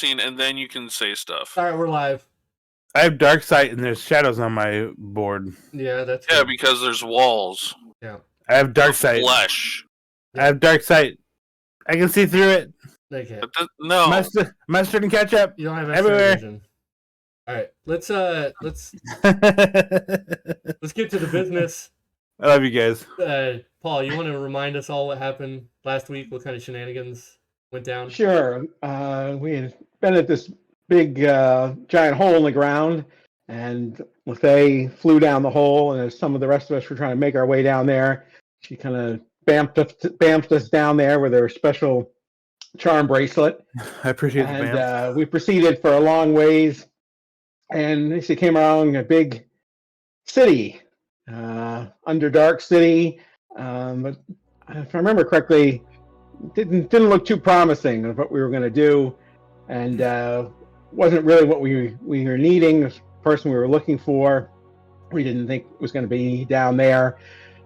cutscene, and then you can say stuff. All right, we're live. I have dark sight, and there's shadows on my board. Yeah, that's Yeah, good. because there's walls. Yeah. I have dark sight. Flesh. I have dark sight. I can see through it. Okay. No. Mustard and ketchup. You don't have everywhere. vision. All right, let's get to the business. I love you guys. Paul, you want to remind us all what happened last week? What kind of shenanigans went down? Sure. We had been at this big giant hole in the ground, and Lefay flew down the hole, and as some of the rest of us were trying to make our way down there, she kind of bamfed us down there with her special charm bracelet. I appreciate the And we proceeded for a long ways, and she came along a big city, Underdark City. But if I remember correctly, didn't look too promising of what we were going to do, and wasn't really what we were needing. The person we were looking for, we didn't think it was going to be down there.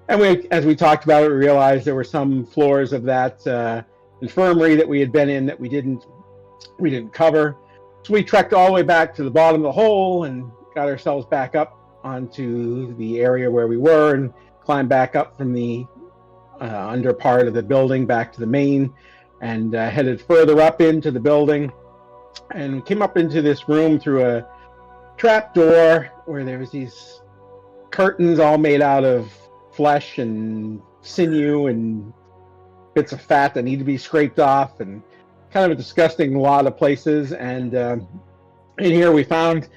And as we talked about it, we realized there were some floors of that infirmary that we had been in that we didn't cover. So we trekked all the way back to the bottom of the hole and got ourselves back up onto the area where we were, and climbed back up from the under part of the building back to the main, and headed further up into the building, and came up into this room through a trap door where there was these curtains all made out of flesh and sinew and bits of fat that need to be scraped off, and kind of a disgusting lot of places. And in here we found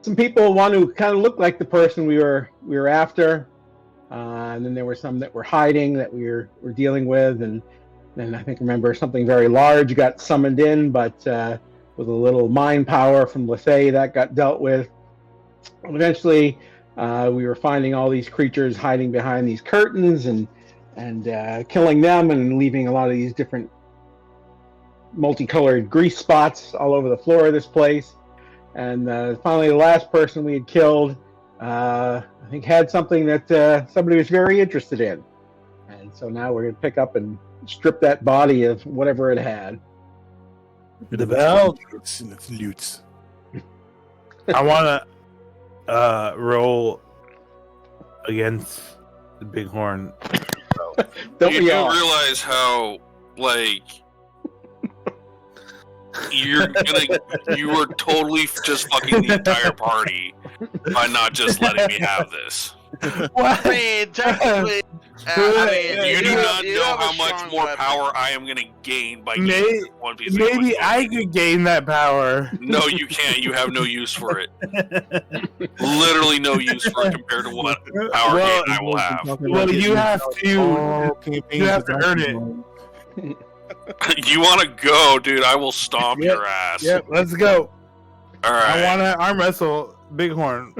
some people, one who kind of looked like the person we were after, and then there were some that were hiding that we were dealing with, and then I remember something very large got summoned in, but with a little mind power from Lefay that got dealt with. Eventually we were finding all these creatures hiding behind these curtains, and killing them, and leaving a lot of these different multicolored grease spots all over the floor of this place. And finally, the last person we had killed, I think, had something that somebody was very interested in. And so now we're going to pick up and strip that body of whatever it had. The belt. It's loots. I want to roll against the bighorn. Don't You we do all? realize how, you were totally just fucking the entire party by not just letting me have this. What? I mean, technically, You do not know how much more power I am going to gain by getting this one piece of Maybe equipment. I could gain that power. No, you can't. You have no use for it. Literally no use for it compared to what power gain I will have. Well, you have to earn it. You want to go, dude? I will stomp your ass. Yep, let's go. All right. I want to arm wrestle Bighorn.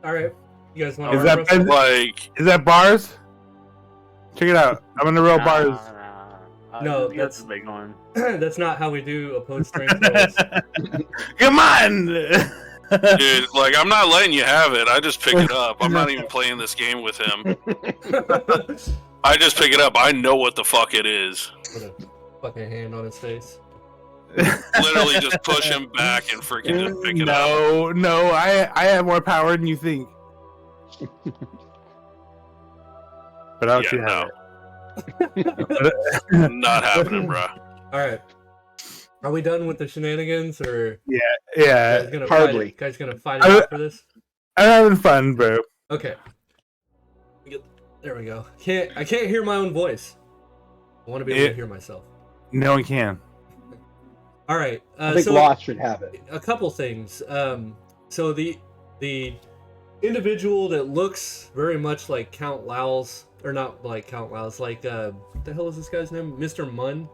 All right, you guys want Is to that is that bars? Check it out. I'm gonna roll bars. No, that's a big one. That's not how we do opposed strength rolls. Come on, Dude, I'm not letting you have it. I just pick it up. I'm not even playing this game with him. I just pick it up. I know what the fuck it is. Put a fucking hand on his face. Literally just push him back and freaking just pick it up. No, I have more power than you think. But I'll see how. Not happening, bro. All right. Are we done with the shenanigans, or yeah, hardly. Guys gonna fight it out for this? I'm having fun, bro. Okay. There we go. I can't hear my own voice. I want to be able to hear myself. No one can. All right. I think Lost should have it. A couple things. So the individual that looks very much like Count Lowell's, or not like Count Lowell's, what the hell is this guy's name? Mr. Munn,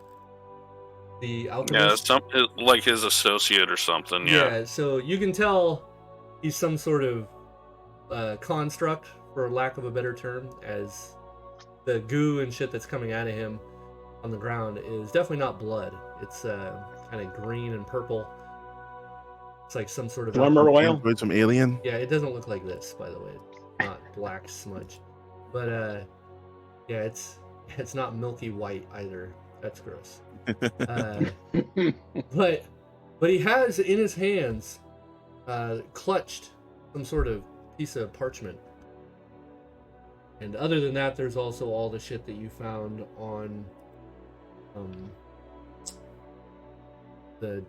the alchemist. Yeah, like his associate or something. Yeah. So you can tell he's some sort of construct, for lack of a better term, as the goo and shit that's coming out of him on the ground is definitely not blood. It's kind of green and purple. It's like some sort of Glimmer oil? With some alien? Yeah, it doesn't look like this, by the way. It's not black smudge. But yeah, it's not milky white either. That's gross. But he has in his hands clutched some sort of piece of parchment. And other than that, there's also all the shit that you found on the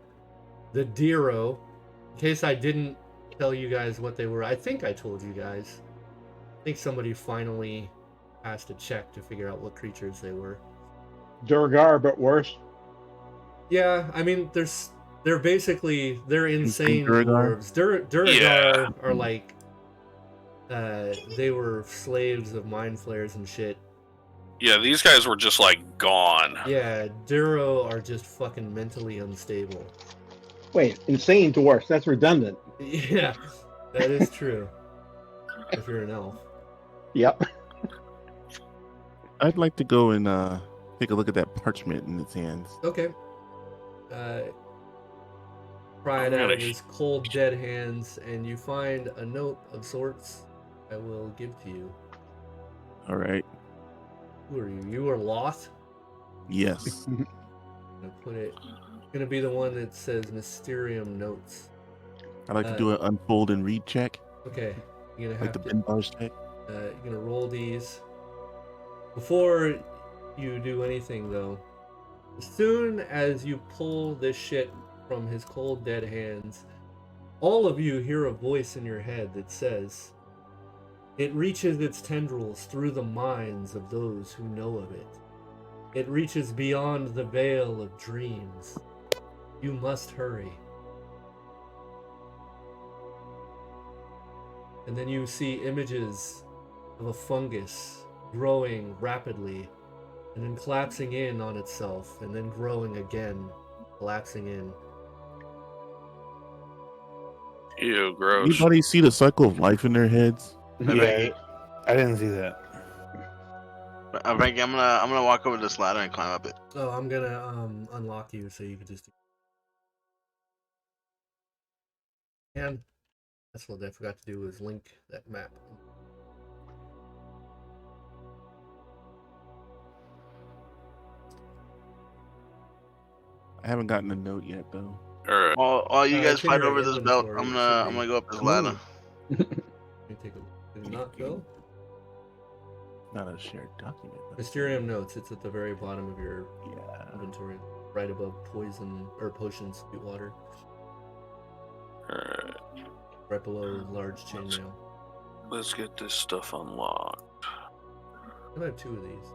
Dero. In case I didn't tell you guys what they were, I think I told you guys. I think somebody finally passed a check to figure out what creatures they were. Durgar, but worse. Yeah, I mean, they're basically insane Duragar? dwarves. Duragar are like they were slaves of mind flayers and shit. Yeah, these guys were just like gone. Yeah, Duro are just fucking mentally unstable. Wait, insane dwarfs. That's redundant. Yeah, that is true. If you're an elf. Yep. I'd like to go and take a look at that parchment in his hands. Okay. Pry it out of his cold, dead hands, and you find a note of sorts I will give to you. All right. Who are you? You are Loth? Yes. I'm gonna put it. It's gonna be the one that says Mysterium Notes. I'd like to do an unfold and read check, Okay. You're gonna like have the to. Ben bars check. You're gonna roll these. Before you do anything, though, as soon as you pull this shit from his cold, dead hands, all of you hear a voice in your head that says, "It reaches its tendrils through the minds of those who know of it. It reaches beyond the veil of dreams. You must hurry." And then you see images of a fungus growing rapidly and then collapsing in on itself and then growing again, collapsing in. Ew, gross. Anybody see the cycle of life in their heads? Yeah, I didn't see that. I'm gonna walk over this ladder and climb up it. So I'm gonna unlock you so you can just. And that's what I forgot to do was link that map. I haven't gotten a note yet, though. Alright. While you guys it's in fight your over this belt, inventory, I'm it gonna should be. go up this ladder. Let me take a look. Did it not go? Not a shared document. though. Mysterium Notes. It's at the very bottom of your Yeah. inventory, right above poison or potion, sweet water, Alright. right below large chainmail. Let's get this stuff unlocked. I have two of these.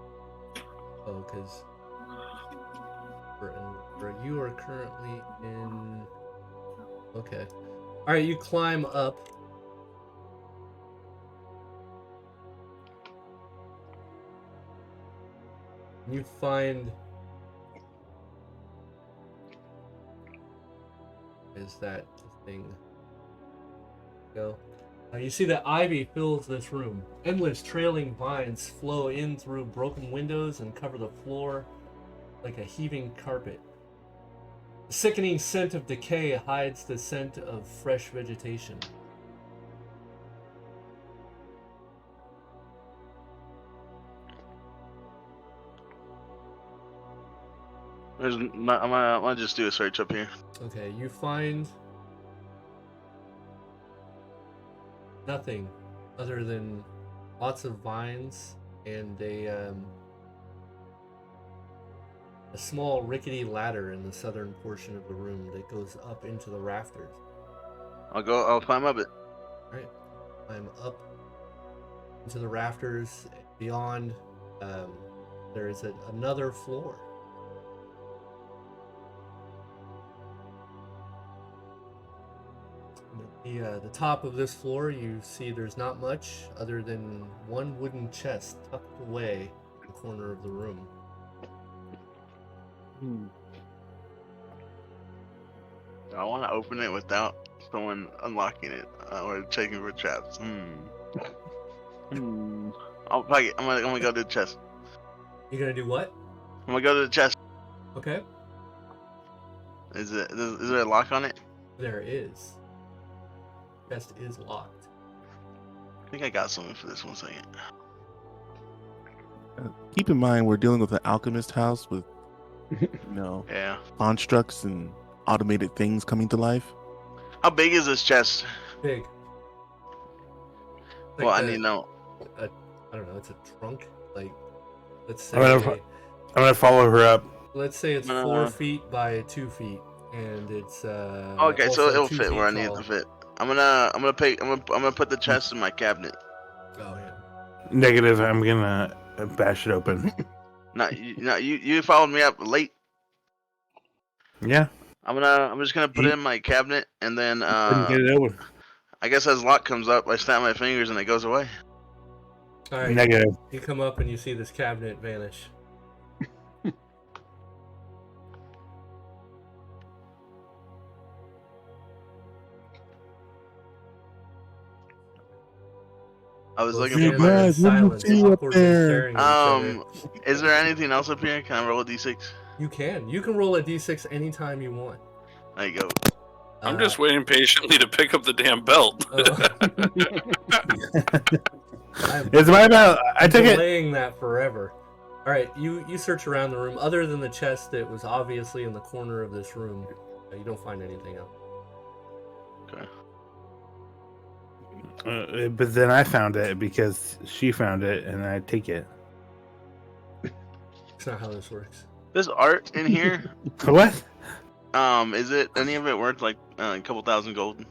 Oh, because you are currently in. Okay. All right, you climb up. You find. Is that thing? Go. You see that ivy fills this room. Endless trailing vines flow in through broken windows and cover the floor like a heaving carpet. The sickening scent of decay hides the scent of fresh vegetation. I'm gonna just do a search up here. Okay, you find nothing other than lots of vines and a small rickety ladder in the southern portion of the room that goes up into the rafters. I'll climb up it. Alright, climb up into the rafters. Beyond, there is another floor. The top of this floor, you see there's not much other than one wooden chest tucked away in the corner of the room. I want to open it without someone unlocking it or checking for traps. I'll pack it. I'm gonna go to the chest. You're gonna do what? I'm gonna go to the chest. Okay. Is there a lock on it? There is. Chest is locked. I think I got something for this. 1 second. Keep in mind, we're dealing with an alchemist house with Yeah. constructs and automated things coming to life. How big is this chest? Big. Like Well, I need to know. I don't know. It's a trunk. Like, let's say. I'm gonna follow her up. Let's say it's 4 feet by 2 feet, and it's Okay, so also it'll 2 fit feet where I need it tall. to fit. I'm gonna put the chest in my cabinet. Oh yeah. Negative. I'm gonna bash it open. You followed me up late. Yeah. I'm just gonna put it in my cabinet, and then Couldn't get it open. I guess as lock comes up, I snap my fingers and it goes away. All right. Negative. You come up and you see this cabinet vanish. I was We'll looking stand for there my. in silence, awkwardly staring at each other. Is there anything else up here? Can I roll a d6? You can roll a d6 anytime you want. There you go. I'm just waiting patiently to pick up the damn belt. It's my belt. I took it. Delaying that forever. All right, you search around the room. Other than the chest that was obviously in the corner of this room, you don't find anything else. Okay. But then I found it because she found it, and I take it. That's not how this works. There's art in here. What? Is it any of it worth like a couple thousand gold?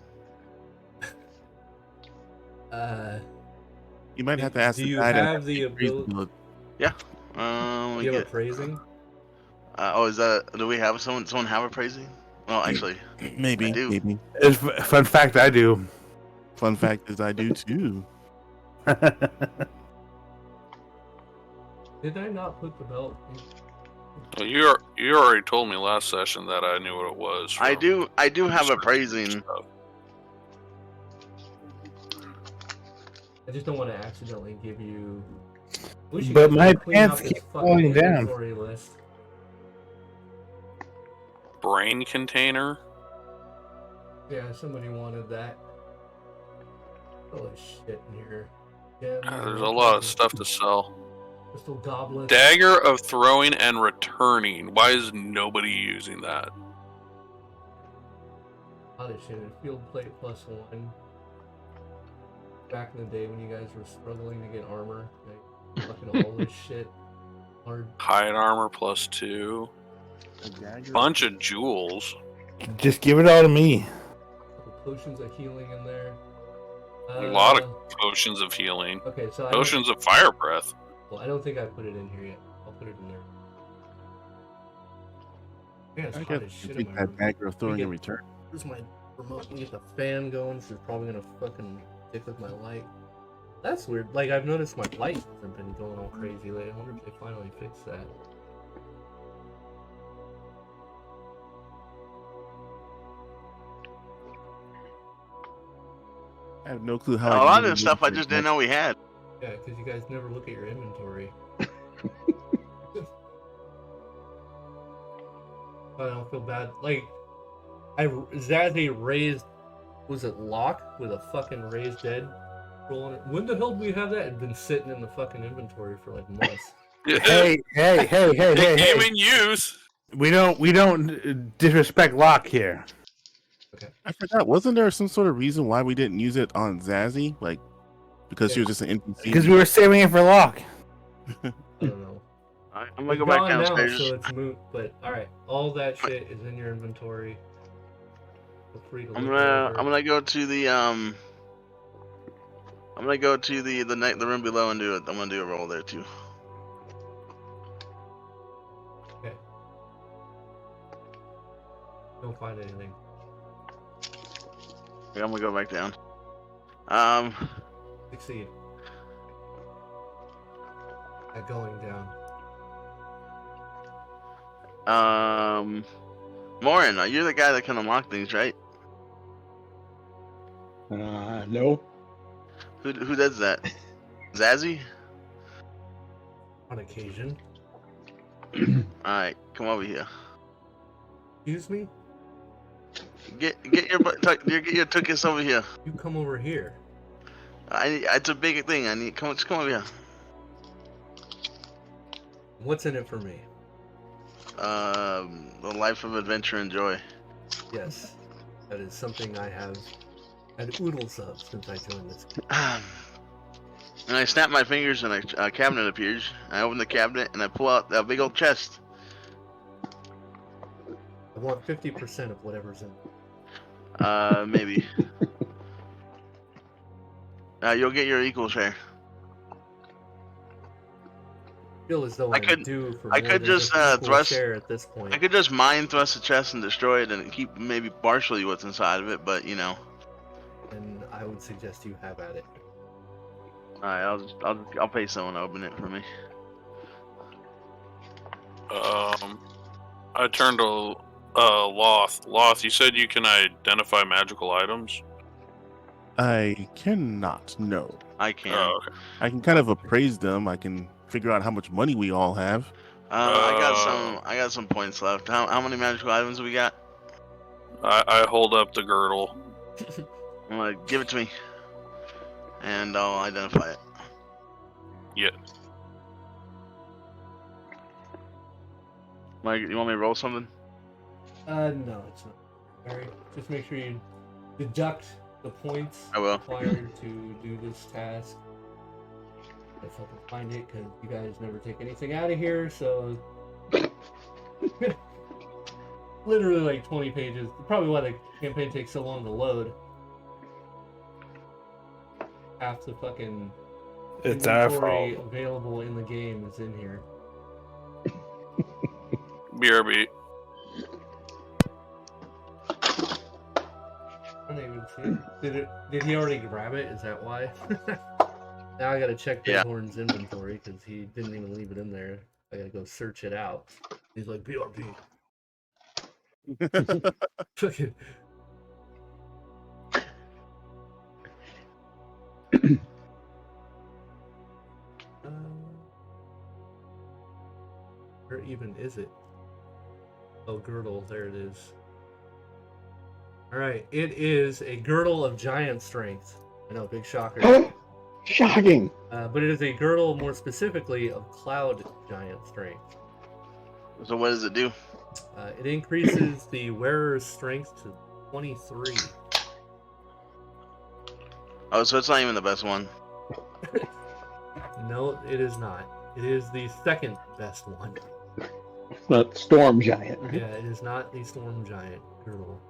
You might have to ask Do the you guy have to the ability? Yeah. Do you have appraising? Is that? Do we have someone? Someone have appraising? Well, actually, maybe. I do. Maybe. It's fun fact. I do. Fun fact is, I do too. Did I not put the belt in? Well, you already told me last session that I knew what it was. I do have appraising. I just don't want to accidentally give you. But my pants keep falling down. List. Brain container. Yeah, somebody wanted that. Holy shit in here. Yeah, There's a lot of stuff to sell. Crystal goblet. Dagger of throwing and returning. Why is nobody using that? Lot of shit. Field plate +1. Back in the day when you guys were struggling to get armor, like, fucking all this shit. Hard. Hide armor +2. Bunch of jewels. Just give it all to me. Couple potions of healing in there. A lot of potions of healing. Okay, so Potions of fire breath. Well, I don't think I put it in here yet. I'll put it in there. Yeah, it's I hot guess as shit I in think my that room. dagger of throwing and return. Where's my remote? Let me get the fan going. This is probably gonna fucking dick with my light. That's weird. Like, I've noticed my light hasn't been going all crazy lately. I wonder if they finally fixed that. I have no clue how. A lot of this stuff I just didn't know we had. Yeah, because you guys never look at your inventory. I don't feel bad. Like, Zazzy raised, was it lock with a fucking raised dead roll on it? When the hell did we have that? It'd been sitting in the fucking inventory for like months. Hey. It came in use. We don't disrespect Locke here. Okay. I forgot. Wasn't there some sort of reason why we didn't use it on Zazzy? Like, because she was just an NPC? Because we were saving it for Locke. I don't know. I'm gonna go back Gone now, downstairs. so it's moot. But all right, all that shit is in your inventory. Feel free to I'm look it over. gonna go to the the room below and do it. I'm gonna do a roll there too. Okay. Don't find anything. Okay, I'm gonna go back down. Succeed. At going down. Morin, you're the guy that can unlock things, right? No. Who does that? Zazzy? On occasion. Alright, come over here. Excuse me? Get your get your tuchus over here. You come over here. It's a big thing. Just come over here. What's in it for me? The life of adventure and joy. Yes, that is something I have had oodles of since I joined this. And I snap my fingers and a cabinet appears. I open the cabinet and I pull out that big old chest. I want 50% of whatever's in. Maybe. You'll get your equal share. Feel as though I I'm could- due for I more could than just, equal thrust- share at this point. I could just mind thrust the chest and destroy it and keep maybe partially what's inside of it, but you know. And I would suggest you have at it. Alright, I'll pay someone to open it for me. I turned to Loth. Loth, you said you can identify magical items. I cannot. No, I can. Oh, okay. I can kind of appraise them. I can figure out how much money we all have. I got some points left. How many magical items have we got? I hold up the girdle. I'm gonna give it to me, and I'll identify it. Yeah. Mike, you want me to roll something? No, it's not. Alright, just make sure you deduct the points I will. required to do this task. If I can find it, because you guys never take anything out of here, so... Literally like 20 pages. Probably why the campaign takes so long to load. Half the fucking It's our inventory fault. available in the game is in here. BRB. I don't even see it. Did he already grab it? Is that why? Now I gotta check Yeah. Bighorn's inventory because he didn't even leave it in there. I gotta go search it out. He's like, BRB. Fucking. Where even is it? Oh, girdle. There it is. Alright, it is a girdle of giant strength. I know, big shocker. Shocking. But it is a girdle more specifically of cloud giant strength. So what does it do? It increases the wearer's strength to 23. Oh, so it's not even the best one. No, it is not. It is the second best one. It's not Storm Giant. Right? Yeah, it is not the storm giant girdle.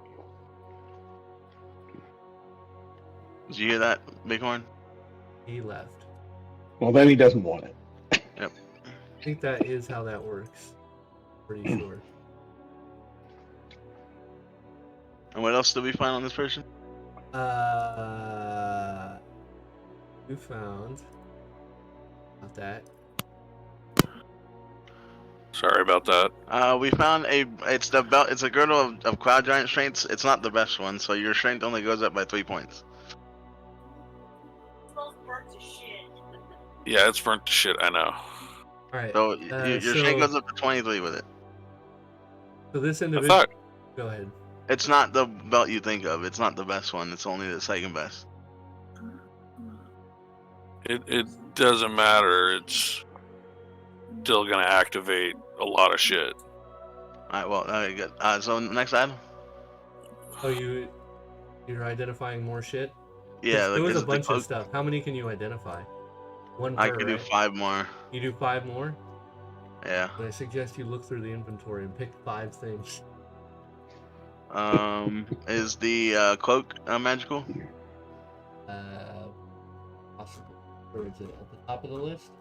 Did you hear that, Bighorn? He left. Well, then he doesn't want it. I think that is how that works. Pretty sure. And what else did we find on this person? You found about that. Sorry about that. We found it's the belt. It's a girdle of cloud giant strengths. It's not the best one, so your strength only goes up by 3 points. Yeah, it's burnt to shit. I know. All right. So your strength goes up to 23 with it. So this I individual. thought Go ahead. It's not the belt you think of. It's not the best one. It's only the second best. it doesn't matter. It's still gonna activate a lot of shit. Alright, well, good. So next item? Oh, you're identifying more shit? Yeah, There was is a it the bunch of cloak? stuff. How many can you identify? One per, I could do right? 5 more. You do 5 more? Yeah. And I suggest you look through the inventory and pick 5 things. Is the cloak magical? Possible. Or is it at the top of the list?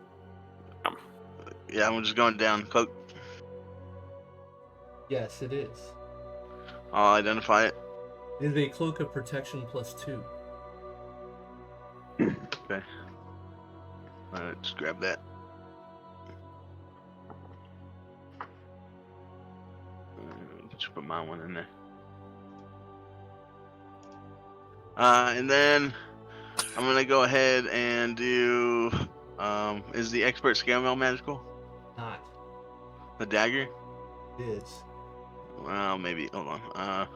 Yeah, I'm just going down. Cloak. Yes, it is. I'll identify it. It is a cloak of protection plus 2. Okay. Alright, just grab that. Just put my one in there. And then I'm gonna go ahead and do. Is the expert scale mail magical? Not. The dagger? It is. Well, maybe. Hold on.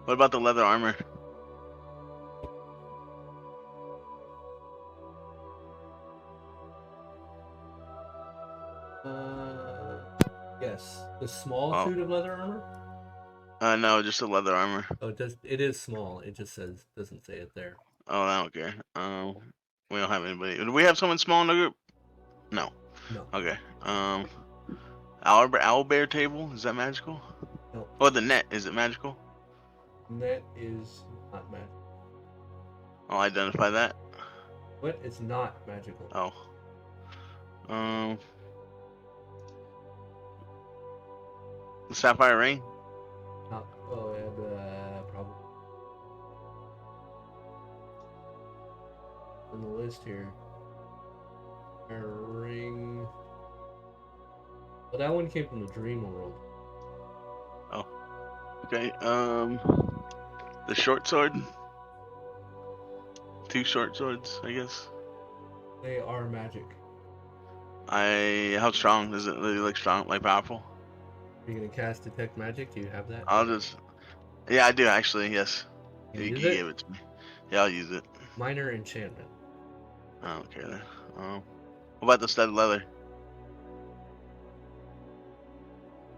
What about the leather armor? Yes. The small Oh. suit of leather armor? No, just a leather armor. Oh, it is small. It just doesn't say it there. Oh, I don't care. We don't have anybody. Do we have someone small in the group? No. No. Okay. Owlbear table, is that magical? No. Oh, the net, is it magical? Net is not magical. I'll identify that. What? It's not magical. Oh. The sapphire ring. Not. Oh, yeah, probably. On the list here. A ring. Well, that one came from the dream world. Okay. The short sword. 2 short swords, I guess. They are magic. How strong is it? Really like strong, like powerful? Are you gonna cast detect magic? Do you have that? Yeah, I do actually. Yes. You You use gave it to me. Yeah, I'll use it. Minor enchantment. I don't care then. What about the studded leather?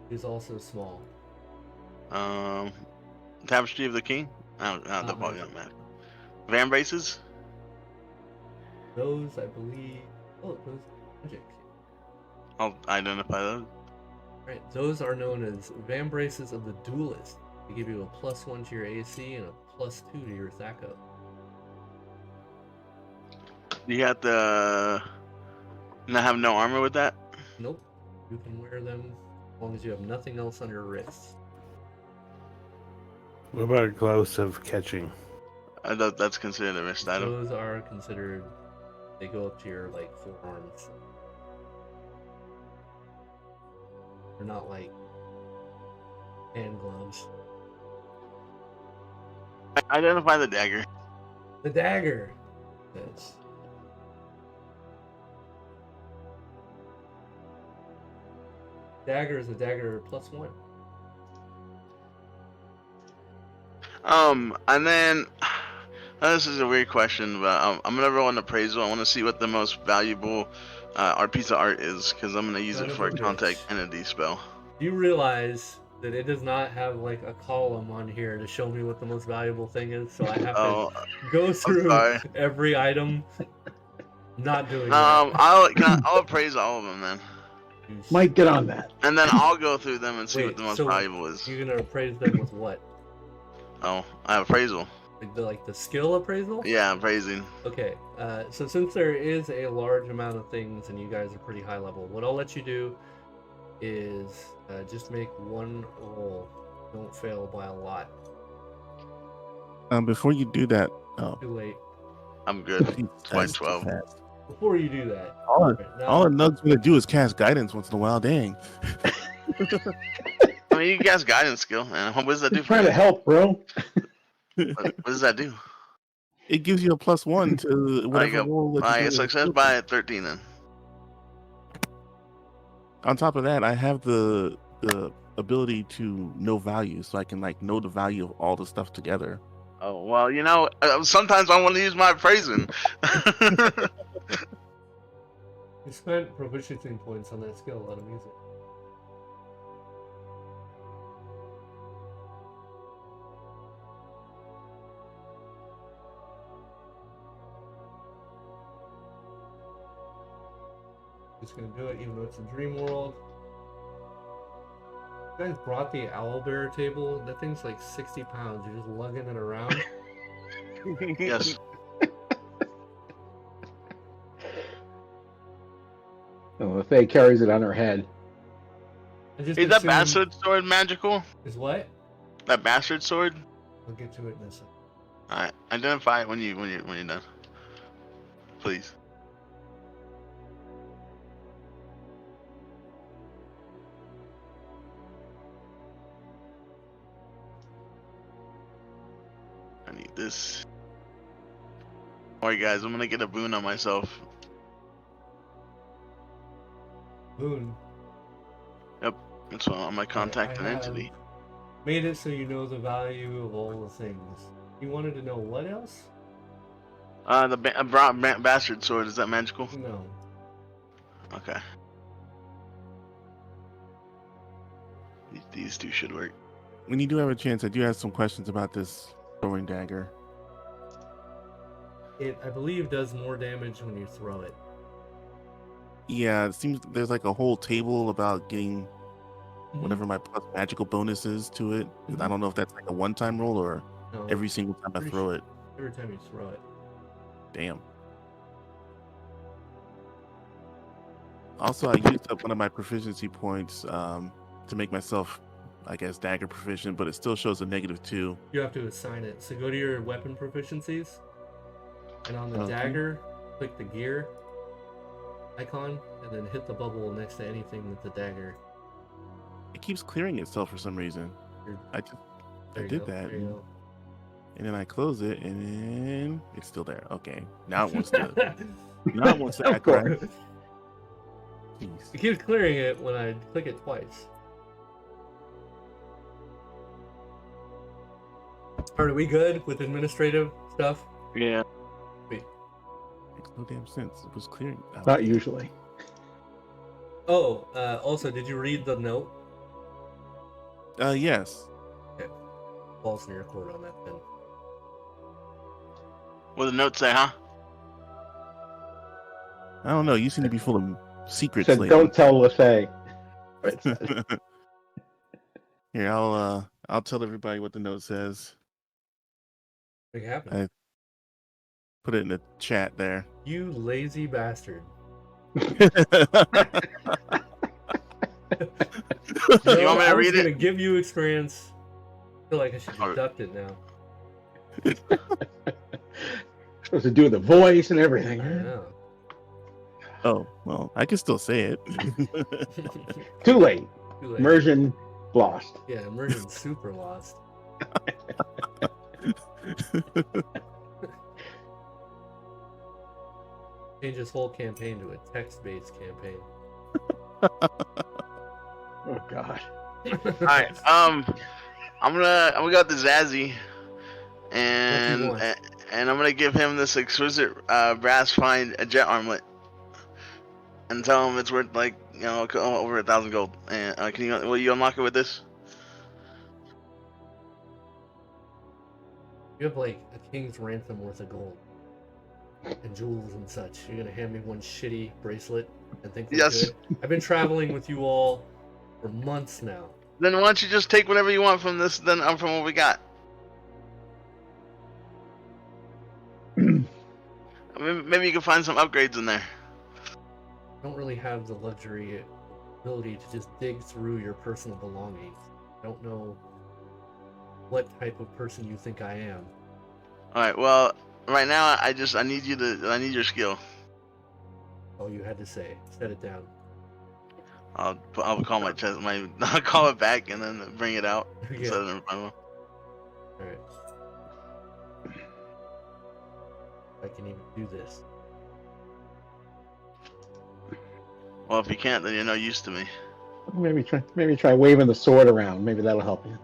Is also small. Tapestry of the King? I don't Not that probably magic. don't matter. Van braces? Those, I believe. Oh, those are magic. I'll identify those. Right. Those are known as Van Braces of the Duelist. They give you a +1 to your AC and a +2 to your Thaco. You got the not have no armor with that? Nope. You can wear them as long as you have nothing else on your wrists. What about gloves of catching? That's considered a wrist item. Those are considered. They go up to your forearms. They're not like hand gloves. Identify the dagger. The dagger. That's dagger is a dagger +1. And then this is a weird question, but I'm gonna roll an appraisal. I want to see what the most valuable art piece of art is, because I'm gonna use Son it of for a a contact bitch. entity spell. You realize that it does not have a column on here to show me what the most valuable thing is, so I have Oh, to go through sorry. every item. Not doing that. I'll appraise all of them then, You Mike, get on that. and then I'll go through them and see what Wait, the most so valuable is. You're gonna appraise them with what? Oh, I have appraisal. The skill appraisal? Yeah, appraising. Okay, so since there is a large amount of things and you guys are pretty high level, what I'll let you do is just make one roll. Don't fail by a lot. Before you do that, Too late. I'm good. It's by that's too 12. fast. Before you do that, All right, now, all a Nug's gonna do is cast guidance once in a while. Dang. I mean, you guys guidance skill, man. What does that do Just for trying you? to help, bro. What does that do? It gives you a +1 to whatever roll that I you get do. success by 13 then. On top of that, I have the ability to know value, so I can know the value of all the stuff together. Oh, well, sometimes I want to use my appraising. you spent proficiency points on that skill. Let him use it. Just gonna do it, even though it's a dream world. You guys brought the owlbear table. That thing's like 60 pounds. You're just lugging it around. Yes. Oh, the Fae carries it on her head. I just Is that assumed- bastard sword magical? Is what? That bastard sword? I'll get to it in a second. Alright, identify it when you're done. Please. I need this. Alright guys, I'm gonna get a boon on myself. Boon. That's on my contact I an have entity. Made it so you know the value of all the things. You wanted to know what else? The bastard sword, is that magical? No. Okay. These two should work. When you do have a chance, I do have some questions about this throwing dagger. It, I believe, does more damage when you throw it. Yeah, it seems there's like a whole table about getting Mhm. whatever my plus magical bonus is to it. Mhm. I don't know if that's like a one-time roll or No, every single time I Pretty throw it. every time you throw it. Damn. Also, I used up one of my proficiency points to make myself, I guess, dagger proficient, but it still shows a -2. You have to assign it. So go to your weapon proficiencies, and on the Okay. dagger, click the gear icon, and then hit the bubble next to anything with the dagger. It keeps clearing itself for some reason. You're- I There you did go, that. there you And then I close it, and then it's still there. Okay, now it wants to. go. Now it wants to Of act right. course. Jeez. It keeps clearing it when I click it twice. Are we good with administrative stuff? Yeah. Makes no damn sense. It was clearing. Not usually. Oh, also, did you read the note? Yes. Falls near your court on that then. What did the note say, huh? I don't know. You seem to be full of secrets Said, lately. don't tell Lefay. It says. Here, I'll tell everybody what the note says. Make it happen. Put it in the chat there. You lazy bastard. You want me to I was read gonna it? give you experience. I feel like I should Alright. deduct it now. Supposed to do the voice and everything. I know. Oh, well, I can still say it. Too late. Too late. Immersion lost. Yeah, immersion super lost. Change his whole campaign to a text-based campaign. Oh God. Alright, I'm gonna go with the Zazzy, and want? and I'm gonna give him this exquisite brass fine jet armlet, and tell him it's worth like over 1,000 gold. And will you unlock it with this? You have like a king's ransom worth of gold and jewels and such. You're gonna hand me one shitty bracelet and think we're Yes. good? I've been traveling with you all for months now. Then why don't you just take whatever you want from this? Then from what we got. I mean, maybe you can find some upgrades in there. I don't really have the luxury ability to just dig through your personal belongings. I don't know what type of person you think I am. All right. Well, right now I need your skill. All you had to say. Set it down. I'll call my chest. I'll call it back and then bring it out. Yeah. Set it in front of him. Alright. I can even do this. Well, if you can't, then you're no use to me. Maybe try waving the sword around. Maybe that'll help you.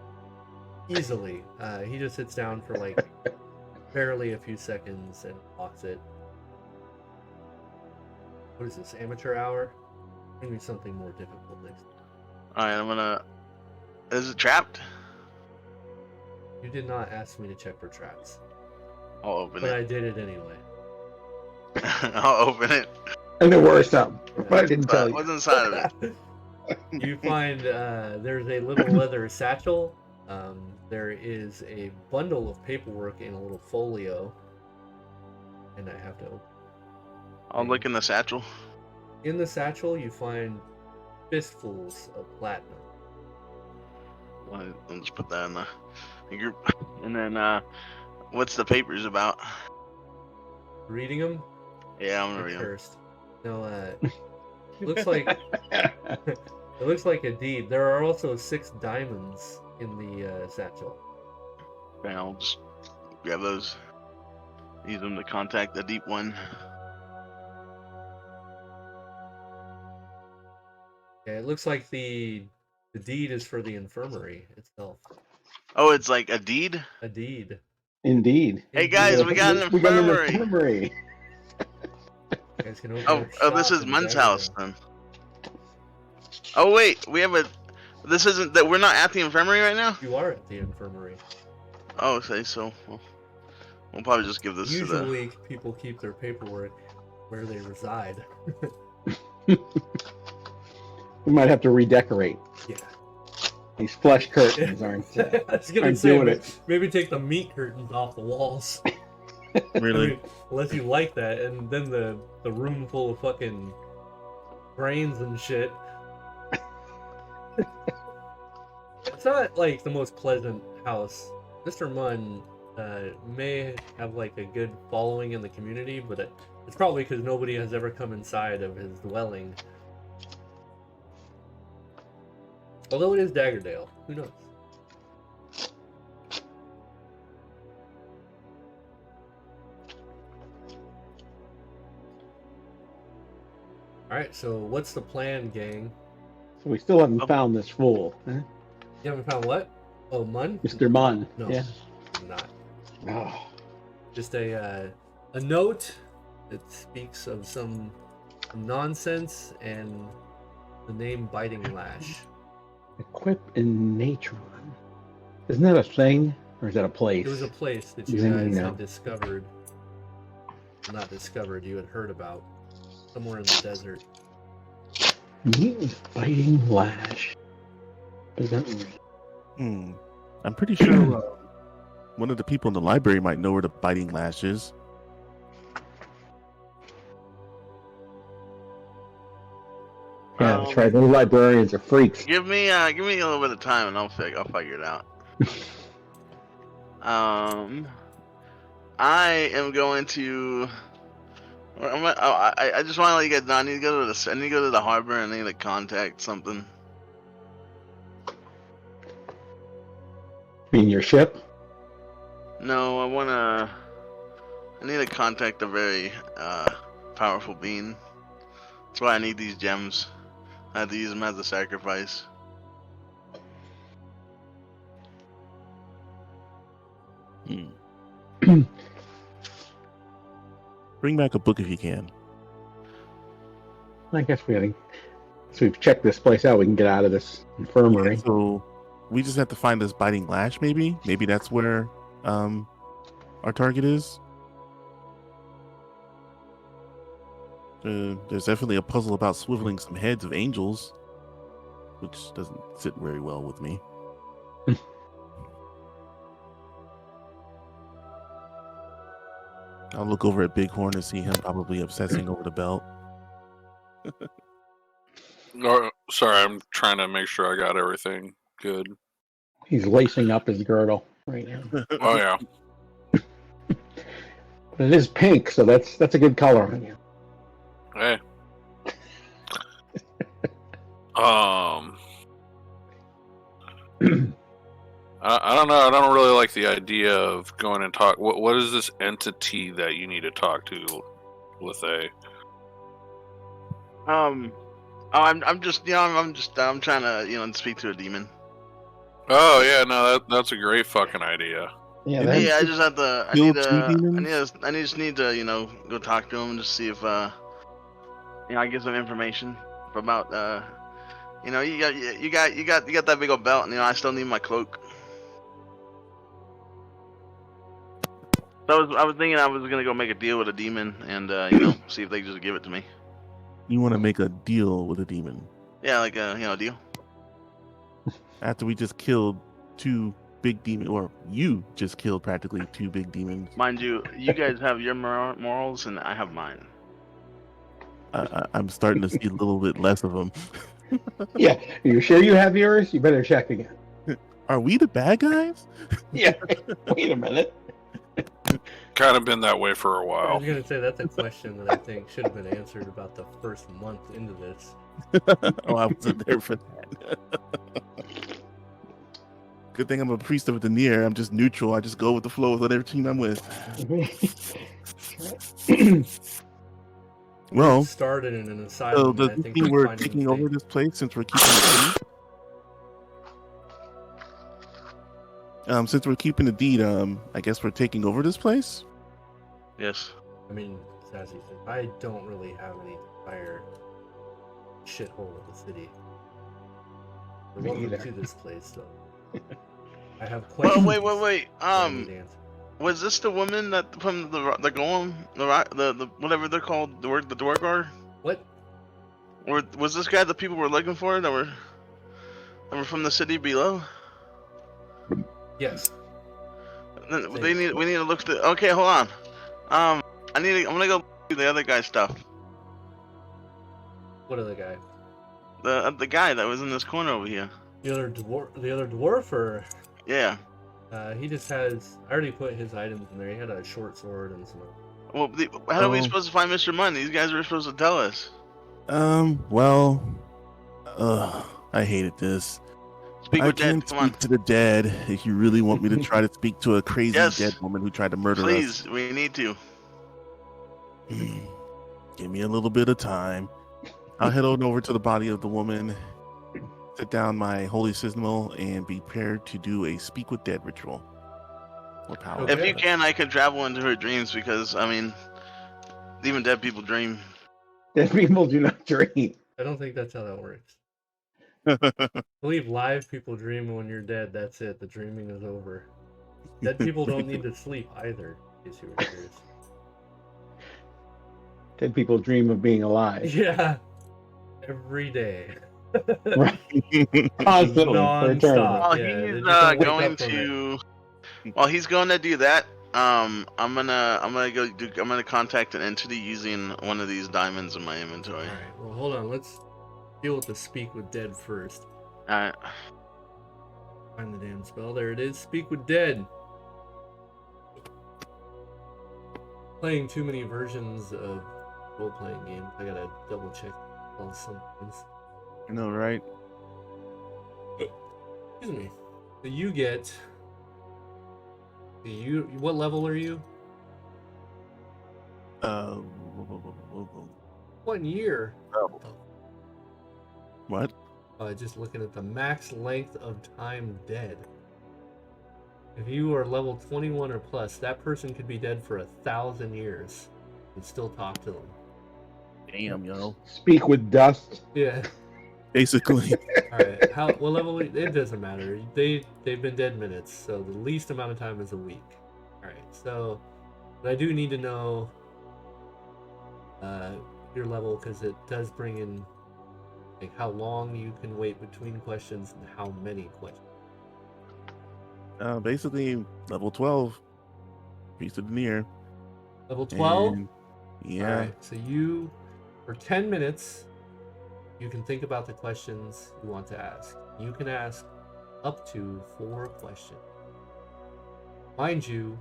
Easily. He just sits down for like barely a few seconds and locks it. What is this, amateur hour? Bring me something more difficult next time. All right. I'm gonna. Is it trapped? You did not ask me to check for traps, I'll open but it. I did it anyway. I'll open it. And there were some, but I didn't tell you. What's inside of it? You find there's a little leather satchel. There is a bundle of paperwork in a little folio, and I have to open. I'll look in the satchel. In the satchel, you find fistfuls of platinum. I'll just put that in the group. And then, what's the papers about? Reading them? Yeah, I'm gonna read them. First. No, looks like it looks like a deed. There are also 6 diamonds in the satchel. Okay, I'll just grab those. Use them to contact the deep one. Yeah, it looks like the deed is for the infirmary itself. Oh, it's like a deed? A deed. Indeed. Hey guys, we got an We got an infirmary. infirmary. You guys can open Oh, up oh, this shop is in Mun's Jaguar. house then. Oh wait, we have a This isn't that we're not at the infirmary right now. You are at the infirmary. Oh, okay, so we'll probably just give this Usually, people keep their paperwork where they reside. We might have to redecorate. Yeah. These flush curtains aren't, I was gonna aren't say, doing it. maybe take the meat curtains off the walls. Really? I mean, unless you like that, and then the room full of fucking brains and shit. It's not like the most pleasant house. Mr. Munn may have like a good following in the community, but it's probably because nobody has ever come inside of his dwelling. Although it is Daggerdale, who knows? Alright, so what's the plan, gang? So we still haven't found this fool. Huh? You haven't found what? Oh, Munn? Mr. Munn. No, Yeah. I'm not. Oh. Just a note that speaks of some nonsense and the name Biting Lash. Equip in Natron. Isn't that a thing? Or is that a place? It was a place that you Does anybody guys know? had discovered. Not discovered, you had heard about. Somewhere in the desert. Mutant Biting Lash. What does that mean? I'm pretty sure one of the people in the library might know where the Biting Lash is. Yeah, that's right. The librarians are freaks. Give me a little bit of time and I'll figure it out. I am going to. I just want to let you guys know. I need to go to the harbor and I need to contact something. You mean your ship? No, I need to contact a very powerful being. That's why I need these gems. I have to use them as a sacrifice. Bring back a book if you can. I guess we gotta. So we've checked this place out. We can get out of this infirmary. So we just have to find this Biting Lash, maybe? Maybe that's where our target is? There's definitely a puzzle about swiveling some heads of angels, which doesn't sit very well with me. I'll look over at Bighorn and see him probably obsessing over the belt. Oh, sorry, I'm trying to make sure I got everything good. He's lacing up his girdle right now. Oh yeah. But it is pink, so that's a good color on you. Hey. I don't know. I don't really like the idea of going and talk. What is this entity that you need to talk to with a? I'm just I'm trying to speak to a demon. Oh yeah, no, that's a great fucking idea. Yeah, Yeah, that's, Yeah, I just have to. I just need to go talk to him and just see if I get some information about you got that big old belt, and I still need my cloak. So I was thinking I was gonna go make a deal with a demon and see if they just give it to me. You want to make a deal with a demon? Yeah, like a deal. After we just killed two big demons, or you just killed practically two big demons. Mind you, you guys have your morals and I have mine. I'm starting to see a little bit less of them. yeah. Are you sure you have yours? You better check again. Are we the bad guys? Yeah. Wait a minute. Kind of been that way for a I while. was gonna say that's a question that I think should have been answered about the first month into this. Oh, I wasn't there for that. Good thing I'm a priest of Denier. I'm just neutral. I just go with the flow with whatever team I'm with. Well, Started in an so asylum. does and I this think mean we we're find a taking over mistake. this place since we're keeping the deed? Since we're keeping the deed, I guess we're taking over this place? Yes. I mean, Sassy said, I don't really have any desire shithole of the city. Me Welcome either. to this place, though. I have Well, questions. wait. that I need to answer. Was this the woman that from the golem, the whatever they're called, the Dwargar? What? Or was this guy the people were looking for that were from the city below? Yes. We need to look through. Okay, hold on. I'm gonna go do the other guy's stuff. What other guy? The guy that was in this corner over here. The other dwarf, or Yeah. he just has. I already put his items in there. He had a short sword and some. Well, how are we supposed to find Mr. Munn? These guys were supposed to tell us. Well, I hated this. Speak I with can Dad. Come on. speak to the dead if you really want me to try to speak to a crazy Yes. dead woman who tried to murder Please, we need to. us. Give me a little bit of time. I'll head on over to the body of the woman, sit down my holy signal, and be prepared to do a speak with dead ritual. Or power. Okay. If you can, I can travel into her dreams because I mean, even dead people dream. Dead people do not dream. I don't think that's how that works. I believe live people dream when you're dead. That's it. The dreaming is over. Dead people don't need to sleep either. In case you were curious. Dead people dream of being alive. Yeah. Every day. Right. Constantly. For eternity. Non-stop. While Yeah, they he's just don't wake going up from to, while he's going to do that, I'm gonna contact an entity using one of these diamonds in my inventory. Alright, well hold on, let's deal with the speak with dead first. Alright. Find the damn spell. There it is. Speak with dead. Playing too many versions of role-playing games. I gotta double check all sometimes. I know, right? Excuse me. So you get. What level are you? What year? What? Just looking at the max length of time dead. If you are level 21 or plus, that person could be dead for 1,000 years and still talk to them. Damn, yo. Speak with dust. Yeah. Basically. All right. What level? It doesn't matter. They've been dead minutes, so the least amount of time is a week. All right. So, but I do need to know your level because it does bring in like how long you can wait between questions and how many questions. Basically, level 12. Piece of veneer. Level 12. Yeah. All right. So you, for 10 minutes, you can think about the questions you want to ask. You can ask up to 4 questions. Mind you,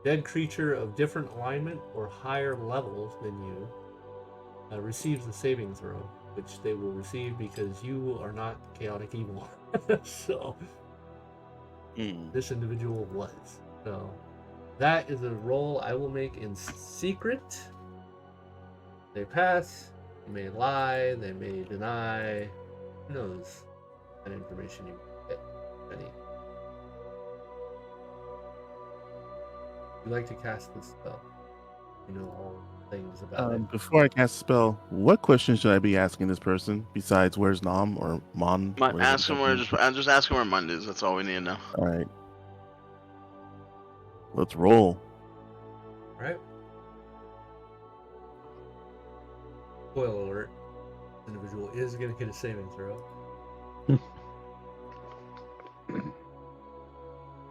dead creature of different alignment or higher levels than you receives the saving throw, which they will receive because you are not chaotic evil. So this individual was. So that is a roll I will make in secret. They pass. They may lie. They may deny. Who knows? That information you get. Any. You like to cast this spell. You know all things about it. Before I cast a spell, what question should I be asking this person besides where's Nom or Mon? Ask him where just ask him where Mund is. That's all we need to know. All right. Let's roll. All right. Spoiler alert. This individual is going to get a saving throw. Do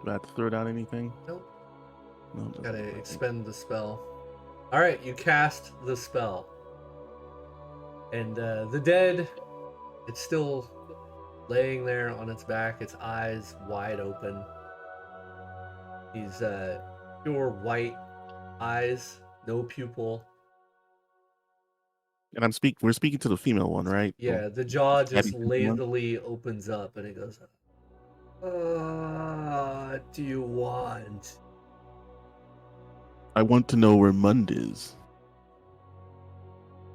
I have to throw down anything? Nope. No. it doesn't Gotta look like it. expend the spell. Alright, you cast the spell. And the dead, it's still laying there on its back, its eyes wide open. These pure white eyes, no pupil. And we're speaking to the female one, right? Yeah, the jaw just Happy female. lazily opens up and it goes, what do you want? I want to know where Mund is.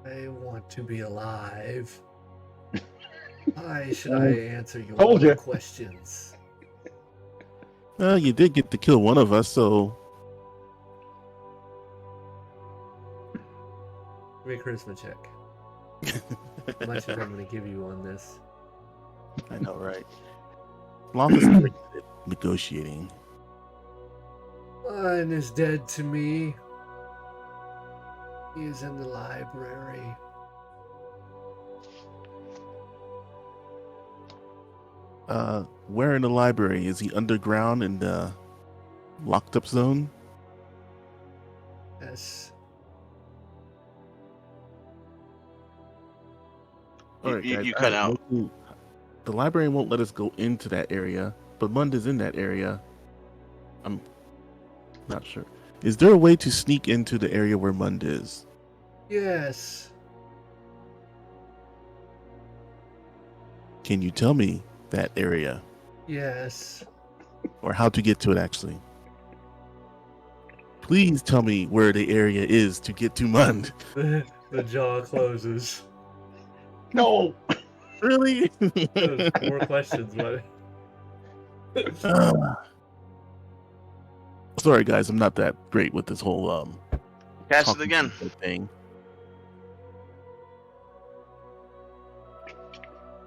I want to be alive. Why should I answer your Told ya. questions? You did get to kill one of us, so Give me a charisma check. How much is I'm going to give you on this? I know, right? Long is pretty good at negotiating. Mine is dead to me. He is in the library. Where in the library? Is he underground in the locked up zone? Yes. All right, guys. You cut out. The library won't let us go into that area, but Mund is in that area. I'm not sure. Is there a way to sneak into the area where Mund is? Yes. Can you tell me that area Yes. or how to get to it, actually? Please tell me where the area is to get to Mund. The jaw closes. No. Really? More questions, buddy. Sorry, guys. I'm not that great with this whole Cast it talking again. thing.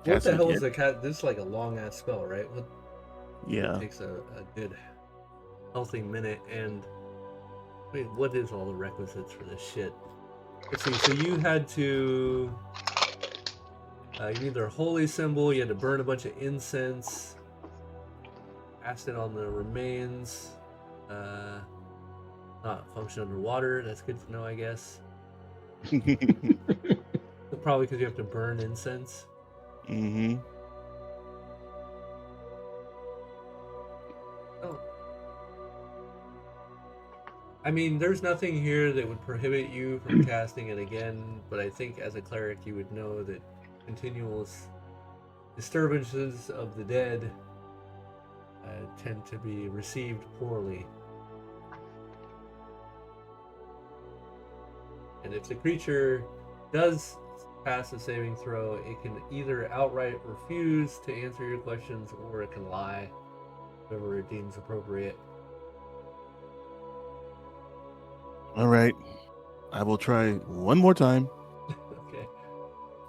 What Cast the it hell again. is a cat? This is like a long ass spell, right? Yeah. It takes a good, healthy minute. And wait, what is all the requisites for this shit? Let's see. So you had to. You need their holy symbol. You had to burn a bunch of incense. Cast it on the remains. Not function underwater. That's good to know, I guess. Probably because you have to burn incense. Mm-hmm. Oh. I mean, there's nothing here that would prohibit you from casting it again, but I think as a cleric you would know that continuous disturbances of the dead tend to be received poorly. And if the creature does pass a saving throw, it can either outright refuse to answer your questions or it can lie, whatever it deems appropriate. All right. I will try one more time. Okay.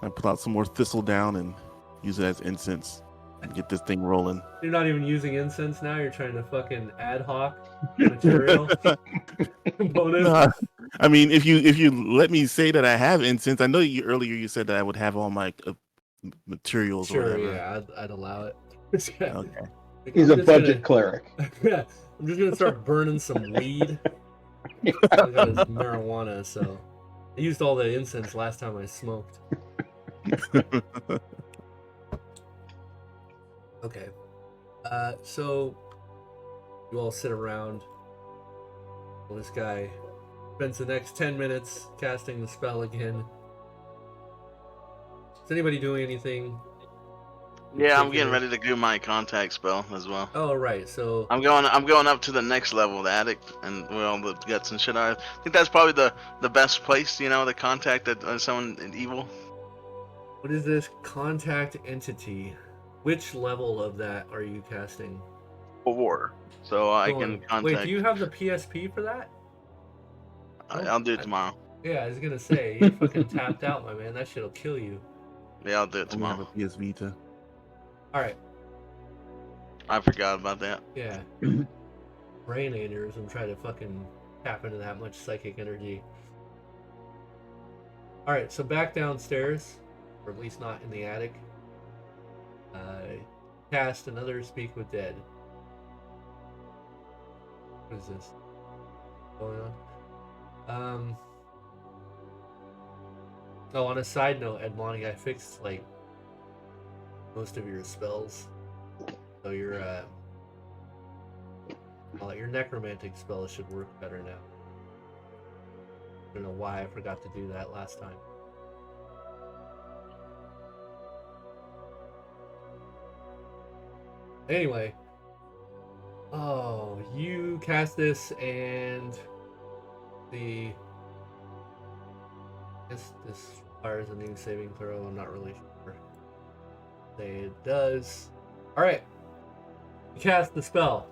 I pull out some more thistle down and use it as incense and get this thing rolling. You're not even using incense now, you're trying to fucking ad hoc material component. Nah, I mean, if you let me say that I have incense, I know you earlier you said that I would have all my materials or Sure, whatever. yeah, I'd allow it. Okay. He's a budget cleric. Yeah, I'm just gonna start burning some weed. I got his marijuana, so I used all the incense last time I smoked. Okay. So you all sit around. Well, this guy spends the next 10 minutes casting the spell again. Is anybody doing anything? Yeah, I'm getting ready to do my contact spell as well. Oh, right. So I'm going up to the next level, the attic, and where all the guts and shit are. I think that's probably the best place, to contact someone evil. what is this contact entity? Which level of that are you casting? 4. So I can contact. Wait, do you have the PSP for that? I'll do it tomorrow. Yeah, I was gonna say you're fucking tapped out, my man. That shit'll kill you. Yeah, I'll do it I have tomorrow. a PS Vita. All right. I forgot about that. Yeah. Brain aneurysm. Try to fucking tap into that much psychic energy. All right, so back downstairs, or at least not in the attic. Cast another Speak with Dead. What is this going on? Oh, on a side note, Edmoni, I fixed most of your spells. So your necromantic spell should work better now. I don't know why I forgot to do that last time. Anyway, you cast this and I guess this requires a new saving throw. I'm not really sure. Say it does. All right, you cast the spell,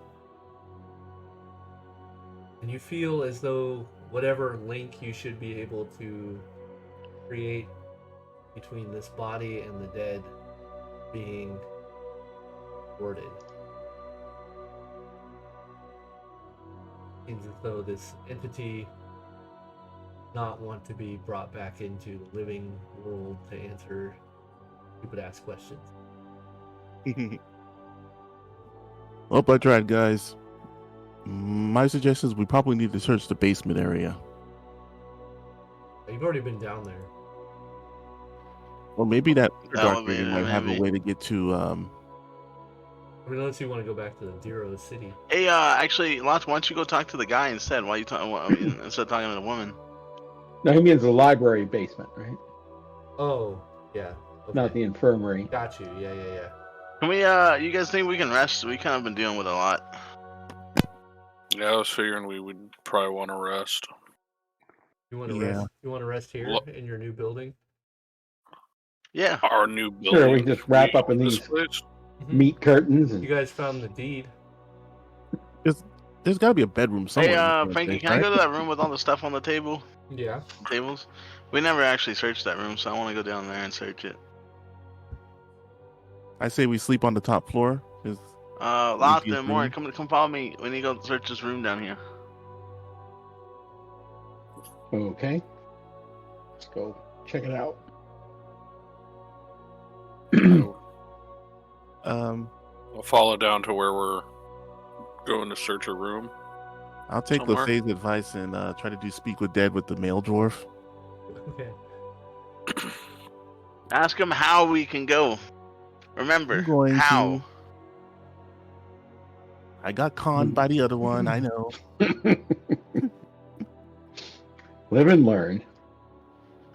and you feel as though whatever link you should be able to create between this body and the dead being worded. Seems as though this entity not want to be brought back into the living world to answer stupid ass questions. Well, I tried, guys. My suggestion is we probably need to search the basement area. You've already been down there. Or maybe that dark area Elevator, might have a maybe. way to get to. I mean, unless you want to go back to the Dero city. Hey, actually, Lots, why don't you go talk to the guy instead? Why you talking? I mean, instead of talking to the woman. No, he means the library basement, right? Oh, yeah. Okay. Not the infirmary. Got you. Yeah. Can we? You guys think we can rest? We kind of been dealing with a lot. Yeah, I was figuring we would probably want to rest. You want to Yeah. rest? You want to rest here Look. in your new building? Yeah. Our new building. Sure, we just wrap up in this these place? meat curtains. You And guys found the deed. There's got to be a bedroom somewhere. Hey, in this Frankie, place, can I right? go to that room with all the stuff on the Yeah. tables? We never actually searched that room, so I want to go down there and search it. I say we sleep on the top floor. Lots Easiest and more. room. Come follow me. We need to go search this room down here. okay, let's go check it out. I'll follow down to where we're going to search a room. I'll take Somewhere. LaFay's advice and try to do speak with Dead with the male dwarf. Okay. Ask him how we can go. Remember, I'm going how. to. I got conned by the other one. I know. Live and learn.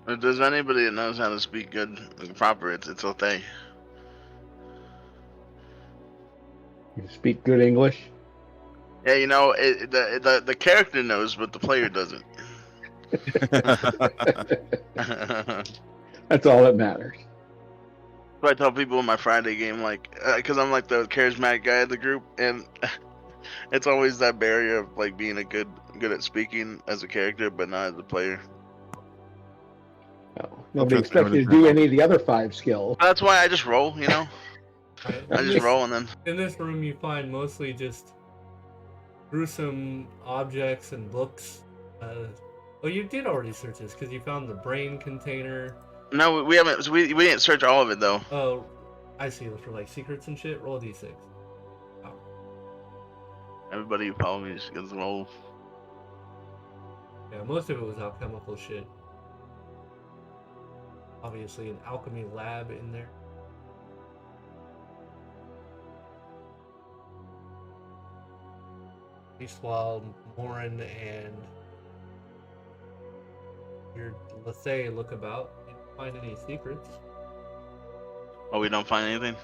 If there's anybody that knows how to speak good and proper, it's okay. You speak good English. Yeah, you know, the character knows, but the player doesn't. That's all that matters. So I tell people in my Friday game, like, because I'm like the charismatic guy of the group, and it's always that barrier of like being good at speaking as a character, but not as a player. Well, nobody trust expects you to do any of the other 5 skills. That's why I just roll, you know. Right. I just roll and then. In this room, you find mostly just gruesome objects and books. Oh, you did already search this because you found the brain container. No, we haven't. We didn't search all of it though. Oh, I see. For like secrets and shit. Roll a d6. Oh. Everybody who follow me just gets roll. Yeah, most of it was alchemical shit. Obviously, an alchemy lab in there. At least while Morin and your Lethay look about, you don't find any secrets. Oh, we don't find anything.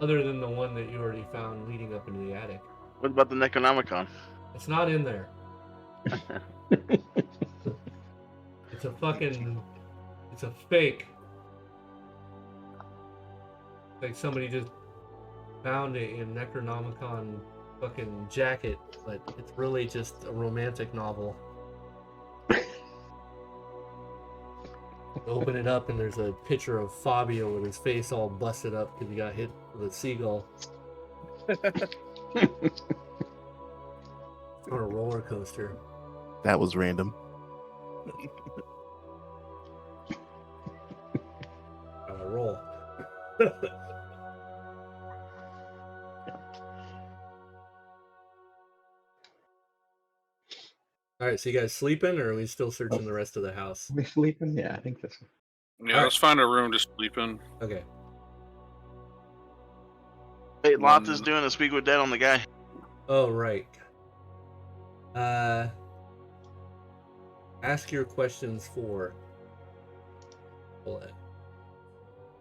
Other than the one that you already found leading up into the attic. What about the Necronomicon? It's not in there. It's a fucking... It's a fake. Like somebody just found it in Necronomicon fucking jacket, but it's really just a romantic novel. Open it up and there's a picture of Fabio with his face all busted up because he got hit with a seagull. On a roller coaster. That was random. Roll. Alright, so you guys sleeping or are we still searching the rest of the house? Are we sleeping? Yeah, I think this. Yeah, let's find a room to sleep in. Okay. Hey, Loth is doing a speak with Dead on the guy. Oh, right. Ask your questions for. Hold on.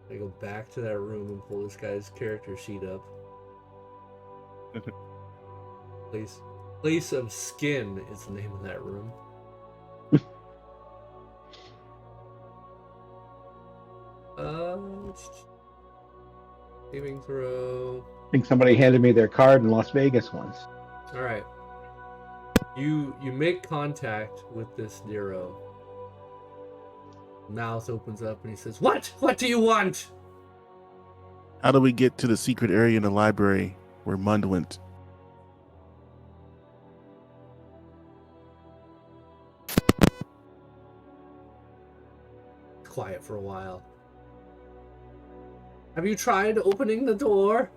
I go back to that room and pull this guy's character sheet up. Place of Skin is the name of that room. Saving throw. I think somebody handed me their card in Las Vegas once. All right. You make contact with this Nero. Mouth opens up and he says, "What? What do you want?" How do we get to the secret area in the library where Mund went? Quiet for a while. Have you tried opening the door?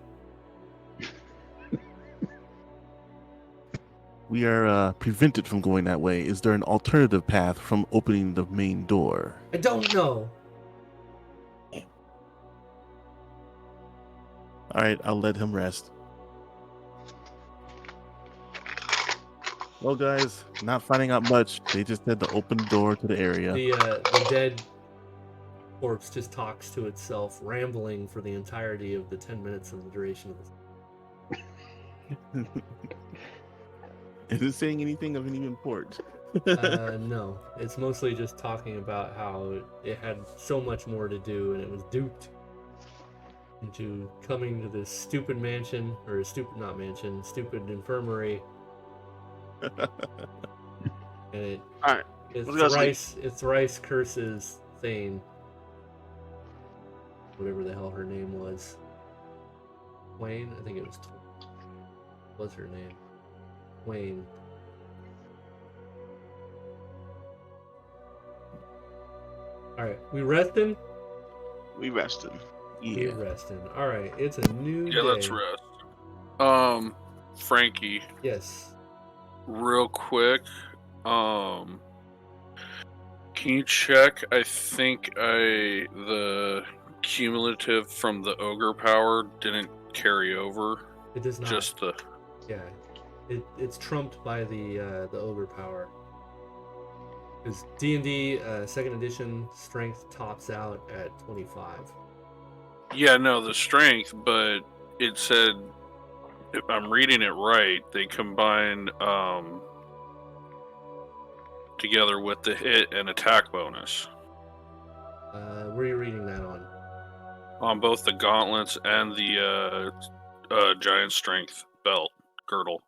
We are prevented from going that way. Is there an alternative path from opening the main door? I don't know. All right, I'll let him rest. Well, guys, not finding out much. They just said to open the door to the area. The dead corpse just talks to itself, rambling for the entirety of the 10 minutes of the duration of this. Is it saying anything of any import? No, it's mostly just talking about how it had so much more to do and it was duped into coming to this stupid mansion, or stupid infirmary. And Alright, it's Rice curses Thane, whatever the hell her name was. Wayne? I think it was. What's her name? Wayne. Alright, we resting? we rested. We Yeah. resting. Alright, it's a new day. Yeah, let's rest. Frankie, Yes. real quick. Can you check? I think the cumulative from the ogre power didn't carry over. It does not. Just the. Yeah. It's trumped by the ogre power. Because D&D 2nd edition strength tops out at 25. Yeah, no, the strength, but it said, if I'm reading it right, they combine together with the hit and attack bonus Where are you reading that on? on both the gauntlets and the giant strength belt girdle.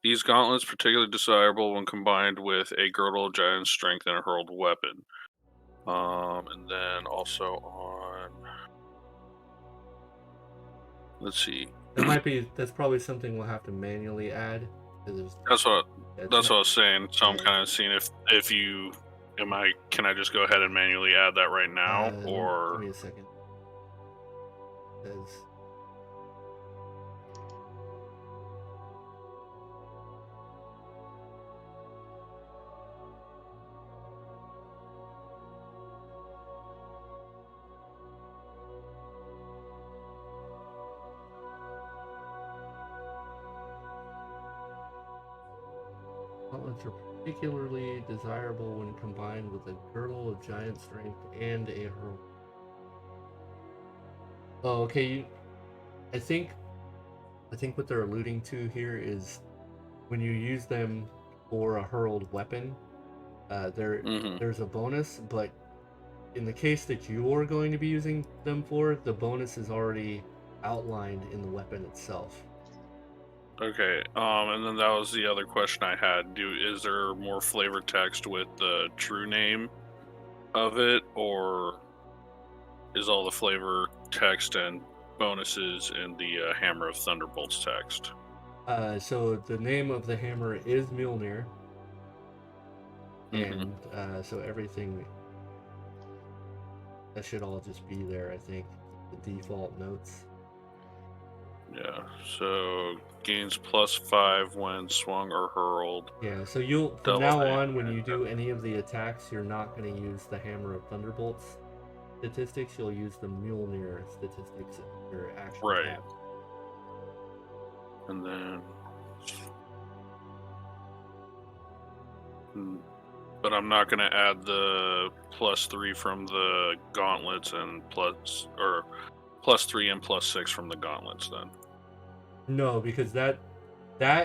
These gauntlets particularly desirable when combined with a girdle, giant strength, and a hurled weapon. And then also on. Let's see. That's probably something we'll have to manually add. That's what I was saying. So I'm Yeah. kind of seeing if you can I just go ahead and manually add that right now, Give or me a second. It says gauntlets are particularly desirable when combined with a girdle of giant strength and a hurl. Oh, okay. I think what they're alluding to here is when you use them for a hurled weapon, there's a bonus, but in the case that you're going to be using them for, the bonus is already outlined in the weapon itself. okay. And then that was the other question I had. Is there more flavor text with the true name of it, or is all the flavor text and bonuses in the Hammer of Thunderbolts text? So the name of the hammer is Mjolnir, Mhm. and so everything that should all just be there. I think the default notes. Yeah. So gains +5 when swung or hurled. Yeah. So you'll Double from now the on, when you do any of the attacks, you're not going to use the Hammer of Thunderbolts statistics. You'll use the Mjolnir statistics in your actual Right. attack. And then. But I'm not going to add the +3 from the gauntlets and +3 and +6 from the gauntlets then. No, because that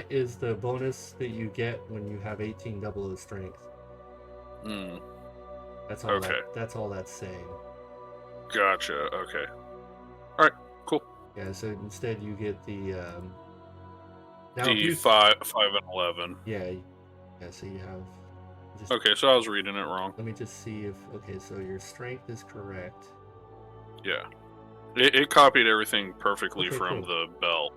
is the bonus that you get when you have 1800 strength. That's all. Okay. That's all that's saying. Gotcha. Okay. All right. Cool. Yeah. So instead, you get the now The if you 5 and 11. yeah. So you have. Just, Okay, so I was reading it wrong. Let me just see if okay. So your strength is correct. Yeah. It copied everything perfectly Okay, from cool. the belt.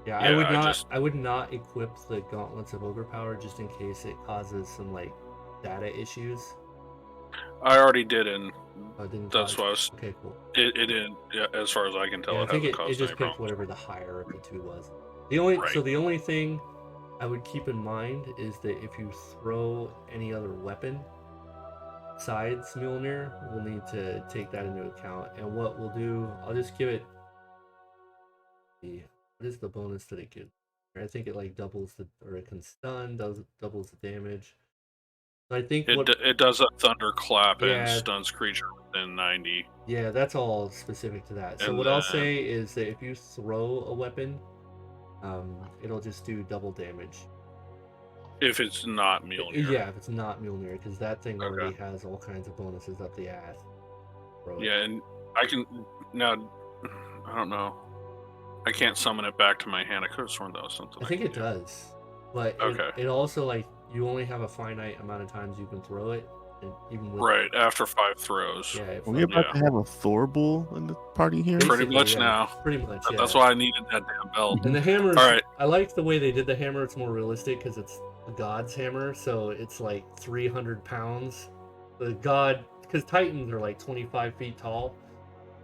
Yeah, Yeah, I would not equip the gauntlets of ogre power just in case it causes some like data issues. I already did, and Didn't that's cause... why I was. Okay, cool. It didn't. Yeah, as far as I can tell, Yeah, I it think hasn't it caused just any picked problems. whatever the higher of the two was. So Right. the only thing I would keep in mind is that if you throw any other weapon besides Mjolnir, we'll need to take that into account. And what we'll do, I'll just give it what is the bonus that it gives? I think it like doubles the, or it can stun, doubles the damage. So I think It does a thunderclap and yeah, stuns creature within 90. yeah, that's all specific to that. So And what I'll then say is that if you throw a weapon, it'll just do double damage. if it's not Mjolnir. Yeah, if it's not Mjolnir, because that thing already Okay. has all kinds of bonuses up the ass. Yeah, and I can now. I don't know. I can't summon it back to my hand. I could have sworn that was something. I think it do. does, but Okay. it also like you only have a finite amount of times you can throw it, and even with Right after 5 throws. yeah, Are we about to have a Thor bull in the party here? Pretty much yeah, now. Pretty much, yeah. That's why I needed that damn belt. And the hammer. All right. I like the way they did the hammer. It's more realistic because it's a god's hammer, so it's like 300 pounds. The god, because Titans are like 25 feet tall.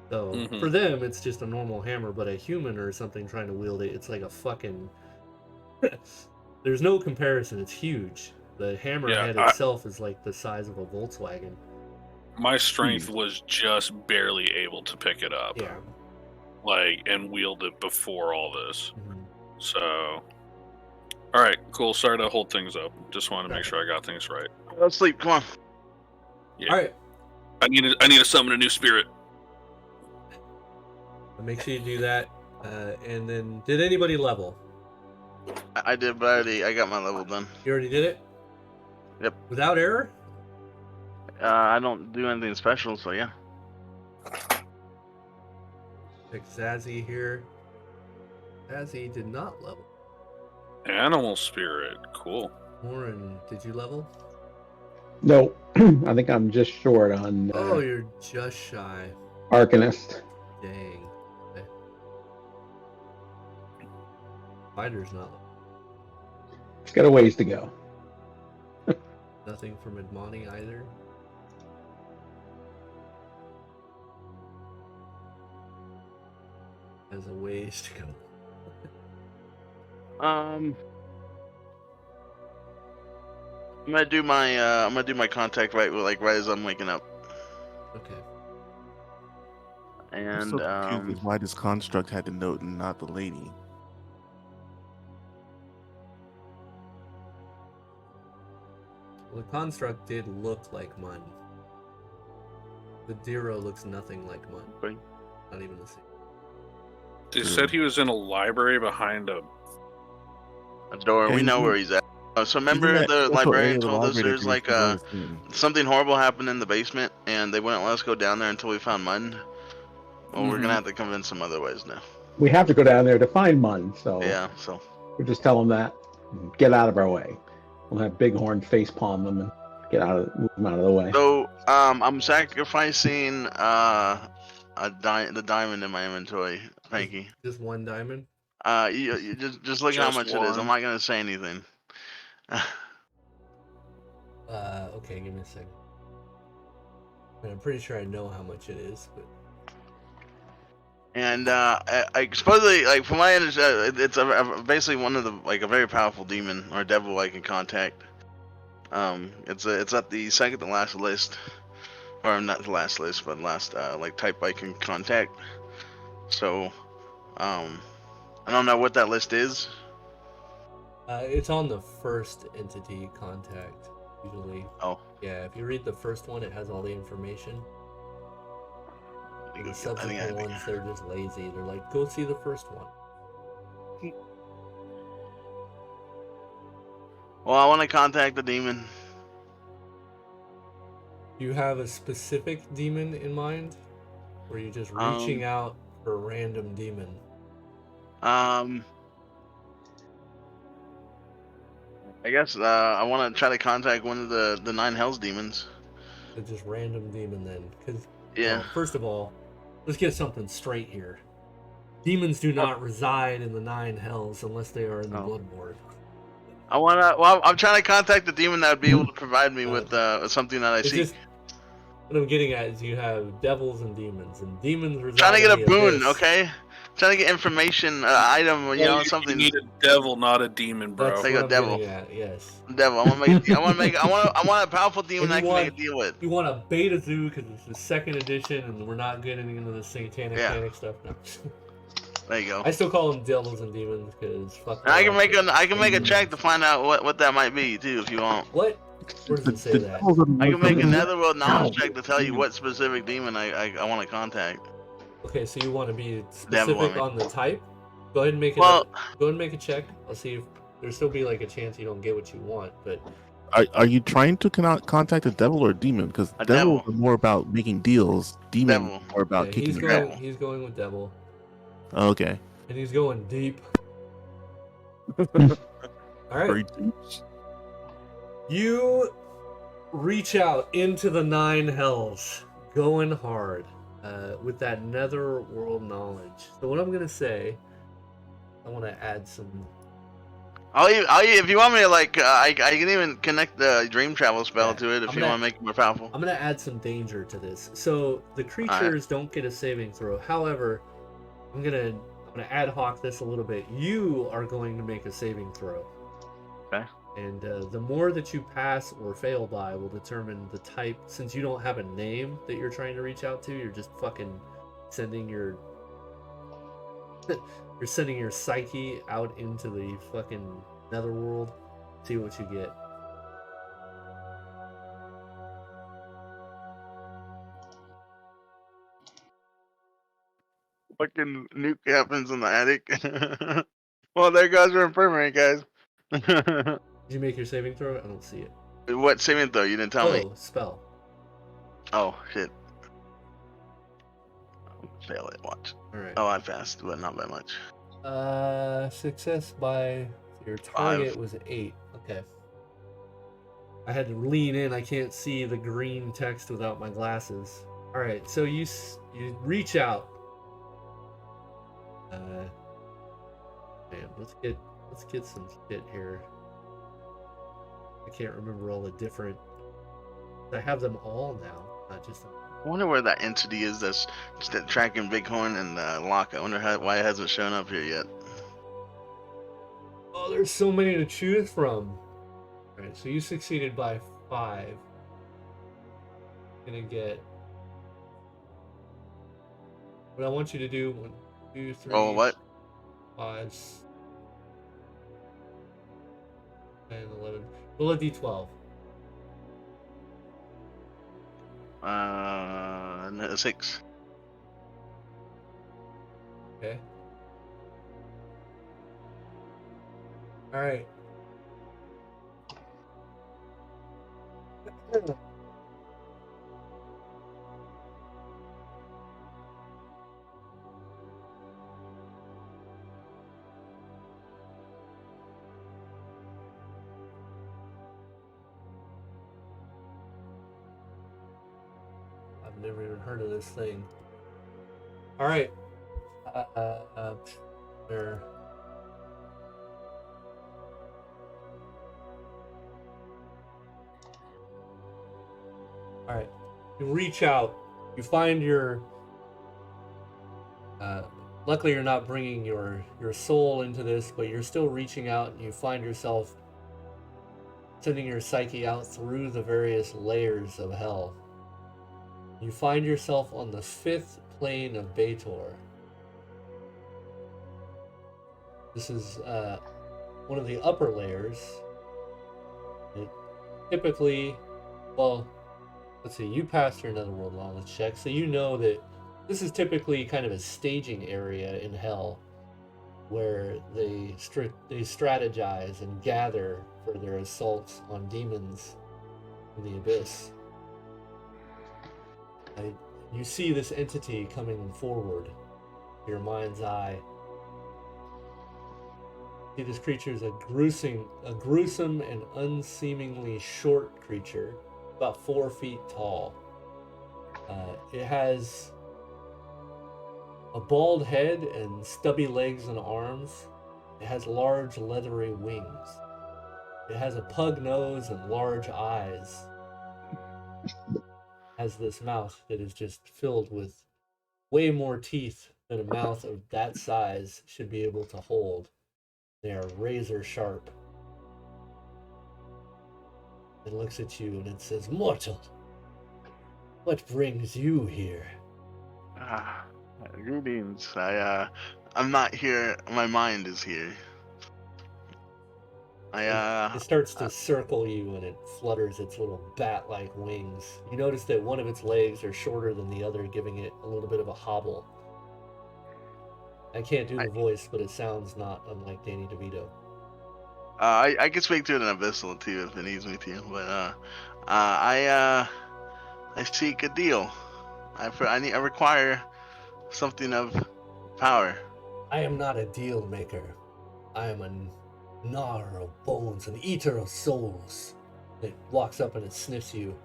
So for them, it's just a normal hammer, but a human or something trying to wield it, it's like a fucking. There's no comparison. It's huge. The hammerhead itself is like the size of a Volkswagen. My strength was just barely able to pick it up. Yeah. Like, and wield it before all this. So, all right, cool. Sorry to hold things up. Just wanted to make sure I got things right. Let's sleep. Come on. Yeah. All right. I need to summon a new spirit. Make sure you do that. And then, did anybody level? I did, but I got my level done. You already did it? Yep. Without error? I don't do anything special, so yeah. Pick Zazzy here. Zazzy did not level. Animal spirit. Cool. Warren, did you level? No, I think I'm just short on. Oh, you're just shy. Arcanist. Dang. Okay. Fighter's not level. It's got a ways to go. Nothing from Admoni either. Has a ways to go. I'm gonna do my contact right as I'm waking up. Okay. And I'm so confused with why this construct had the note and not the lady. Well, the construct did look like Mun. The Diro looks nothing like Mun. Okay. Not even the same. They said he was in a library behind a door. We know where he's at. So remember the librarian told us there's like something horrible happened in the basement, and they wouldn't let us go down there until we found Mun. Well, we're gonna have to convince them otherwise now. We have to go down there to find Mun, so yeah. So we'll just tell them that. Get out of our way. We'll have Bighorn face palm them and move them out of the way. So I'm sacrificing the diamond in my inventory. Thank you. Just one diamond? You just look how much it is. I'm not gonna say anything. Okay, give me a second. I'm pretty sure I know how much it is, but. And I supposedly, like from my understanding, it's basically one of the a very powerful demon or devil I can contact. It's at the second to last list, or not the last list, but last type I can contact. So, I don't know what that list is. It's on the first entity contact usually. Oh. Yeah, if you read the first one, it has all the information. The subsequent ones, they're just lazy. They're like, go see the first one. Well, I want to contact the demon. You have a specific demon in mind? Or are you just reaching out for a random demon? I guess I want to try to contact one of the 9 Hells demons. It's just random demon then. Because, yeah. Well, first of all, let's get something straight here. Demons do not reside in the 9 hells unless they are in the Bloodborne. I'm trying to contact the demon that would be able to provide me with something that I seek. Just, what I'm getting at is you have devils and demons reside Trying to get in a the boon, abyss. okay? Trying to get information, item, something. You need a devil, not a demon, bro. That's Like what a I'm devil. getting at, yes. Devil. I want a powerful demon that I can make a deal with. You want a Beta Zoo because it's the 2nd edition and we're not getting into the satanic panic stuff now. There you go. I still call them devils and demons because fuck. And I can make a check to find out what that might be too, if you want. What? Where does it say that? I can make a netherworld knowledge check to tell you what specific demon I want to contact. Okay, so you want to be specific on the type? Go ahead and make it. Well, go ahead and make a check. I'll see if there'll still be like a chance you don't get what you want. But Are you trying to contact a devil or a demon? Because devil are more about making deals. Demon are more about kicking the devil. He's going with devil. Okay. And he's going deep. All right. You reach out into the 9 hells, going hard, with that netherworld knowledge. So what I'm gonna say, I want to add some. If you want me to I can even connect the dream travel spell to it if you want to make it more powerful. I'm gonna add some danger to this. So the creatures don't get a saving throw. However, I'm gonna ad hoc this a little bit. You are going to make a saving throw. Okay. And the more that you pass or fail by will determine the type. Since you don't have a name that you're trying to reach out to, you're just fucking sending your you're sending your psyche out into the fucking netherworld. See what you get. Fucking nuke happens in the attic. Well, there goes your infirmary, guys. Did you make your saving throw? I don't see it. What saving throw? You didn't tell me. Oh, spell. Oh, shit. Fail it, watch. Alright. Oh, I passed, but not by much. Success by your target 5. was 8. Okay. I had to lean in. I can't see the green text without my glasses. Alright, so you reach out. Man, let's get some shit here. I can't remember all the different. I have them all now, not just. I wonder where that entity is that's tracking Bighorn and Locke. I wonder why it hasn't shown up here yet. Oh, there's so many to choose from. Alright, so you succeeded by 5. Gonna get. What I want you to do: 1, 2, 3. Oh, what? 5, 10, 11. Roll a d12. 6. Okay. All right. I've never even heard of this thing. All right. There. All right. You reach out. You find your. Luckily, you're not bringing your soul into this, but you're still reaching out, and you find yourself sending your psyche out through the various layers of hell. You find yourself on the 5th plane of Baator. This is one of the upper layers. It typically, well, let's see, you passed your netherworld knowledge check, so you know that this is typically kind of a staging area in hell where they strategize and gather for their assaults on demons in the abyss. You see this entity coming forward to your mind's eye. See, this creature is a gruesome and unseemingly short creature, about 4 feet tall. It has a bald head and stubby legs and arms. It has large leathery wings. It has a pug nose and large eyes. It has this mouth that is just filled with way more teeth than a mouth of that size should be able to hold. They are razor sharp. It looks at you and it says, "Mortal, what brings you here?" Greetings. I'm not here. My mind is here. It starts to circle you and it flutters its little bat-like wings. You notice that one of its legs are shorter than the other, giving it a little bit of a hobble. I can't do the voice, but it sounds not unlike Danny DeVito. I can speak to it in Abyssal too if it needs me to, but I seek a deal. I require something of power. I am not a deal maker. I am a gnawer of bones, an eater of souls. It walks up and it sniffs you.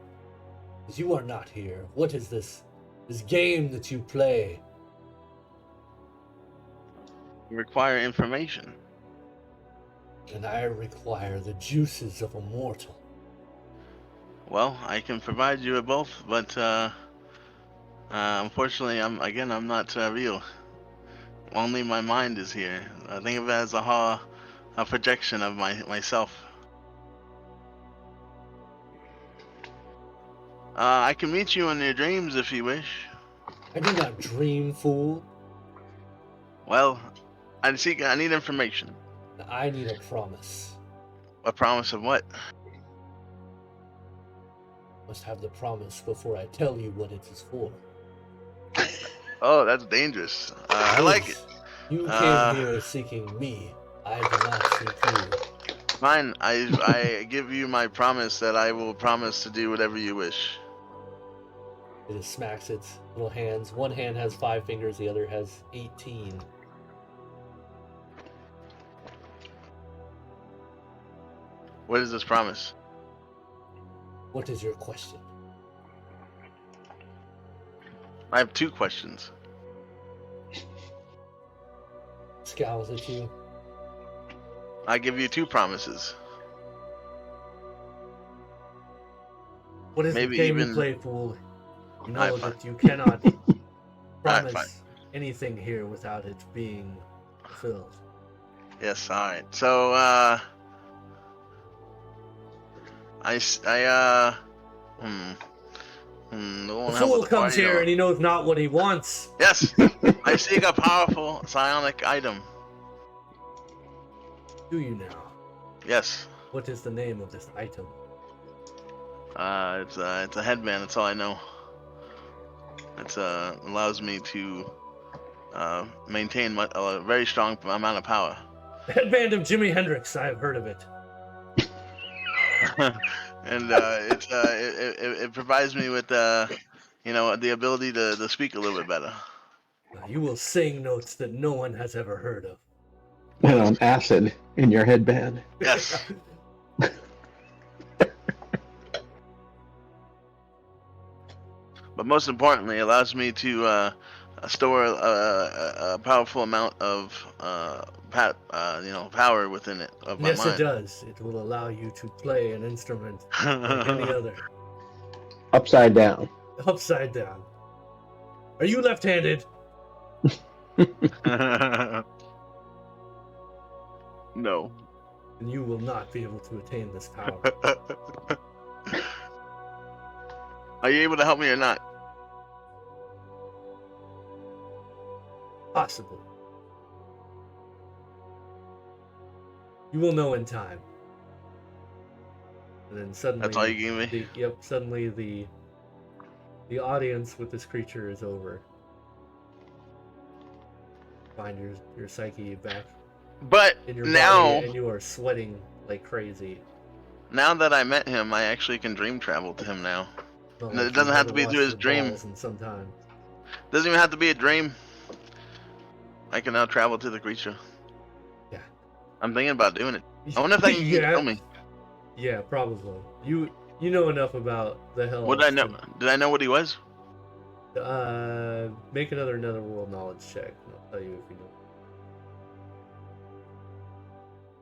You are not here. What is this game that you play? You require information. And I require the juices of a mortal. Well, I can provide you with both, but unfortunately, I'm not real. Only my mind is here. I think of it as a projection of myself. I can meet you in your dreams if you wish. I do not dream, fool. Well, I need information. I need a promise. A promise of what? Must have the promise before I tell you what it is for. Oh, that's dangerous. I like it. You came here seeking me. I do not seek you. Fine. I give you my promise that I will promise to do whatever you wish. It just smacks its little hands. One hand has 5 fingers, the other has 18. What is this promise? What is your question? I have 2 questions. Scowls at you. I give you 2 promises. What is Maybe the game even... you play, fool? You know that you cannot promise fine. anything here without it being fulfilled. Yes, alright. So, the fool comes here and he knows not what he wants. Yes, I seek a powerful psionic item. Do you now? Yes. What is the name of this item? It's a headband. That's all I know. It allows me to maintain a very strong amount of power. The headband of Jimi Hendrix. I have heard of it. And it provides me with the ability to speak a little bit better. You will sing notes that no one has ever heard of. And on acid in your headband. Yes. But most importantly, it allows me to store a powerful amount of power within it of my mind. Yes, it does. It will allow you to play an instrument like any other. Upside down. Upside down. Are you left-handed? No. And you will not be able to attain this power. Are you able to help me or not? Possibly. You will know in time. And then suddenly... That's all you gave me? Suddenly the audience with this creature is over. Find your psyche back But in your now... body, and you are sweating like crazy. Now that I met him, I actually can dream travel to him now. Not No, like it doesn't you've have to never be through washed his your dream. balls in some time. Doesn't even have to be a dream. I can now travel to the creature. Yeah. I'm thinking about doing it. I wonder if they can kill me. Yeah, probably. You know enough about the hell. What did I know? Did I know what he was? Make another netherworld knowledge check. And I'll tell you if you know.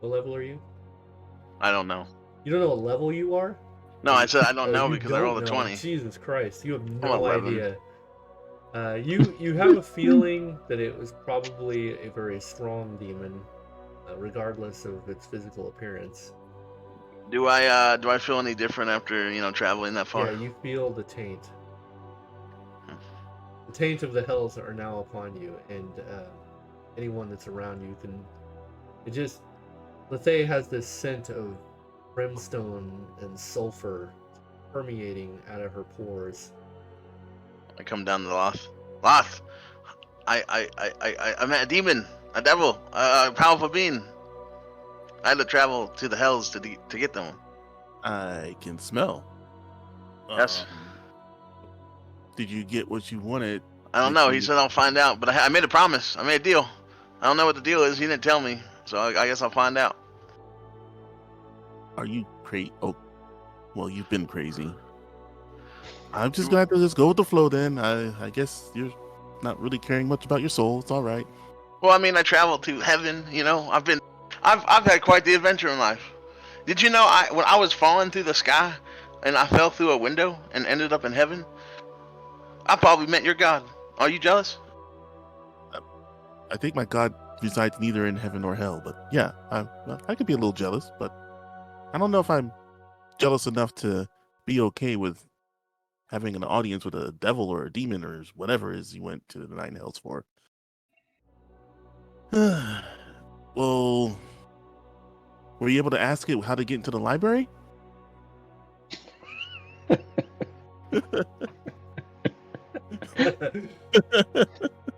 What level are you? I don't know. You don't know what level you are? No, I said I don't Oh, know you because I don't rolled a know. 20. Jesus Christ, you have I'm no 11. idea. You have a feeling that it was probably a very strong demon, regardless of its physical appearance. Do I feel any different after traveling that far? Yeah, you feel the taint. The taint of the hells are now upon you, and anyone that's around you can. It just. Lethe has this scent of brimstone and sulfur permeating out of her pores. I come down to Loth. Loth, I met a demon, a devil, a powerful being. I had to travel to the hells to get them. I can smell. Yes. Did you get what you wanted? I don't know. He said I'll find out, but I made a promise. I made a deal. I don't know what the deal is. He didn't tell me, so I guess I'll find out. Are you crazy? Oh, well, you've been crazy. I'm just gonna have to just go with the flow then. I guess you're not really caring much about your soul. It's all right. Well, I mean, I traveled to heaven. I've had quite the adventure in life. Did you know when I was falling through the sky and I fell through a window and ended up in heaven? I probably met your God. Are you jealous? I think my God resides neither in heaven nor hell, but yeah, I could be a little jealous, but I don't know if I'm jealous enough to be okay with having an audience with a devil or a demon or whatever it is you went to the Nine Hells for. Well, were you able to ask it how to get into the library?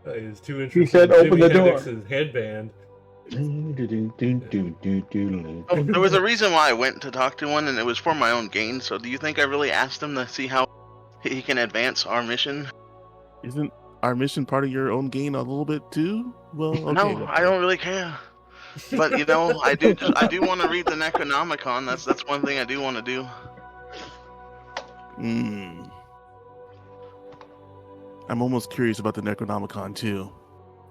He's too interested He said, in "Open Jimi the door." Hendrix's headband. Oh, there was a reason why I went to talk to one, and it was for my own gain. So, do you think I really asked him to see how he can advance our mission? Isn't our mission part of your own gain a little bit too? Well, okay. No, I don't really care. But I do want to read the Necronomicon. That's one thing I do want to do. I'm almost curious about the Necronomicon too.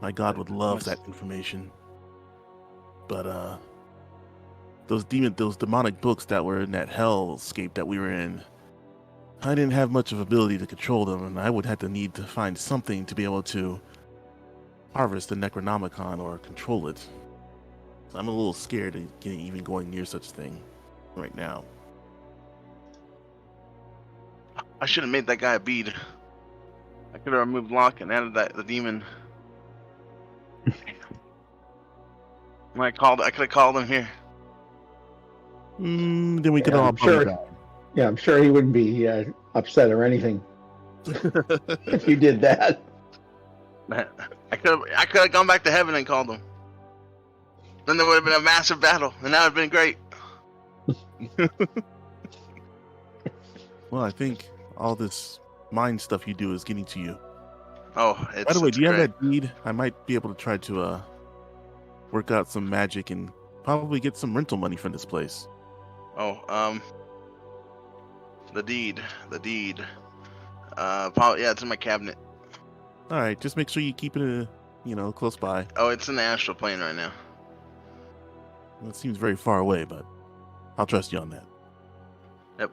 My God would love that information. But those demonic books that were in that hellscape that we were in, I didn't have much of ability to control them, and I would have to need to find something to be able to harvest the Necronomicon or control it. So I'm a little scared of even going near such a thing right now. I should have made that guy a bead. I could have removed Locke and added the demon. I could have called him here. Then we could all I'm sure. Yeah, I'm sure he wouldn't be upset or anything if you did that. I could have gone back to heaven and called him. Then there would have been a massive battle, and that would have been great. Well, I think all this mind stuff you do is getting to you. Oh, by the way, do you have that deed? I might be able to try to work out some magic and probably get some rental money from this place. Oh, the deed. Probably, yeah, it's in my cabinet. All right, just make sure you keep it, close by. Oh, it's in the astral plane right now. Well, it seems very far away, but I'll trust you on that. Yep,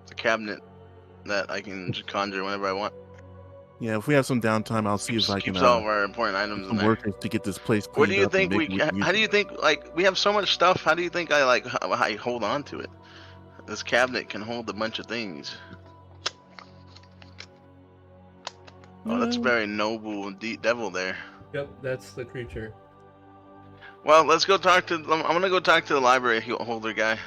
it's a cabinet that I can just conjure whenever I want. Yeah, if we have some downtime, I'll see if I can. Keeps all of our important items in there. Workers to get this place cleaned. What do you think how do you think we have so much stuff? How do you think I hold on to it? This cabinet can hold a bunch of things. Oh, that's a very noble devil there. Yep, that's the creature. Well, let's go talk to. I'm gonna go talk to the library holder guy.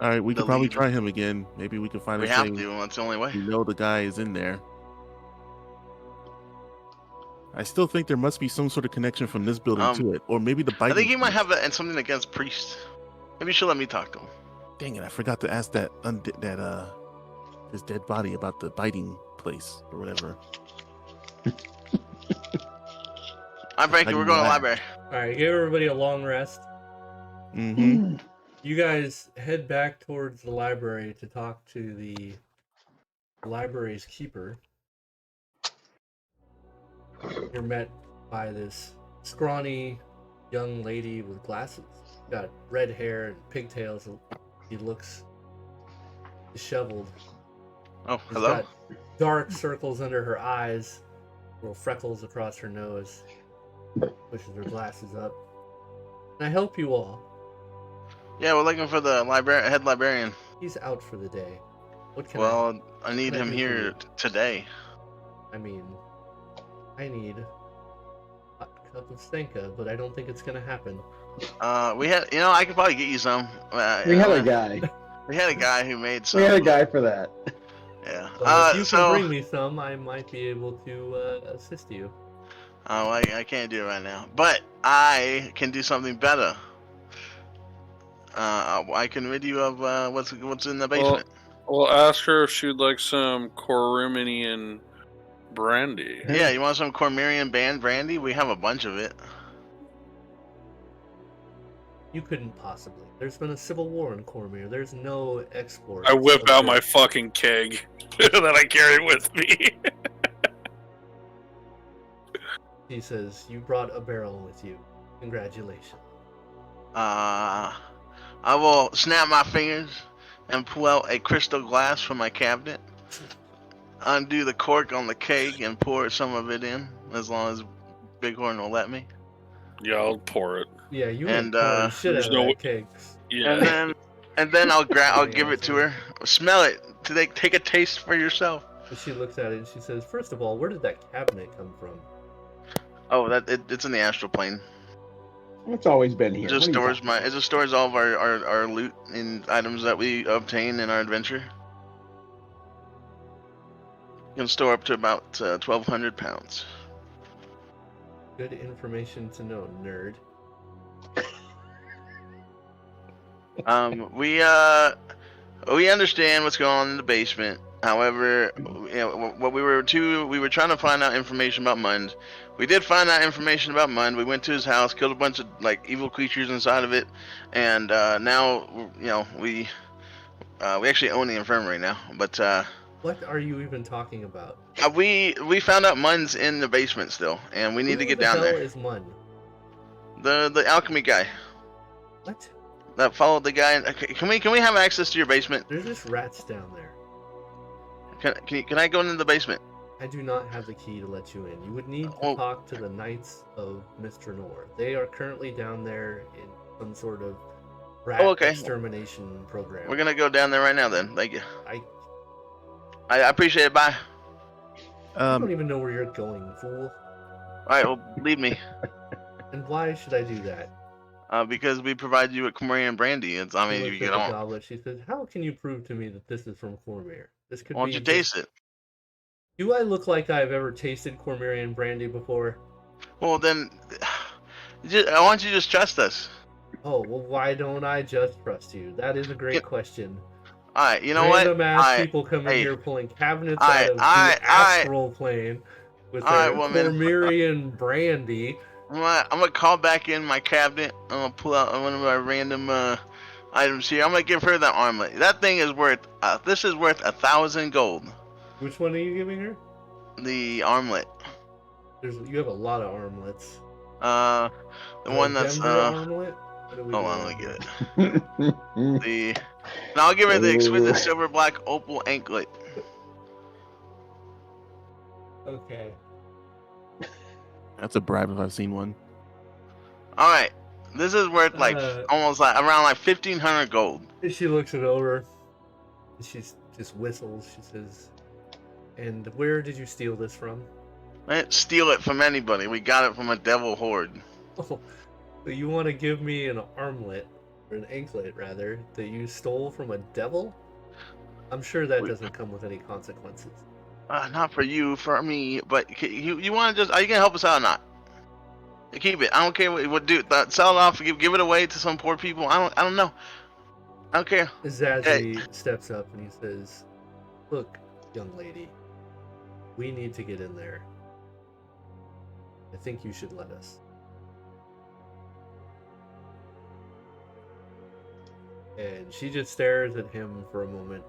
All right, we could probably try him again. Maybe we can find. We have to. That's the only way. The guy is in there. I still think there must be some sort of connection from this building to it, or maybe the biting. I think he might have something against priests. Maybe you should let me talk to him. Dang it! I forgot to ask his dead body about the biting place or whatever. I'm Frankie. We're going to the library. All right, give everybody a long rest. Mm-hmm. You guys head back towards the library to talk to the library's keeper. You're met by this scrawny young lady with glasses. Got red hair and pigtails. She looks disheveled. Oh, She's hello. got dark circles under her eyes, little freckles across her nose. Pushes her glasses up. Can I help you all? Yeah, we're looking for the head librarian. He's out for the day. What can Well, I need can I him do for here you? today. I need a hot cup of Stenka, but I don't think it's gonna happen. We had, I could probably get you some. We had a guy. We had a guy who made some. We had a guy for that. Yeah. Well, if you can bring me some, I might be able to assist you. Oh, I can't do it right now, but I can do something better. I can rid you of what's in the basement. Well, ask her if she'd like some Coruminian brandy. Yeah, you want some Cormyrean brandy? We have a bunch of it. You couldn't possibly. There's been a civil war in Cormyr. There's no export. I whip out my fucking keg that I carry with me. He says, "You brought a barrel with you. Congratulations." I will snap my fingers and pull out a crystal glass from my cabinet, undo the cork on the keg, and pour some of it in, as long as Bighorn will let me. Yeah, I'll pour it. Yeah, you And, ain't pouring shit out there's of no- that cake. Yeah. And then I'll give it to her. Smell it. Take a taste for yourself. But she looks at it and she says, "First of all, where did that cabinet come from?" Oh, it's in the astral plane. It's always been here. It just What are you stores all of our loot and items that we obtain in our adventure. You can store up to about 1,200 pounds. Good information to know, nerd. We understand what's going on in the basement. However, what we were trying to find out information about Mund. We did find out information about Mund. We went to his house, killed a bunch of evil creatures inside of it, and now we actually own the infirmary now. But what are you even talking about? we found out Mund's in the basement still, and we need to get down there. Who the hell is Mun? The alchemy guy. What? That followed the guy. Can we have access to your basement? There's just rats down there. Can I go into the basement? I do not have the key to let you in. You would need to talk to the Knights of Mr. Nor. They are currently down there in some sort of rat extermination program. We're gonna go down there right now then. Thank you. I appreciate it. Bye. I don't even know where you're going, fool. Alright, well, lead me. And why should I do that? Because we provide you with Cormyrean brandy. You get on. Goblet. She says, "How can you prove to me that this is from Cormyr? This could be." Why don't you taste it? Do I look like I've ever tasted Cormyrean brandy before? Well, then, I want you to just trust us. Oh, well, why don't I just trust you? That is a great question. Alright, you know Random ass people come in here pulling cabinets out of the astral plane with their Cormyrean brandy. I'm gonna call back in my cabinet. I'm gonna pull out one of my random items here. I'm gonna give her that armlet. That thing is worth. This is worth 1,000 gold. Which one are you giving her? The armlet. You have a lot of armlets. The one that's armlet? Hold on, let me get it. And I'll give her the exquisite silver black opal anklet. Okay. That's a bribe if I've seen one. All right, this is worth almost around 1,500 gold. She looks it over. She just whistles. She says, "And where did you steal this from?" I didn't steal it from anybody. We got it from a devil horde. Oh, so you want to give me an armlet, or an anklet rather, that you stole from a devil? I'm sure that doesn't come with any consequences. Not for you, for me. But you want to just? Are you gonna help us out or not? Keep it. I don't care what do. Sell it off. Give it away to some poor people. I don't know. I don't care. Zazie steps up and he says, "Look, young lady, we need to get in there. I think you should let us." And she just stares at him for a moment.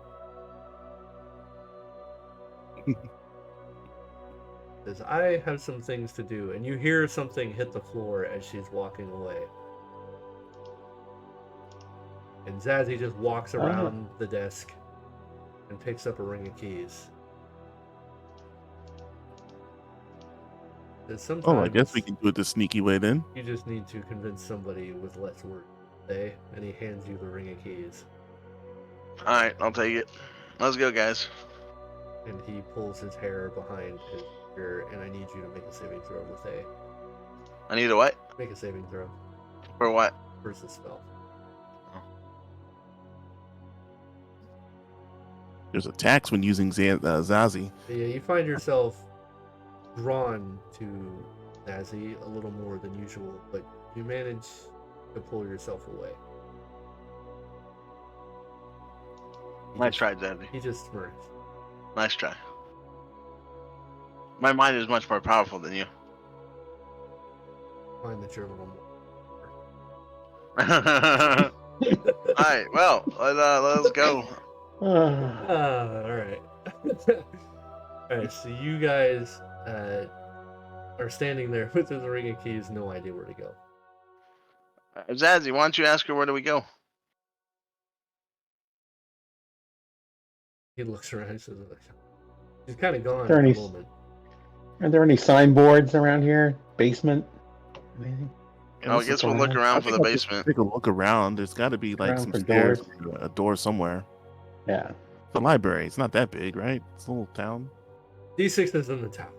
Says, I have some things to do, and you hear something hit the floor as she's walking away. And Zazie just walks around the desk and picks up a ring of keys. Oh, I guess we can do it the sneaky way then. You just need to convince somebody with less words. And he hands you the ring of keys. Alright, I'll take it. Let's go, guys. And he pulls his hair behind his ear, and I need you to make a saving throw with A. I need a what? Make a saving throw. For what? Versus spell. There's a tax when using Zazie. Yeah, you find yourself drawn to Zazie a little more than usual, but you manage to pull yourself away. Nice try, Zazie. He just smirks. Nice try. My mind is much more powerful than you. Find that you're a little more. Alright, well, let's go. Alright. Alright, so you guys are standing there with the ring of keys, no idea where to go. Zazie, why don't you ask her where do we go? He looks around and says, she's kind of gone Are there at any- the moment. Are there any signboards around here? Basement? Anything? I guess we'll look around for the basement. Take a look around. There's got to be like Around some for stairs, doors. a door somewhere. Yeah. The library. It's not that big, right? It's a little town. D6 is in the town.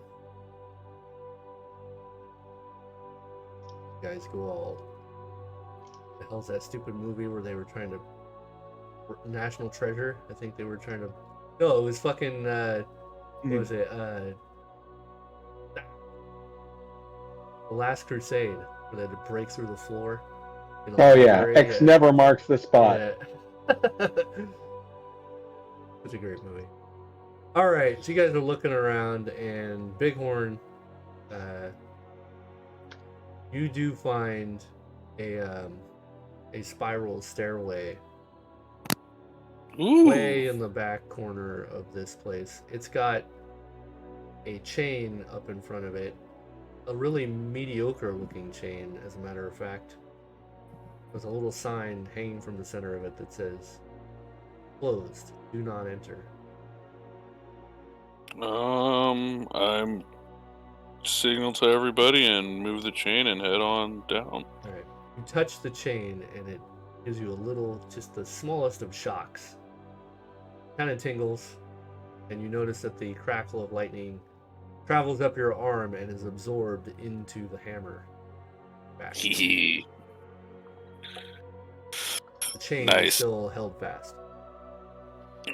You guys go all. The hell's that stupid movie where they were trying to. National Treasure? I think they were trying to. No, it was fucking. What was it? The Last Crusade, where they had to break through the floor. Oh yeah. X never marks the spot. Yeah. It's a great movie. All right, so you guys are looking around, and Bighorn, you do find a spiral stairway Ooh. way in the back corner of this place. It's got a chain up in front of it, a really mediocre looking chain, as a matter of fact, with a little sign hanging from the center of it that says, "Closed, do not enter." I'm signal to everybody and move the chain and head on down. Alright, you touch the chain and it gives you a little, just the smallest of shocks. Kind of tingles, and you notice that the crackle of lightning travels up your arm and is absorbed into the hammer. Back. The chain is Nice. still held fast. We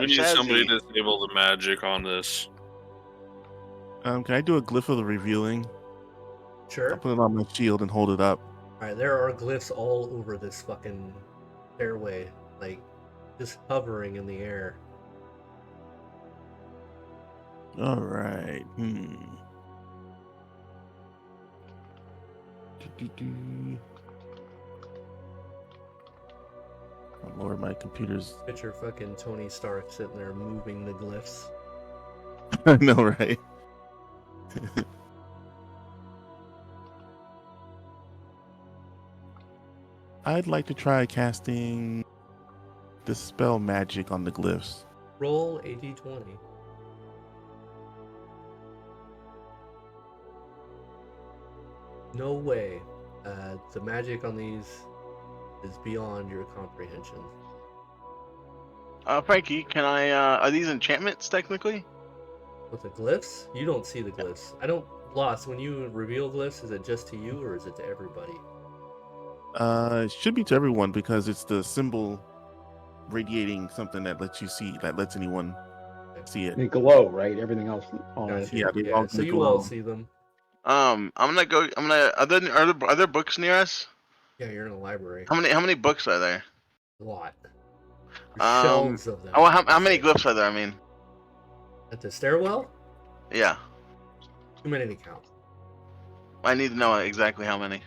need Shazzy. somebody to disable the magic on this. Can I do a glyph of the revealing? Sure. I'll put it on my shield and hold it up. Alright, there are glyphs all over this fucking stairway, like just hovering in the air. All right. Oh, Lord, my computer's. Picture fucking Tony Stark sitting there moving the glyphs. I know, right? I'd like to try casting Dispel Magic on the glyphs. Roll a d20. No way. The magic on these is beyond your comprehension. Frankie, can I, are these enchantments technically? With the glyphs? You don't see the glyphs. I don't. Lost, when you reveal glyphs, is it just to you or is it to everybody? It should be to everyone because it's the symbol radiating something that lets you see, that lets anyone see it. They glow, right? Everything else on it. Gotcha. Yeah, they all So you glow. all see them. I'm gonna go. Are there books near us? Yeah, you're in a library. How many books are there? A lot. Um, Shelves of them. Oh, how many glyphs are there? I mean, At the stairwell? yeah. Too many to count. I need to know exactly how many.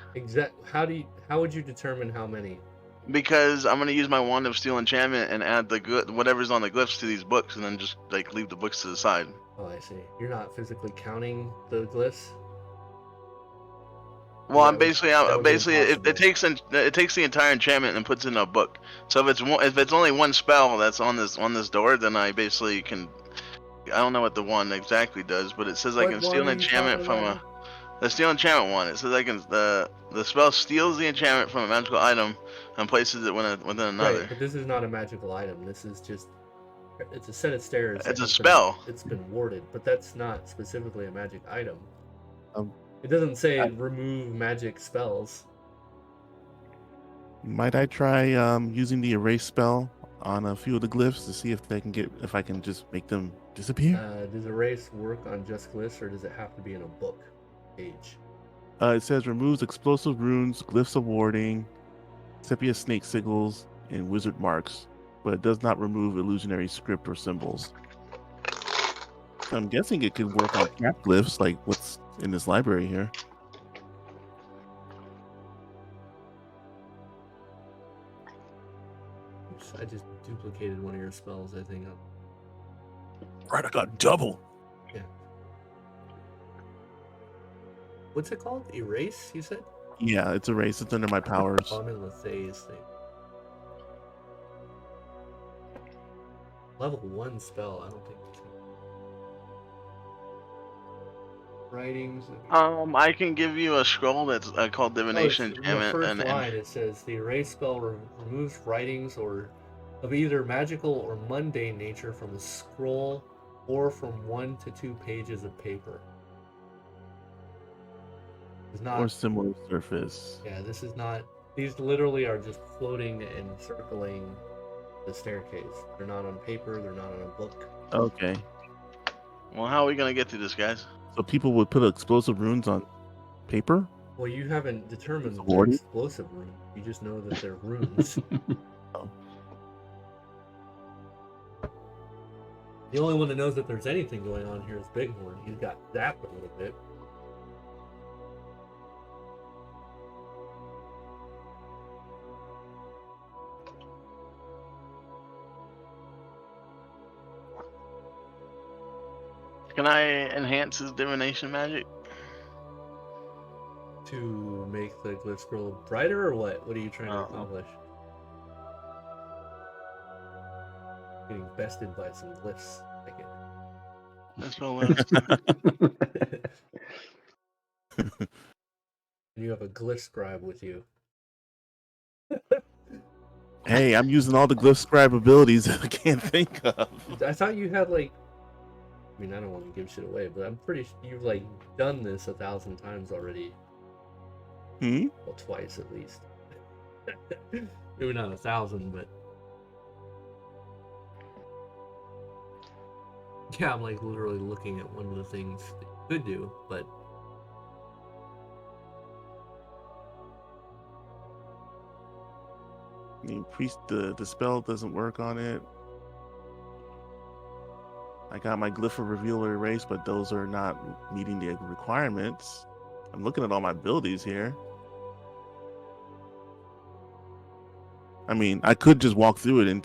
How would you determine how many? Because I'm gonna use my wand of steel enchantment and add whatever's on the glyphs to these books, and then just like leave the books to the side. Oh, I see. You're not physically counting the glyphs. Well, That would be it impossible. it takes the entire enchantment and puts it in a book. So if it's only one spell that's on this door, then I basically can. I don't know what the one exactly does, but it says I What can steal one an are you talking enchantment from about? the steel enchantment one. It says I can the spell steals the enchantment from a magical item and places it within another. Right, but this is not a magical item. This is just it's a set of stairs that It's a spell. it's been warded, but that's not specifically a magic item. Um, It doesn't say remove magic spells. Might I try using the erase spell on a few of the glyphs to see if I can just make them disappear? Does erase work on just glyphs, or does it have to be in a book page? It says removes explosive runes, glyphs of warding, sepia snake sigils, and wizard marks, but it does not remove illusionary script or symbols. So I'm guessing it could work on trap glyphs like what's in this library here. Oops, I just duplicated one of your spells, I think. Right, I got double. Yeah. What's it called? Erase, you said? Yeah, it's erased. It's under my powers. Oh, I'm in Lethay's thing. Level 1 spell, I don't think it's writings. I can give you a scroll that's called divination In the enchantment, first line it says the erase spell removes writings or of either magical or mundane nature from a scroll or from 1 to 2 pages of paper. It's not Or similar surface. Yeah, this is not. These literally are just floating and circling the staircase. They're not on paper. They're not on a book. Okay. Well, how are we gonna get through this, guys? So people would put explosive runes on paper? Well, you haven't determined It's they're warded? explosive runes. You just know that they're runes. Oh. The only one that knows that there's anything going on here is Bighorn. He's got zapped a little bit. Can I enhance his divination magic? To make the glyph scroll brighter, or what? What are you trying to accomplish? Getting bested by some glyphs. I get That's what lives. You have a glyph scribe with you. Hey, I'm using all the glyph scribe abilities that I can't think of. I thought you had like. I mean, I don't want to give shit away, but I'm pretty sure you've like done this 1,000 times already. Well, twice at least. Maybe not 1,000, but yeah, I'm like literally looking at one of the things that you could do, but The spell doesn't work on it. I got my glyph of reveal or erase, but those are not meeting the requirements. I'm looking at all my abilities here. I mean, I could just walk through it and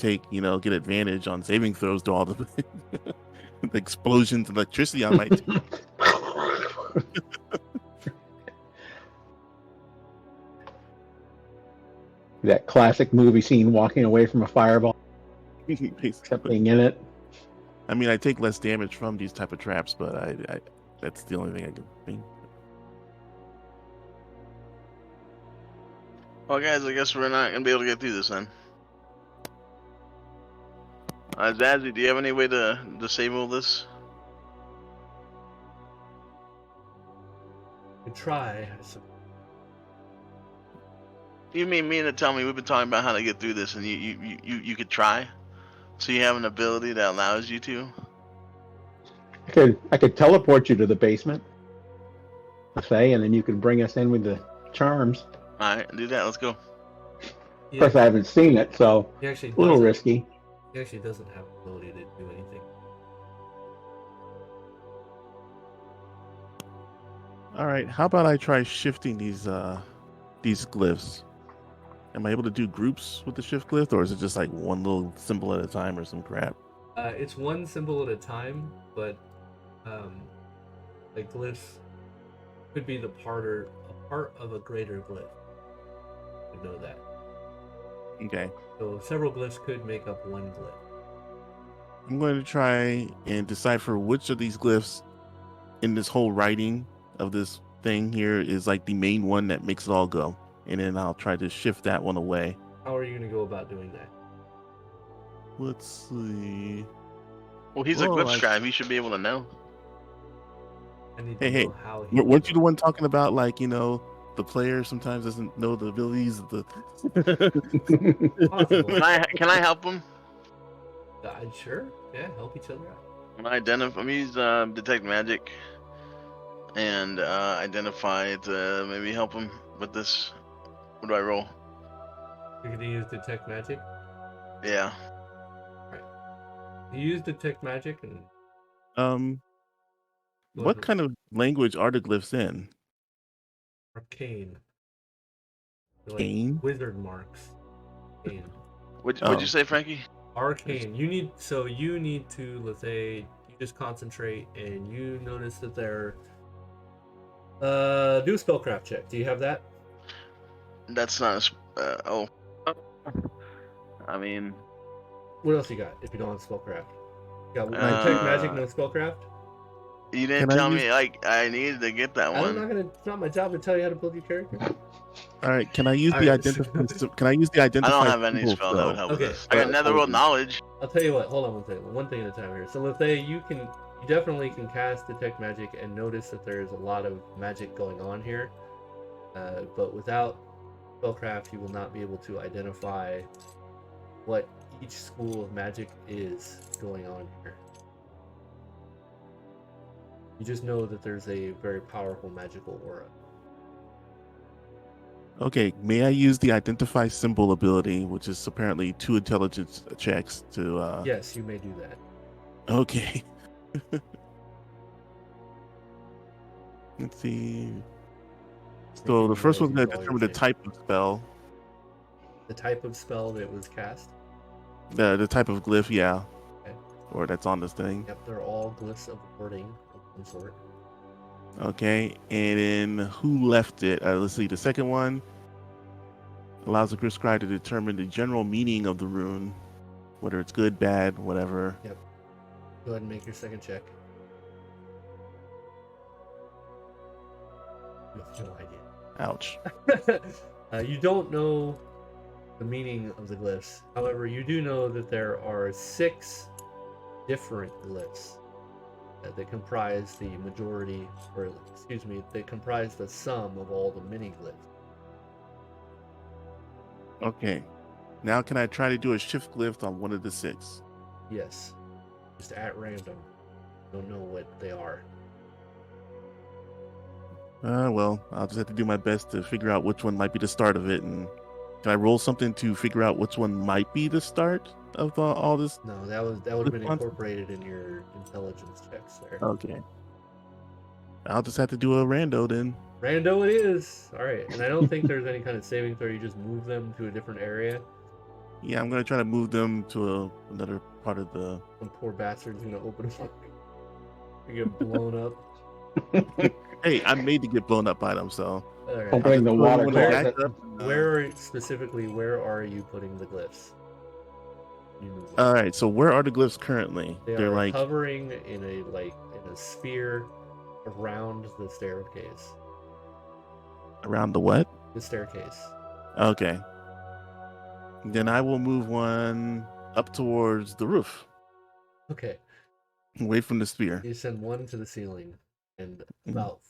get advantage on saving throws to all the, the explosions and electricity I might do. That classic movie scene walking away from a fireball, something in it. I mean, I take less damage from these type of traps, but I that's the only thing I can think. Well, guys, I guess we're not gonna be able to get through this then. Zazzy, do you have any way to disable this? I could try. You mean to tell me we've been talking about how to get through this, and you could try? So you have an ability that allows you to? I could teleport you to the basement, say, and then you could bring us in with the charms. All right, do that. Let's go. Of course, I haven't seen it, so He actually a little risky. He actually doesn't have the ability to do anything. All right, how about I try shifting these glyphs, am I able to do groups with the shift glyph, or is it just like one little symbol at a time or some crap? It's one symbol at a time, but the glyphs could be a part of a greater glyph. You know that. Okay. So several glyphs could make up one glyph. I'm going to try and decipher which of these glyphs in this whole writing of this thing here is like the main one that makes it all go. And then I'll try to shift that one away. How are you going to go about doing that? Let's see. Well, he's a glyph scribe. He should be able to know. I need to know how he weren't you the one talking about, like, you know, the player sometimes doesn't know the abilities of the... Can I help him? Sure. Yeah, help each other out. I'm use detect magic and identify to maybe help him with this. What do I roll? You're going to use detect magic? Yeah. Right. You use detect magic and... what kind of language are the glyphs in? Arcane. Arcane? Like wizard marks. Arcane. What'd you say, Frankie? Arcane. You need to, let's say, you just concentrate and you notice that they're do a spellcraft check. Do you have that? That's not I mean, what else you got if you don't have spellcraft? You got detect magic, no spellcraft? You didn't tell me like I needed to get that one. It's not my job to tell you how to build your character. All right, can I use the identify? Can I use the identify? I don't have any spell that would help with this. I got netherworld knowledge. I'll tell you what. Hold on one second. One thing at a time here. So let's say you definitely can cast detect magic and notice that there's a lot of magic going on here. But without spellcraft, you will not be able to identify what each school of magic is going on here. You just know that there's a very powerful magical aura. Okay, may I use the identify symbol ability, which is apparently 2 intelligence checks to... Yes, you may do that. Okay. Let's see. So the first one's going to determine the type of spell. The type of spell that was cast? The type of glyph, yeah. Okay. Or that's on this thing. Yep, they're all glyphs of wording of some sort. Okay, and then who left it? Let's see. The second one allows the prescribed to determine the general meaning of the rune, whether it's good, bad, whatever. Yep. Go ahead and make your second check. You have no idea. Ouch. You don't know the meaning of the glyphs. However, you do know that there are 6 different glyphs that comprise the majority, or excuse me, they comprise the sum of all the mini glyphs. Okay. Now can I try to do a shift glyph on one of the 6? Yes. Just at random. Don't know what they are. Well, I'll just have to do my best to figure out which one might be the start of it. And can I roll something to figure out which one might be the start of all this? No, that would have been incorporated in your intelligence checks there. Okay. I'll just have to do a rando then. Rando it is. All right, and I don't think there's any kind of saving throw. You just move them to a different area. Yeah, I'm gonna try to move them to another part of the. Some poor bastard's gonna open up. You get blown up. Hey, I'm made to get blown up by them, so. All right. Opening the water closet. Where are you putting the glyphs? All right, so where are the glyphs currently? They're like hovering in a sphere around the staircase. Around the what? The staircase. Okay. Then I will move one up towards the roof. Okay. Away from the sphere. You send one to the ceiling, and about,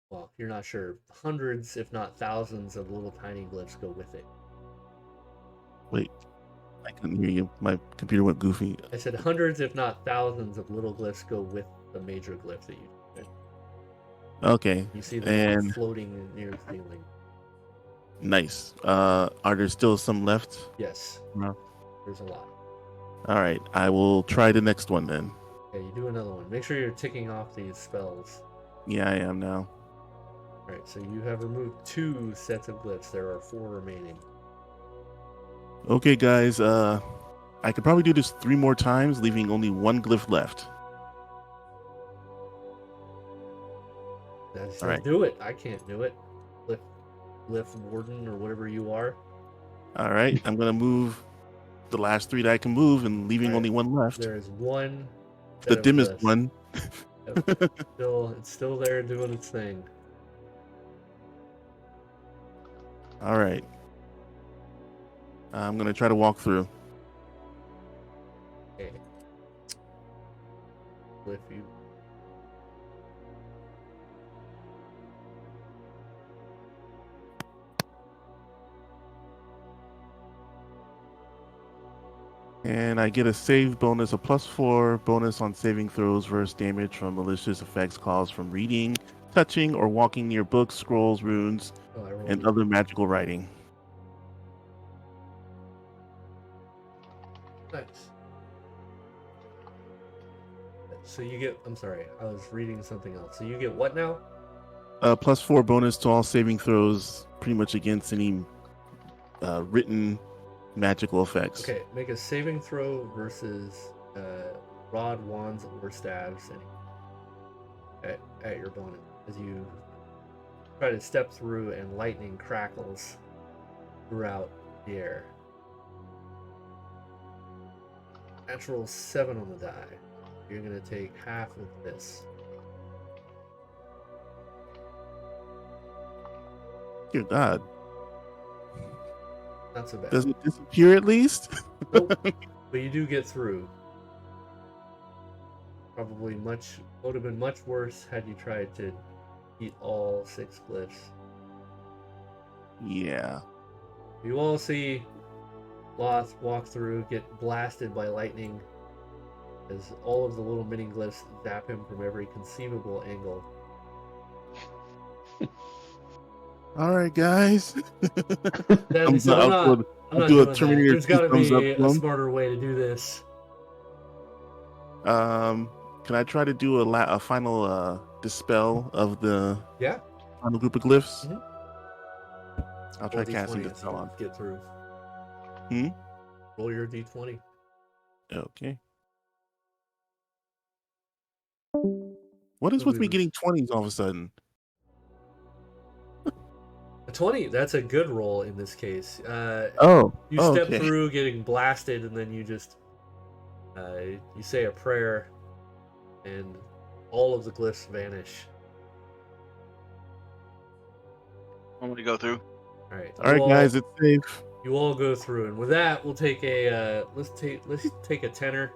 well, you're not sure, hundreds, if not thousands, of little tiny glyphs go with it. Wait, I couldn't hear you. My computer went goofy. I said hundreds, if not thousands, of little glyphs go with the major glyph that you did. Okay. You see them floating near the ceiling. Nice. Are there still some left? Yes. No. There's a lot. All right. I will try the next one then. Okay, you do another one. Make sure you're ticking off these spells. Yeah, I am now. Alright, so you have removed 2 sets of glyphs. There are 4 remaining. Okay, guys. I could probably do this 3 more times, leaving only 1 glyph left. That says All right. do it. I can't do it. Lift warden or whatever you are. All right. I'm gonna move the last 3 that I can move, and leaving All right. only 1 left. There is one. The set of dimmest glyphs. one. It's still there doing its thing. All right. I'm gonna try to walk through. Okay. Glyph you. And I get a save bonus, a +4 bonus on saving throws versus damage from malicious effects caused from reading, touching, or walking near books, scrolls, runes, and other magical writing. Nice. So you get. I'm sorry, I was reading something else. So you get what now? +4 bonus to all saving throws, pretty much against any written magical effects. Okay, make a saving throw versus rod, wands, or staves at your bonus as you try to step through and lightning crackles throughout the air. Natural 7 on the die. You're gonna take half of this. Dear God. Not so bad. Does it disappear at least? Nope. But you do get through. Probably would have been much worse had you tried to eat all 6 glyphs. Yeah. You all see Loth walk through, get blasted by lightning as all of the little mini glyphs zap him from every conceivable angle. All right, guys. Then he said, I'm not do doing a Terminator that. There's got to thumbs up be a to him. smarter way to do this. Can I try to do a final dispel of the final group of glyphs? Mm-hmm. I'll try casting D20 dispel on. get through. Hmm? Roll your D20. Okay. What is with me getting 20s all of a sudden? A 20, that's a good roll in this case. You step through getting blasted, and then you just you say a prayer, and all of the glyphs vanish. I'm gonna go through. All right, guys, it's safe. You all go through, and with that, we'll take a let's take a tenor.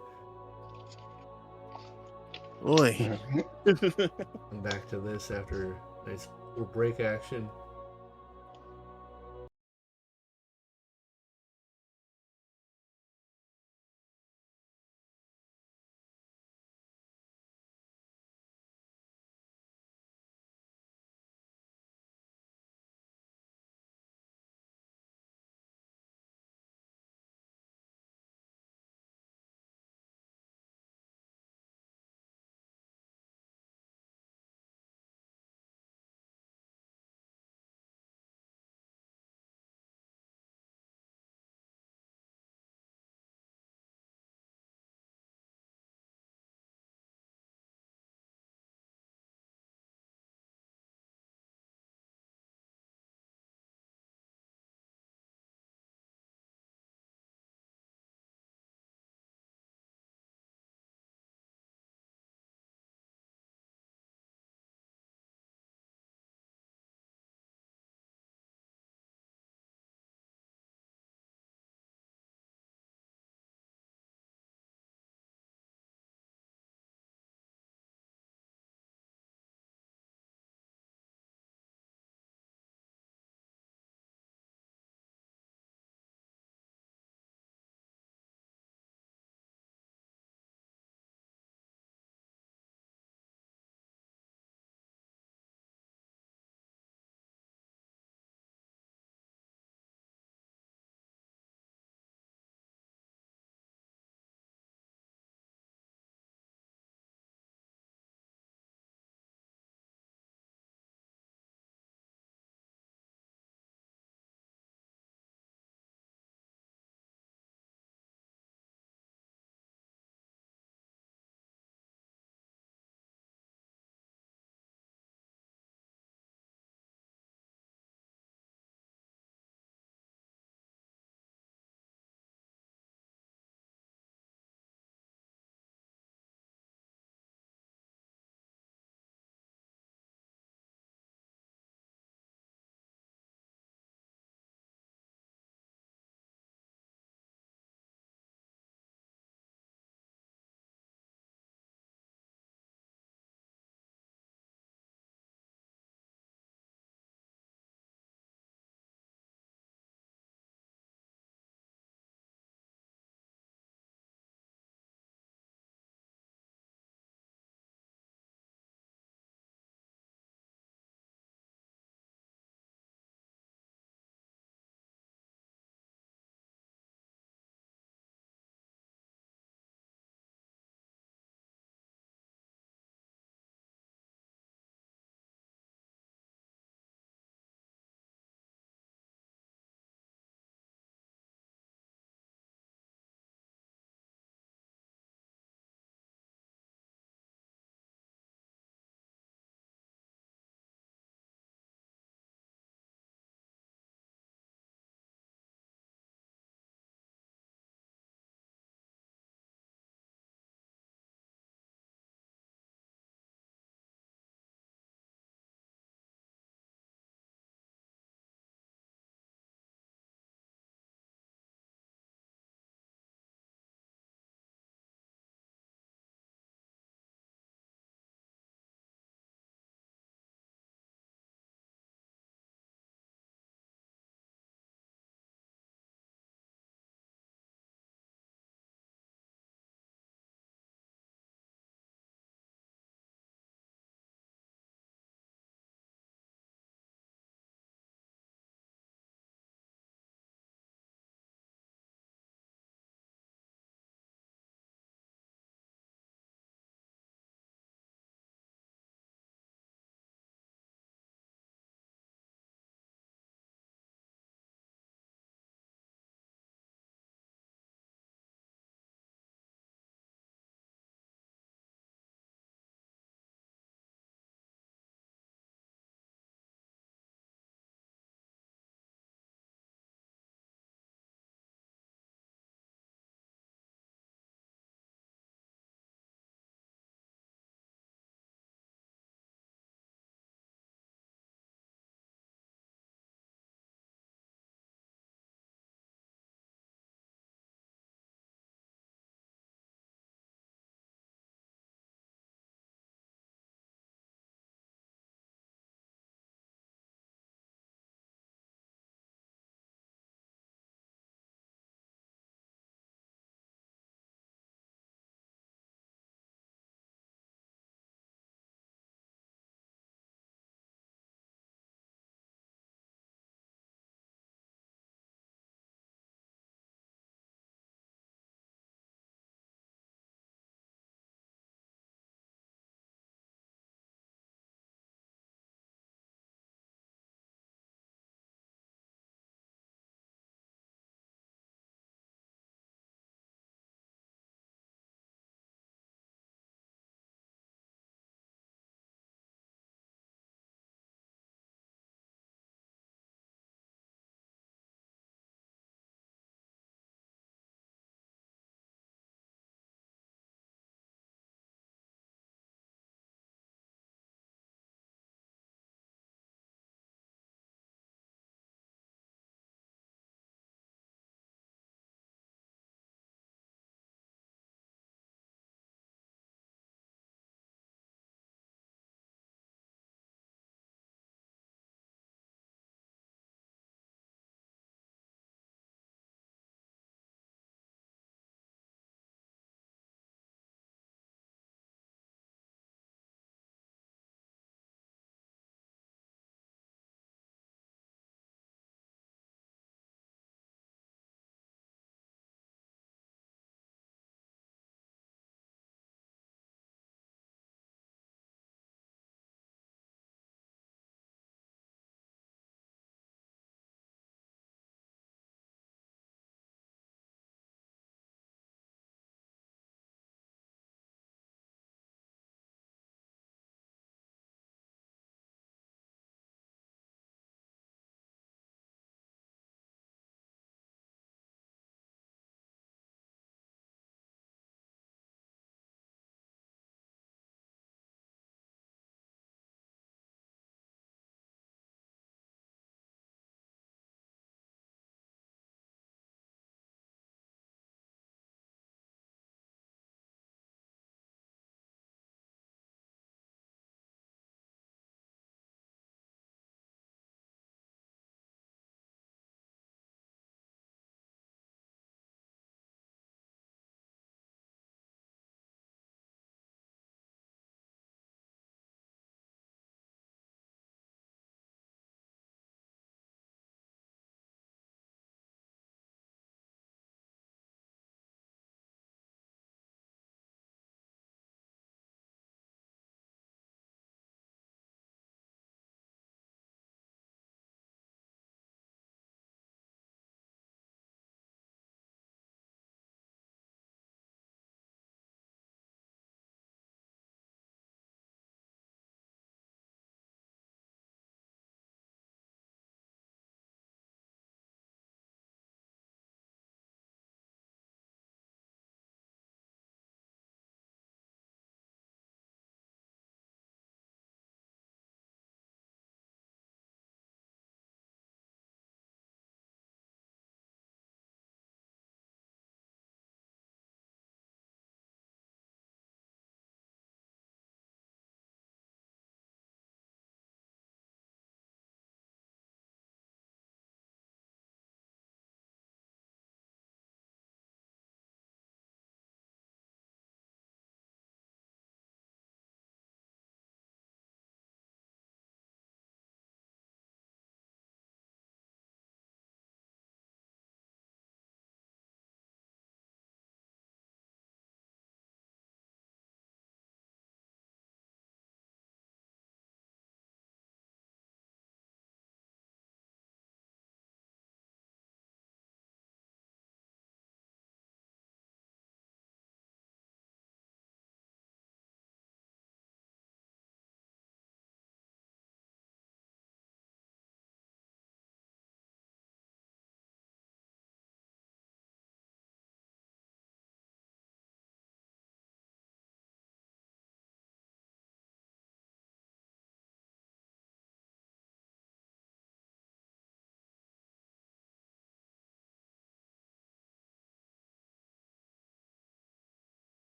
Boy. Come back to this after a nice little break action.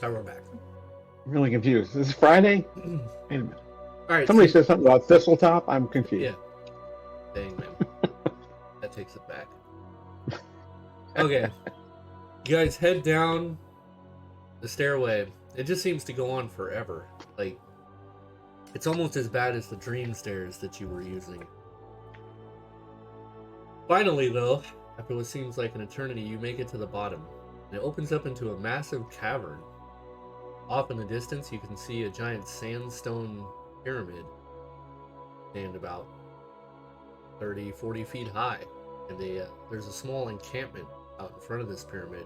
Alright, we're back. I'm really confused. Is this Friday? Wait a minute. Alright, Somebody so, said something about Thistletop. I'm confused. yeah. Dang, man. That takes it back. Okay. You guys head down the stairway. It just seems to go on forever. Like, it's almost as bad as the dream stairs that you were using. Finally, though, after what seems like an eternity, you make it to the bottom. And it opens up into a massive cavern. Off in the distance, you can see a giant sandstone pyramid. And about 30, 40 feet high. And there's a small encampment out in front of this pyramid.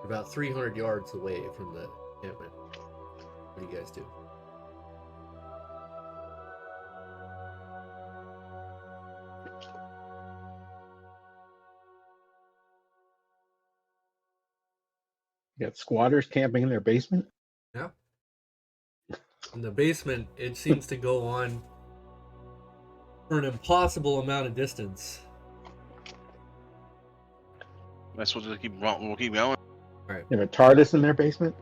About 300 yards away from the encampment. What do you guys do? You got squatters camping in their basement? Yeah. In the basement, it seems to go on for an impossible amount of distance. Guess we'll just we'll keep going. Alright. They have a TARDIS in their basement?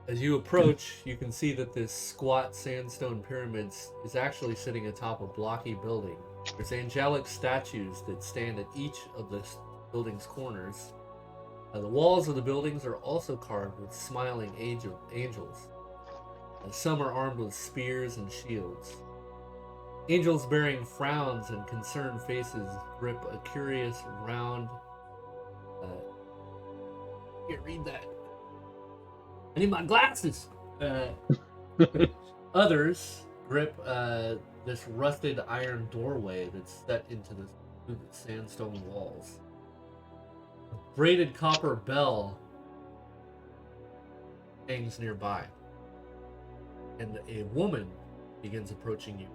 As you approach, you can see that this squat sandstone pyramid is actually sitting atop a blocky building. There's angelic statues that stand at each of the building's corners. The walls of the buildings are also carved with smiling angels. Some are armed with spears and shields. Angels bearing frowns and concerned faces grip a curious round. Here, read that. I need my glasses. Others grip this rusted iron doorway that's set into the sandstone walls. A braided copper bell hangs nearby, and a woman begins approaching you.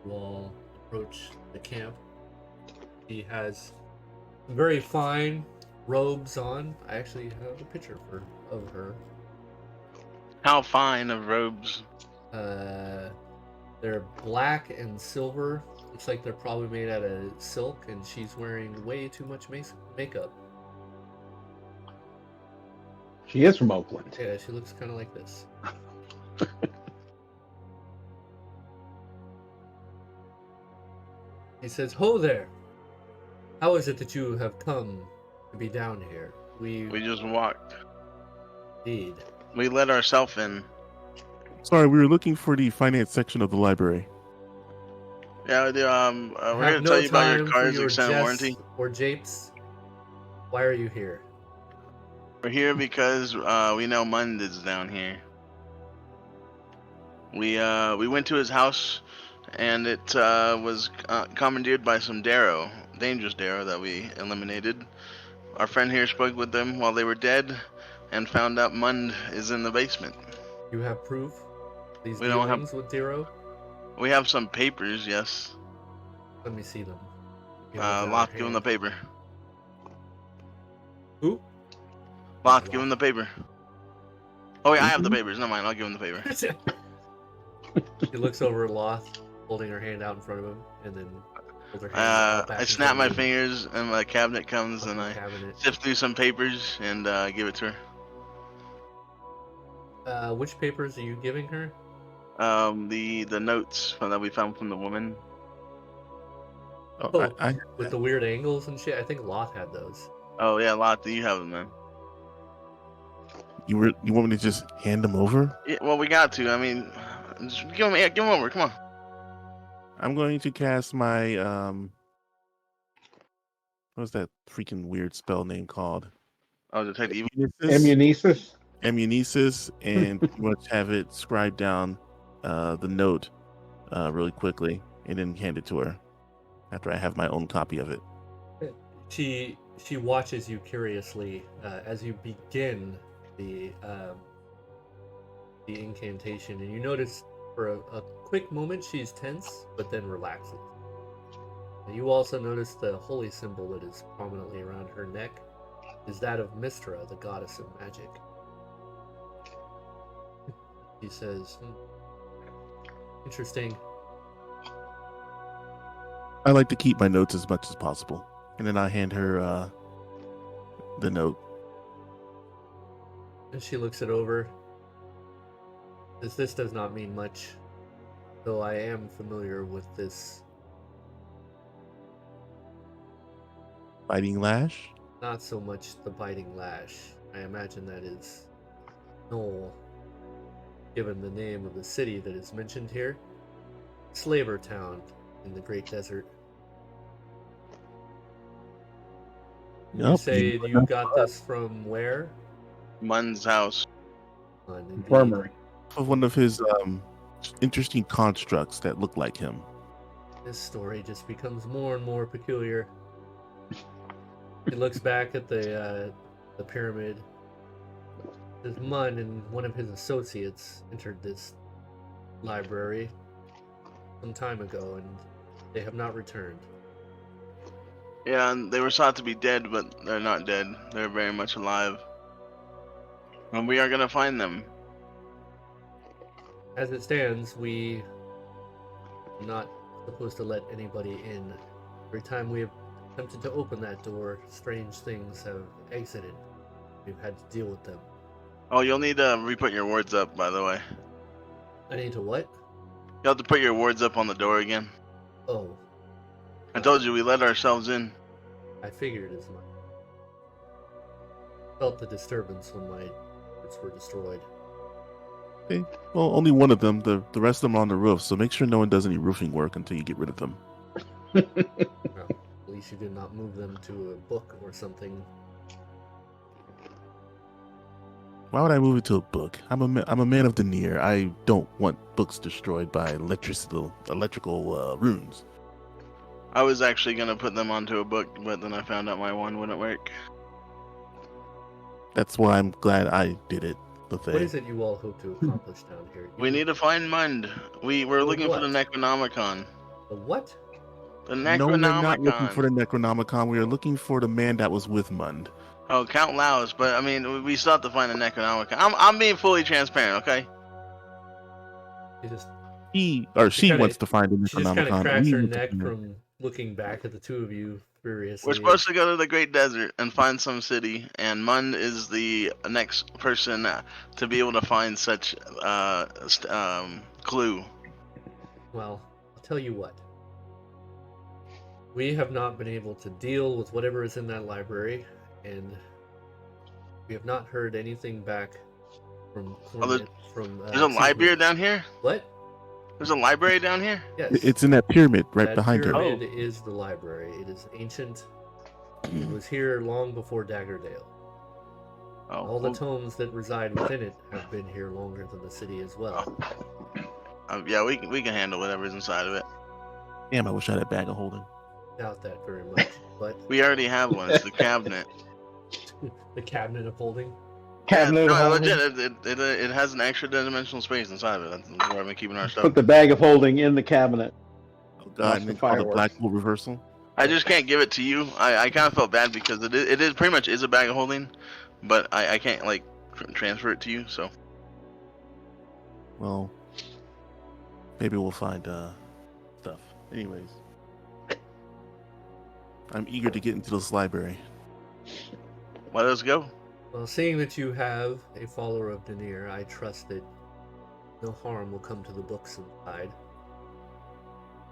You all approach the camp. She has some very fine robes on. I actually have a picture of her. How fine of robes? They're black and silver. Looks like they're probably made out of silk, and she's wearing way too much makeup. She is from Oakland. Yeah, she looks kind of like this. He says, "Ho there! How is it that you have come to be down here? We just walked. Indeed. We let ourselves in. Sorry, we were looking for the finance section of the library. Yeah, we're here to tell you about your car's extended warranty. Or japes. Why are you here? We're here because we know Mund is down here. We went to his house, and it was commandeered by some dangerous Darrow that we eliminated. Our friend here spoke with them while they were dead, and found out Mund is in the basement. You have proof? These We don't dealings with Darrow? We have some papers, yes. Let me see them. Loth, give him the paper. Who? Loth, give him the paper. Oh wait, I have the papers. Never mind, I'll give him the paper. He looks over at Loth, holding her hand out in front of him, and then holds her hand back I in snap front my of him. fingers, and my cabinet comes, and I sift through some papers and give it to her. Which papers are you giving her? The notes that we found from the woman. Oh, with the weird angles and shit. I think Loth had those. Oh yeah, Lot, do you have them then? You want me to just hand them over? Yeah, well, we got to. I mean, just give them over. Come on. I'm going to cast my what's that freaking weird spell name called? Oh, Detect Evil. Ammunesis? Ammunesis, and pretty much have it scribe down the note really quickly, and then hand it to her after I have my own copy of it. She watches you curiously as you begin the incantation, and you notice for a quick moment she's tense, but then relaxes. And you also notice the holy symbol that is prominently around her neck is that of Mystra, the goddess of magic. He says, interesting. I like to keep my notes as much as possible, and then I hand her the note. And she looks it over. This does not mean much, though I am familiar with this. Biting lash? Not so much the biting lash. I imagine that is Knoll, given the name of the city that is mentioned here. Slaver Town in the Great Desert. You Yup, say you know you got this from where? Mun's house. Indeed. Infirmary. of one of his interesting constructs that look like him. This story just becomes more and more peculiar. He looks back at the pyramid. Says Mun and one of his associates entered this library some time ago, and they have not returned. Yeah, and they were thought to be dead, but they're not dead. They're very much alive. And we are gonna find them. As it stands, we are not supposed to let anybody in. Every time we have attempted to open that door, strange things have exited. We've had to deal with them. Oh, you'll need to re-put your wards up, by the way. I need to what? You'll have to put your wards up on the door again. Oh, I told you we let ourselves in. I figured as much. Felt the disturbance when my wards were destroyed. Okay. Well, only one of them. The rest of them are on the roof, so make sure no one does any roofing work until you get rid of them. Well, at least you did not move them to a book or something. Why would I move it to a book? I'm a man of Denier. I don't want books destroyed by electrical runes. I was actually gonna put them onto a book, but then I found out my one wouldn't work. That's why I'm glad I did it. What is it you all hope to accomplish down here? We need to find Mund. We're looking for the Necronomicon. The what? The No, Necronomicon. we're not looking for the Necronomicon. We are looking for the man that was with Mund. Oh, Count Laos, but I mean, we still have to find the Necronomicon. I'm being fully transparent, okay? You just He or she kinda- wants to find the She just kind of Necronomicon. cracks We her want to neck find it. from looking back at the two of you furiously. We're supposed to go to the Great Desert and find some city, and Mund is the next person to be able to find such clue. Well, I'll tell you what. We have not been able to deal with whatever is in that library, and we have not heard anything back from There's a library down here? What? There's a library down here? Yes. It's in that pyramid right that behind her. pyramid is the library. It is ancient. It was here long before Daggerdale. Oh, All the tomes that reside within it have been here longer than the city as well. yeah, we can handle whatever's inside of it. Damn, I wish I had a bag of holding. Doubt that very much, but We already have one. It's the cabinet. the cabinet of holding. Cabinet Yeah, of no, holding. legit. It has an extra dimensional space inside of it. That's where I've been keeping our stuff. Put the bag of holding in the cabinet. Oh Watch god, the and then call the fireworks. black hole reversal. I just can't give it to you. I kind of felt bad because it is pretty much is a bag of holding, but I can't like transfer it to you. So Well, maybe we'll find stuff. Anyways, I'm eager to get into this library. let us go. Well, seeing that you have a follower of Denier, I trust that no harm will come to the books inside.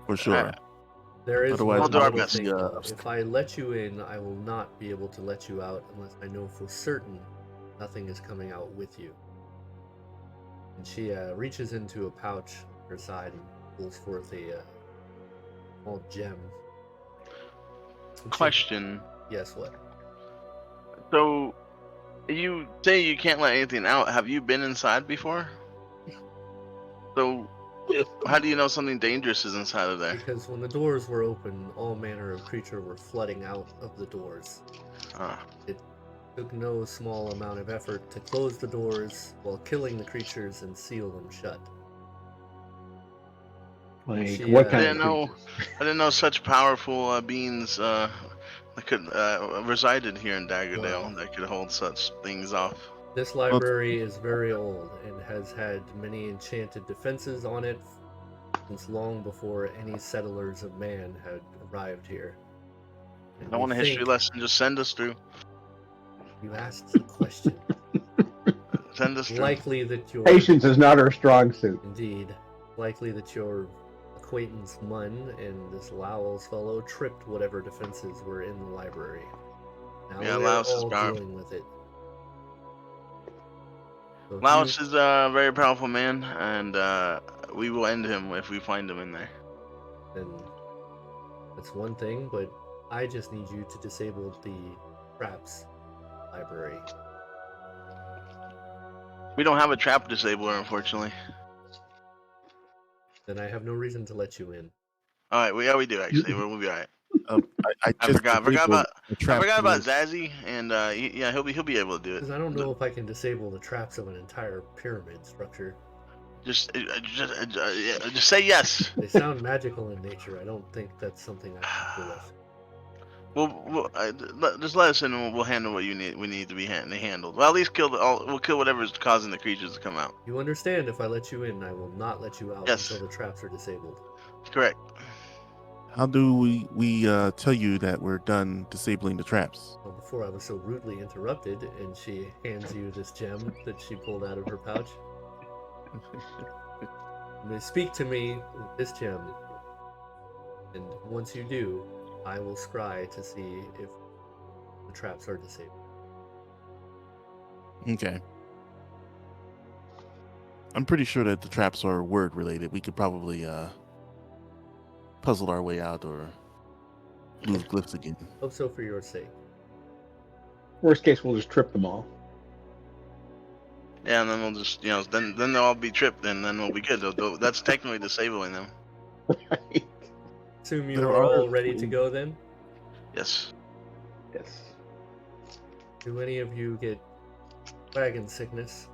For sure. There is Otherwise, one we'll do our little best. thing, though. If I let you in, I will not be able to let you out unless I know for certain nothing is coming out with you. And she reaches into a pouch on her side and pulls forth a small gem. And she- Question. Yes, what? So you say you can't let anything out. Have you been inside before? So how do you know something dangerous is inside of there? Because when the doors were open, all manner of creature were flooding out of the doors. It took no small amount of effort to close the doors while killing the creatures and seal them shut. Like She, what I kind didn't of know. creatures? I didn't know such powerful beings that could resided here in Daggerdale Wow. that could hold such things off. This library is very old and has had many enchanted defenses on it since long before any settlers of man had arrived here. And I want a we history think lesson. Just send us through. You asked the question. Send us through. Likely that your Patience is not her strong suit. Indeed. Likely that your acquaintance Munn and this Lowell's fellow tripped whatever defenses were in the library. Now Yeah, we're Laos is all powerful. dealing with it. So if Laos you- is a very powerful man, and we will end him if we find him in there. then that's one thing, but I just need you to disable the traps library. We don't have a trap disabler, unfortunately. Then I have no reason to let you in. All right, we do actually. We'll be all right. I I just forgot disabled the I trap forgot about to- Zazzy, and yeah, he'll be able to do it. Because I don't know if I can disable the traps of an entire pyramid structure. Just say yes. They sound magical in nature. I don't think that's something I can deal with. Just let us in, and we'll handle what we need to be handled. Well, at least we'll kill whatever's causing the creatures to come out. You understand, if I let you in, I will not let you out Yes. until the traps are disabled. Correct. How do we tell you that we're done disabling the traps? Well, before I was so rudely interrupted, and she hands you this gem that she pulled out of her pouch. Speak to me with this gem, and once you do, I will scry to see if the traps are disabled. Okay. I'm pretty sure that the traps are word related. We could probably puzzle our way out or move glyphs again. Hope so for your sake. Worst case, we'll just trip them all. Yeah, and then we'll just then they'll all be tripped, and then we'll be good. That's technically disabling them. Right. Assume you There are are- all ready to go then? Yes. Yes. Do any of you get wagon sickness?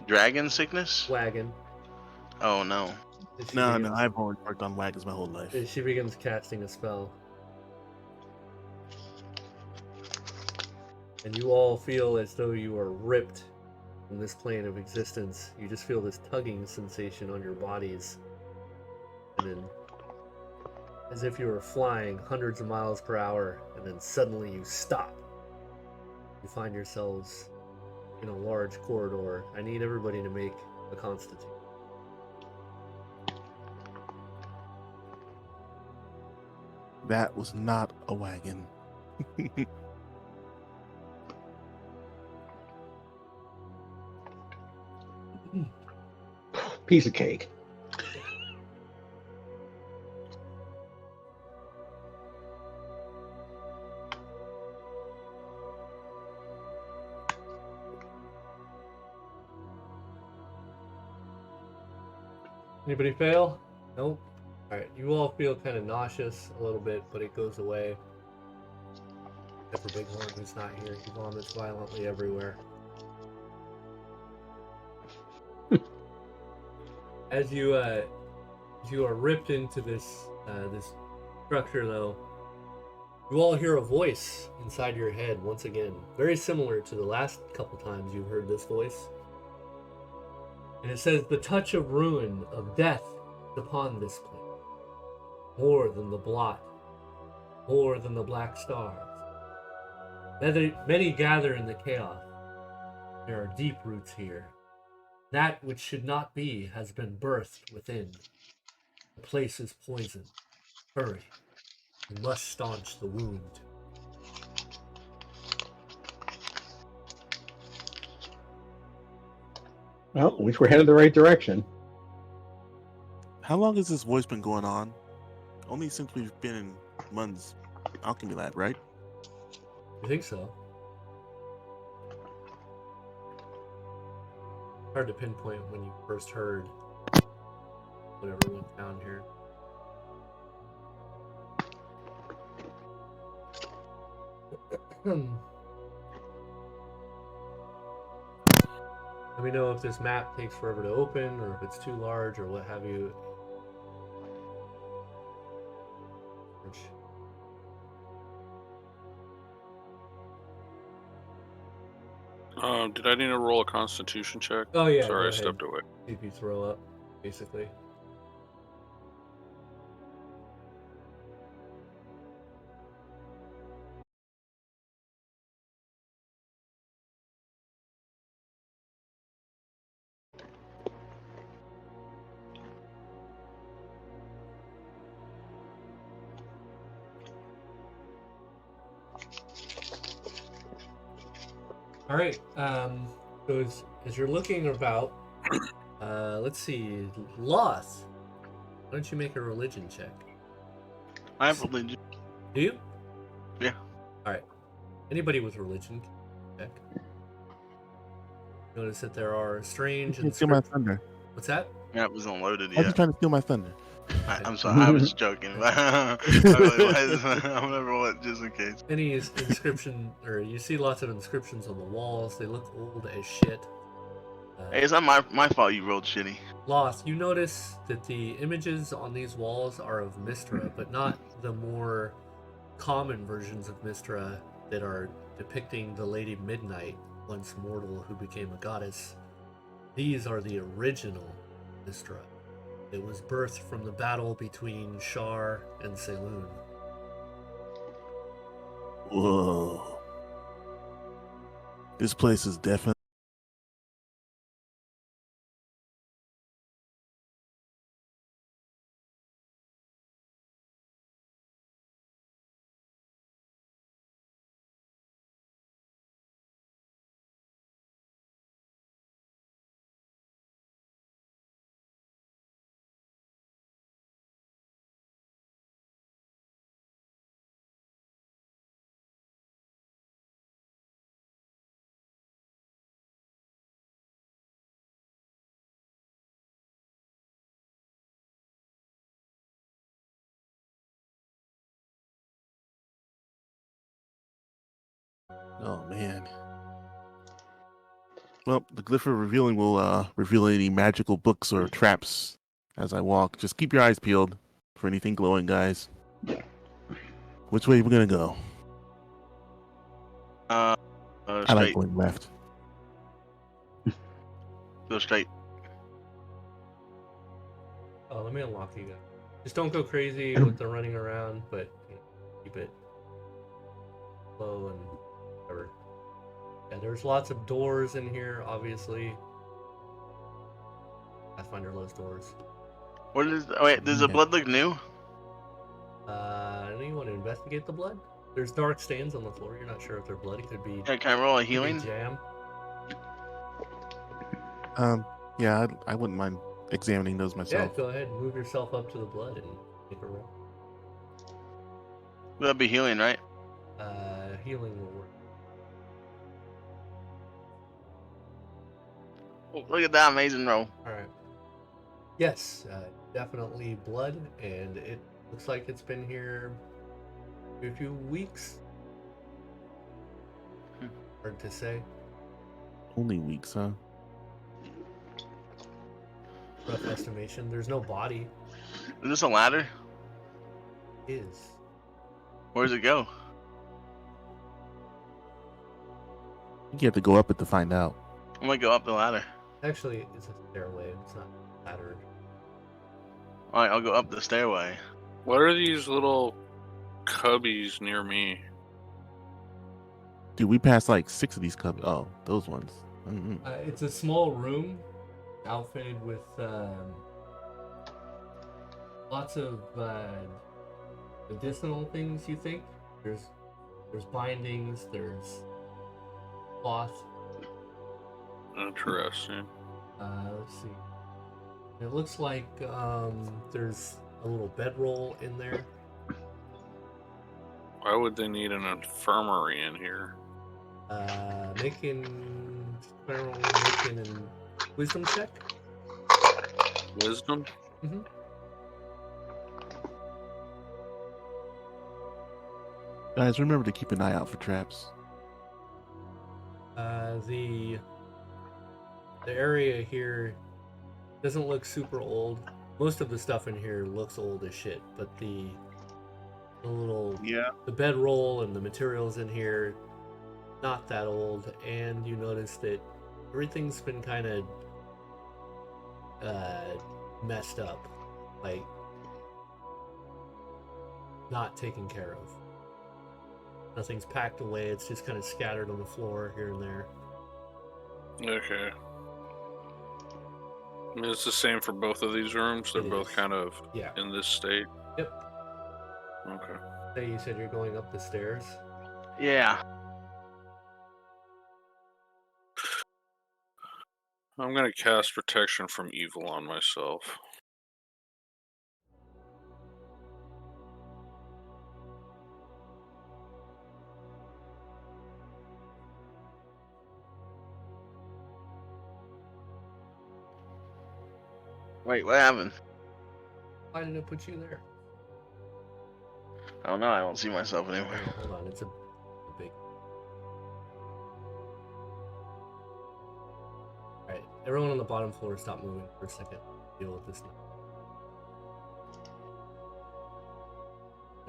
Dragon sickness? Wagon. Oh no. As she No, begins- I've only worked on wagons my whole life. as she begins casting a spell. And you all feel as though you are ripped from this plane of existence. You just feel this tugging sensation on your bodies. And then, as if you were flying hundreds of miles per hour, and then suddenly you stop. You find yourselves in a large corridor. I need everybody to make a constitution. That was not a wagon. Piece of cake. Anybody fail? Nope. Alright, you all feel kind of nauseous a little bit, but it goes away. Except for Bighorn, who's not here. He vomits violently everywhere. As you are ripped into this structure, though, you all hear a voice inside your head once again, very similar to the last couple times you've heard this voice. And it says, "The touch of ruin, of death, is upon this place. More than the blot, more than the black stars. Many gather in the chaos. There are deep roots here. That which should not be has been birthed within. The place is poisoned. Hurry. You must staunch the wound." Well, at least we're headed the right direction. How long has this voice been going on? Only since we've been in Mun's alchemy lab, right? You think so? Hard to pinpoint when you first heard whatever went down here. Let me know if this map takes forever to open, or if it's too large, or what have you. Did I need to roll a Constitution check? Oh yeah, Sorry, go I ahead. stepped away. See if you throw up, basically. All right. So as you're looking about, let's see, Loth. Why don't you make a religion check? I have religion. Do you? Yeah. All right. Anybody with religion can check. Notice that there are strange You can't steal my inscriptions. thunder. What's that? Yeah, it wasn't loaded Why are you yet. trying to steal my thunder? I'm sorry. I was joking. I really was. I'm never what, just in case. Any inscription, or you see lots of inscriptions on the walls. They look old as shit. Hey, it's not my fault you rolled shitty. Loth, you notice that the images on these walls are of Mystra, but not the more common versions of Mystra that are depicting the Lady Midnight, once mortal who became a goddess. These are the original Mystra. It was birthed from the battle between Shar and Saloon. Whoa. This place is definitely. Oh man. Well, the glyph of revealing will reveal any magical books or traps as I walk. Just keep your eyes peeled for anything glowing, guys. Which way are we gonna go? I like Straight. going left. Go straight. Oh, let me unlock you guys. Just don't go crazy with the running around, but keep it slow and whatever. Yeah, there's lots of doors in here, obviously. Pathfinder loves doors. What is? Oh, wait, does the blood look new? I know you want to investigate the blood. There's dark stains on the floor. You're not sure if they're blood. It could be. Yeah, can I roll a could be healing? jam. Yeah, I wouldn't mind examining those Yeah, myself. go ahead and move yourself up to the blood and make a roll. That'd be healing, right? Healing will work. Look at that amazing roll. All right. Yes, definitely blood, and it looks like it's been here a few weeks. Hard to say. Only weeks, huh? Rough estimation. There's no body. Is this a ladder? Is. Where does it go? You have to go up it to find out. I'm gonna go up the ladder. Actually, it's a stairway. It's not laddered. All right, I'll go up the stairway. What are these little cubbies near me? Dude, we passed like 6 of these cubs. Oh, those ones. Mm-hmm. It's a small room, outfitted with lots of medicinal things. You think there's bindings, there's cloth. Interesting. Let's see. It looks like there's a little bedroll in there. Why would they need an infirmary in here? Making a wisdom check. Wisdom? Mm-hmm. Guys, remember to keep an eye out for traps. The area here doesn't look super old. Most of the stuff in here looks old as shit, but the bedroll and the materials in here, not that old. And you notice that everything's been kind of messed up, like not taken care of. Nothing's packed away. It's just kind of scattered on the floor here and there. Okay. I mean, it's the same for both of these rooms. They're both kind of in this state. Yep. Okay. Hey, you said you're going up the stairs? Yeah. I'm gonna cast protection from evil on myself. Wait, what happened? Why did it put you there? I don't know. I don't see myself Oh, anywhere. no, hold on. It's a big. Alright, everyone on the bottom floor stop moving for a second. Deal with this now.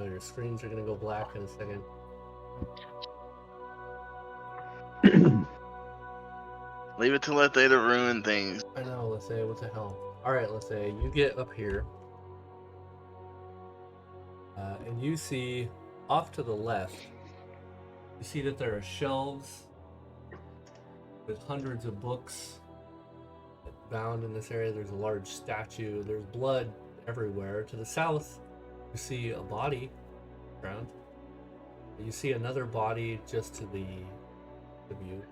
Your screens are gonna go black in a second. Leave it to Lethe to ruin things. I know, let's say, what the hell? Alright, let's say you get up here. And you see off to the left, you see that there are shelves with hundreds of books bound in this area. There's a large statue. There's blood everywhere. To the south, you see a body around. You see another body just to the of you.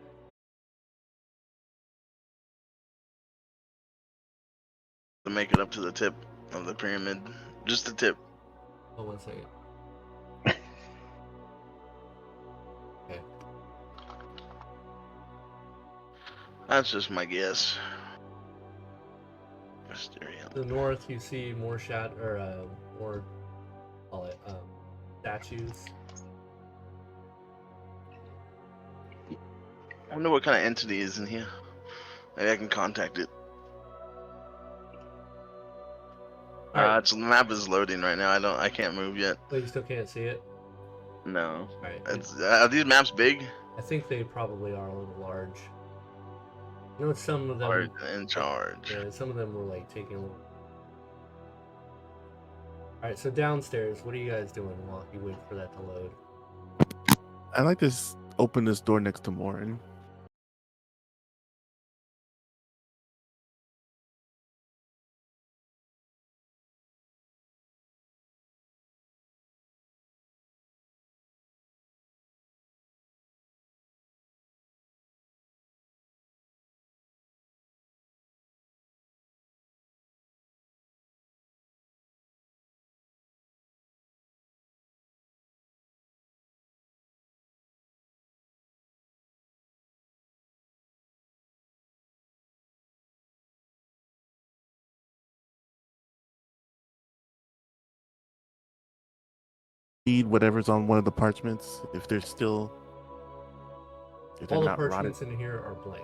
To make it up to the tip of the pyramid. Just the tip. Oh, 1 second. Okay. That's just my guess. Mysterio. To the north, you see more more, call it, statues. I wonder what kind of entity is in here. Maybe I can contact it. Alright. The map is loading right now. I can't move yet. Wait, you still can't see it? No. Alright. Are these maps big? I think they probably are a little large. I know some of them. Or in charge? Yeah, some of them were like taking a little. Alright, so downstairs, what are you guys doing while you wait for that to load? I like to open this door next to Morin. Read whatever's on one of the parchments. If they're still, if they're All the not rotted. parchments in here are blank.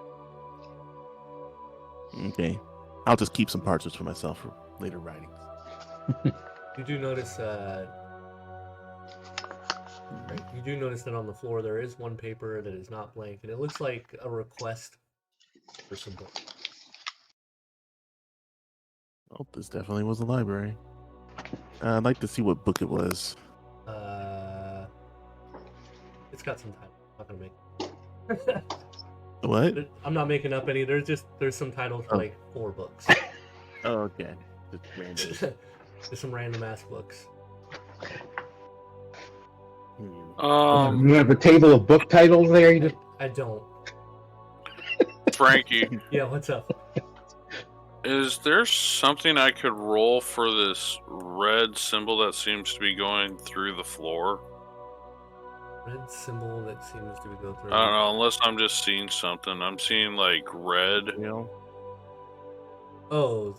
Okay, I'll just keep some parchments for myself for later writing. You do notice, you do notice that on the floor there is one paper that is not blank, and it looks like a request for some book. Oh, this definitely was a library. I'd like to see what book it was. It's got some time. I'm not gonna make. What? I'm not making up any. There's some titles for like 4 books. Oh, okay. Just random. There's some random ass books. You have a table of book titles there. You just I don't. Frankie, Yeah, what's up? is there something I could roll for this red symbol that seems to be going through the floor? Red symbol that seems to go through. I don't know, unless I'm just seeing something. I'm seeing like red. You know? Oh,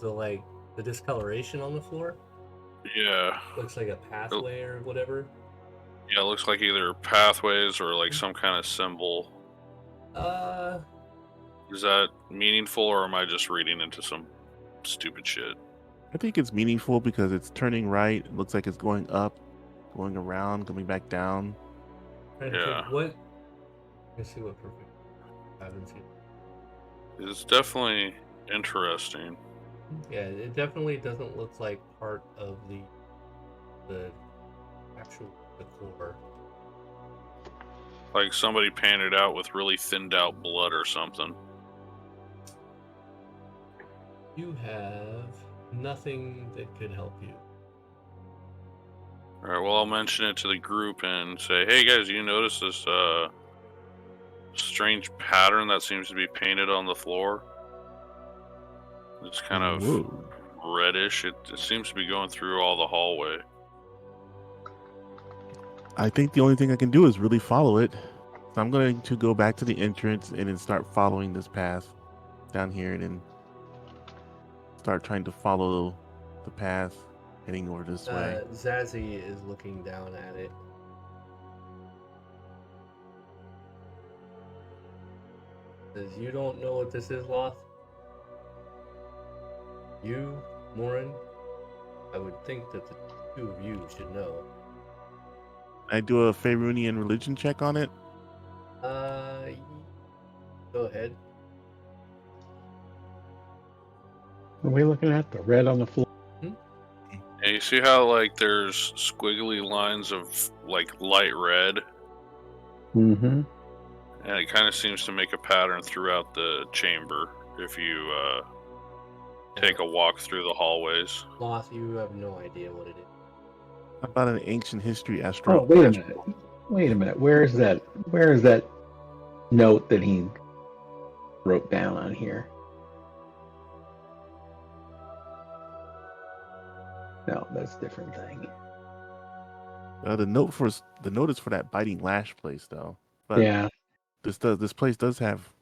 the discoloration on the floor? Yeah. Looks like a pathway or whatever. Yeah, it looks like either pathways or like some kind of symbol. Is that meaningful, or am I just reading into some stupid shit? I think it's meaningful because it's turning right. It looks like it's going up, going around, coming back down. Trying to Yeah. think what. Let me see what perfect. I haven't seen. It's definitely interesting. Yeah, it definitely doesn't look like part of the actual decor. Like somebody painted out with really thinned out blood or something. You have nothing that could help you. Alright, well, I'll mention it to the group and say, hey guys, you notice this strange pattern that seems to be painted on the floor? It's kind of Whoa. reddish. It seems to be going through all the hallway. I think the only thing I can do is really follow it. So I'm going to go back to the entrance and then start following this path down here and then start trying to follow the path heading over this way. Zazzy is looking down at it. Says, you don't know what this is, Loth? You, Morin? I would think that the two of you should know. I do a Faerunian religion check on it. Go ahead. What are we looking at? The red on the floor? And you see how like there's squiggly lines of like light red, Mm-hmm. and it kind of seems to make a pattern throughout the chamber if you take a walk through the hallways. Loth, you have no idea what it is. How about an ancient history Oh, astro? wait a minute. Wait a minute. Where is that note that he wrote down on here? No, that's a different thing. The note is for that biting lash place though. But Yeah. this place does have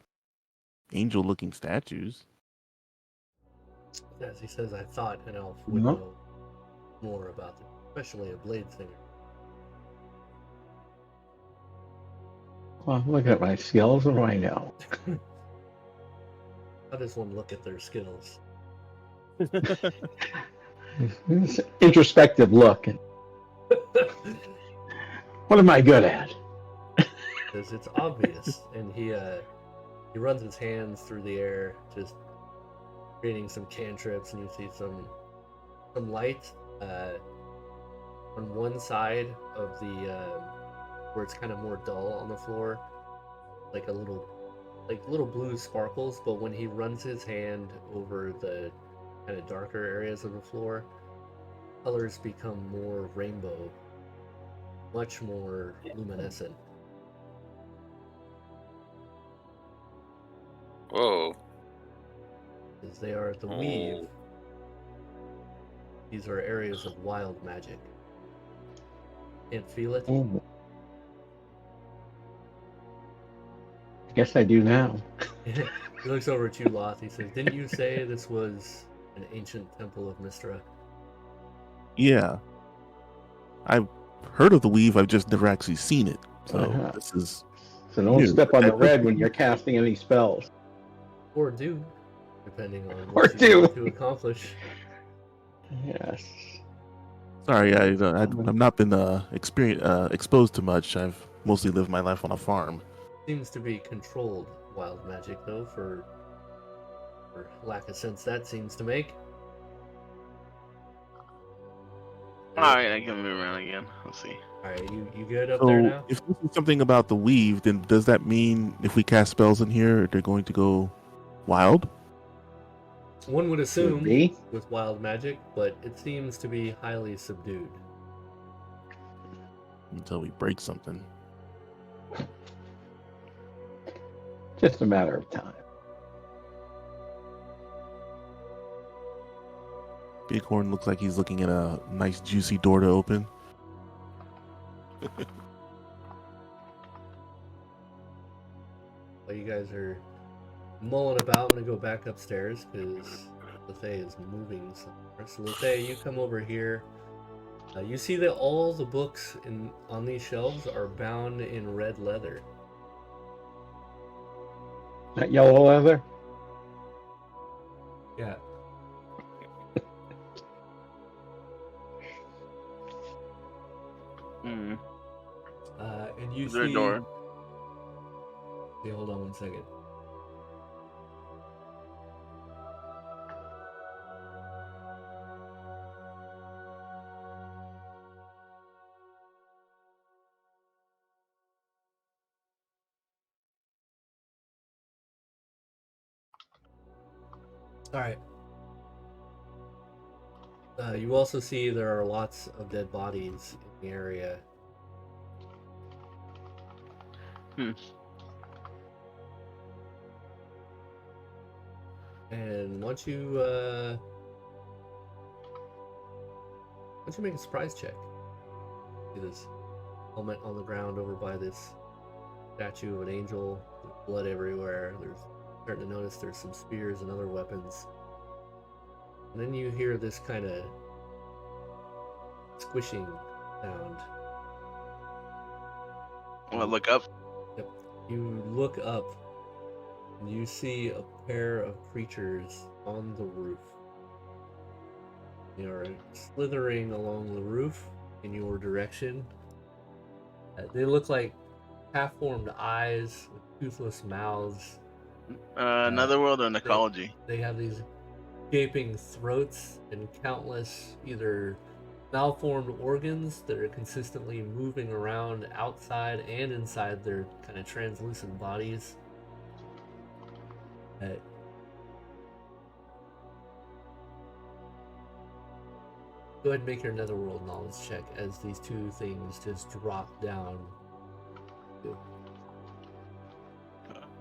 angel-looking statues. As he says, I thought an elf would No. know more about it, especially a blade singer. Well, look at my skills. What do I know? How does one look at their skills? It's an introspective look. What am I good at? Because it's obvious, and he runs his hands through the air, just creating some cantrips, and you see some light on one side of the where it's kind of more dull on the floor, like little blue sparkles. But when he runs his hand over the kind of darker areas of the floor, colors become more rainbow, much more luminescent. Whoa. As they are the weave. These are areas of wild magic. Can't feel it? Oh. I guess I do now. He looks over at you, Loth. He says, didn't you say this was an ancient temple of Mystra? Yeah. I've heard of the weave, I've just never actually seen it. So this is So don't new. step on the red when you're casting any spells. Or do, depending on Or what you do. want to accomplish. Yes. Sorry, I've not been exposed to much. I've mostly lived my life on a farm. Seems to be controlled wild magic, though, for lack of sense that seems to make. Alright, I can move around again. Let's see. Alright, you good up So there now? if this is something about the weave, then does that mean if we cast spells in here, they're going to go wild? One would assume be. with wild magic, but it seems to be highly subdued. Until we break something. Just a matter of time. Bighorn looks like he's looking at a nice juicy door to open. While you guys are mulling about, I'm gonna go back upstairs because Lethea is moving somewhere. So Lethea, you come over here. You see that all the books on these shelves are bound in red leather. That yellow leather? Yeah. Mm. And you Is there a see. door? Okay, hold on one second. All right. You also see there are lots of dead bodies in the area. And once you make a surprise check, see this helmet on the ground over by this statue of an angel. There's blood everywhere. There's starting to notice there's some spears and other weapons. And then you hear this kind of squishing sound. I want to look up. Yep. You look up and you see a pair of creatures on the roof. They are slithering along the roof in your direction. They look like half-formed eyes with toothless mouths. Netherworld or Necology? They have these gaping throats and countless either malformed organs that are consistently moving around outside and inside their kind of translucent bodies. Go ahead and make your netherworld knowledge check as these two things just drop down.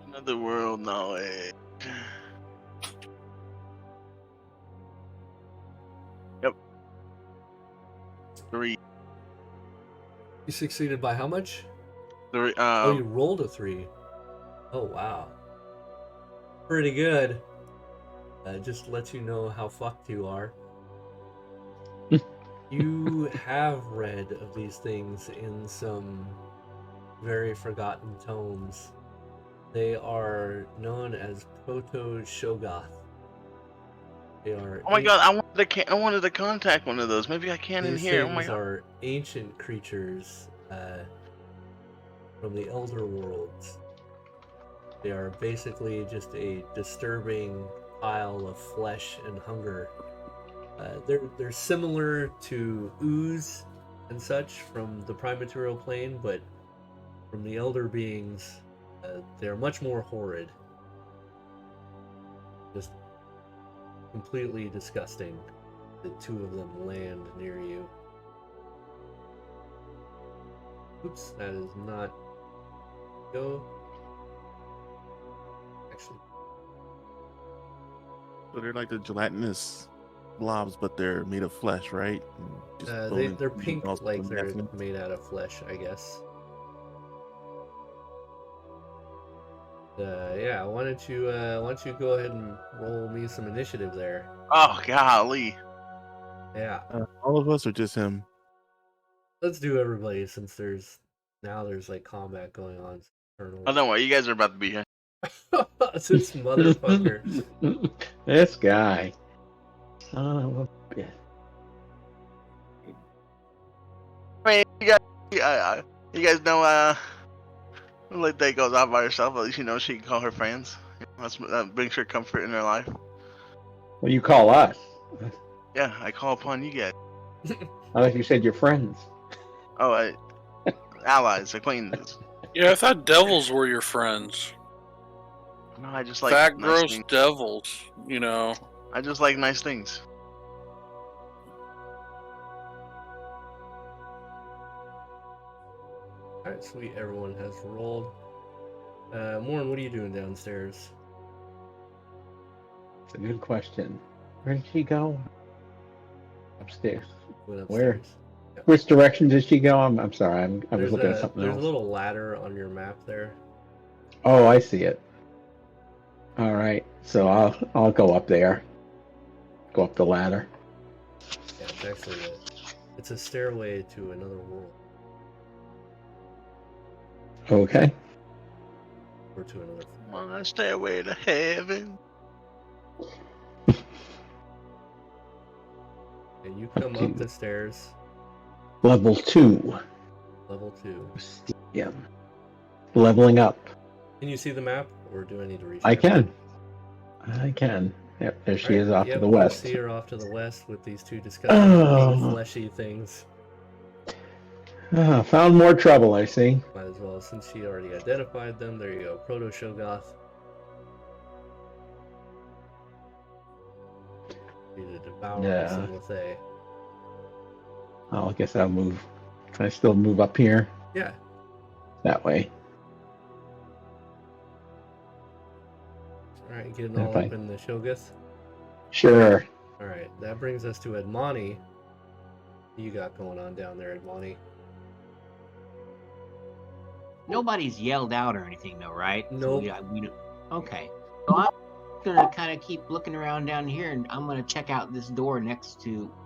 Netherworld knowledge. Yep. 3. You succeeded by how much? 3. Oh, you rolled a 3. Oh, wow. Pretty good. Just lets you know how fucked you are. You have read of these things in some very forgotten tomes. They are known as Proto-Shogoth. They are. Oh my god! I wanted to contact one of those. Maybe I can in here. Oh my These god! are ancient creatures from the Elder Worlds. They are basically just a disturbing pile of flesh and hunger. They're similar to ooze and such from the prime material plane, but from the elder beings, they're much more horrid. Just completely disgusting. The two of them land near you. Oops, that is not go. Actually, So they're like the gelatinous blobs, but they're made of flesh, right? they're pink, like they're made out of flesh, I guess. Yeah, why don't you go ahead and roll me some initiative there? Oh golly! Yeah, all of us or just him? let's do everybody since there's like combat going on. Oh, don't worry, you guys are about to be here. This motherfucker. This guy. Son of a bitch. I mean, you guys know, like day goes out by herself. At least you know she can call her friends. That brings her comfort in her life. Well, you call us. Yeah, I call upon you guys. I thought you said your friends. Oh, allies, acquaintances. Yeah, I thought devils were your friends. No, I just like Fat, nice gross things. devils, you know. I just like nice things. Alright, sweet. Everyone has rolled. Morn, what are you doing downstairs? It's a good question. Where did she go? Upstairs. Went upstairs. Where? Yep. Which direction did she go? I'm sorry. I was There's looking at something There's else. a little ladder on your map there. Oh, I see it. All right. So I'll go up there. Go up the ladder. Yeah, it's actually it's a stairway to another world. Okay. Or to another. My stairway to heaven. And you come up the stairs. Level 2. Level 2. Yeah. Leveling up. Can you see the map, or do I need to reach? I can. Yep, there she is off to the west. You see her off to the west with these two disgusting pink fleshy things. Found more trouble, I see. Might as well, since she already identified them. There you go, Proto-Shogoth. Need to devour some with a. Oh, I guess I'll move. Can I still move up here? Yeah. That way. Alright, getting Yeah, all fine. up in the Shogus? Sure. All right, that brings us to Edmani. What you got going on down there, Edmani? Nobody's yelled out or anything, though, right? Nope. So we don't. Okay. So I'm gonna kind of keep looking around down here, and I'm gonna check out this door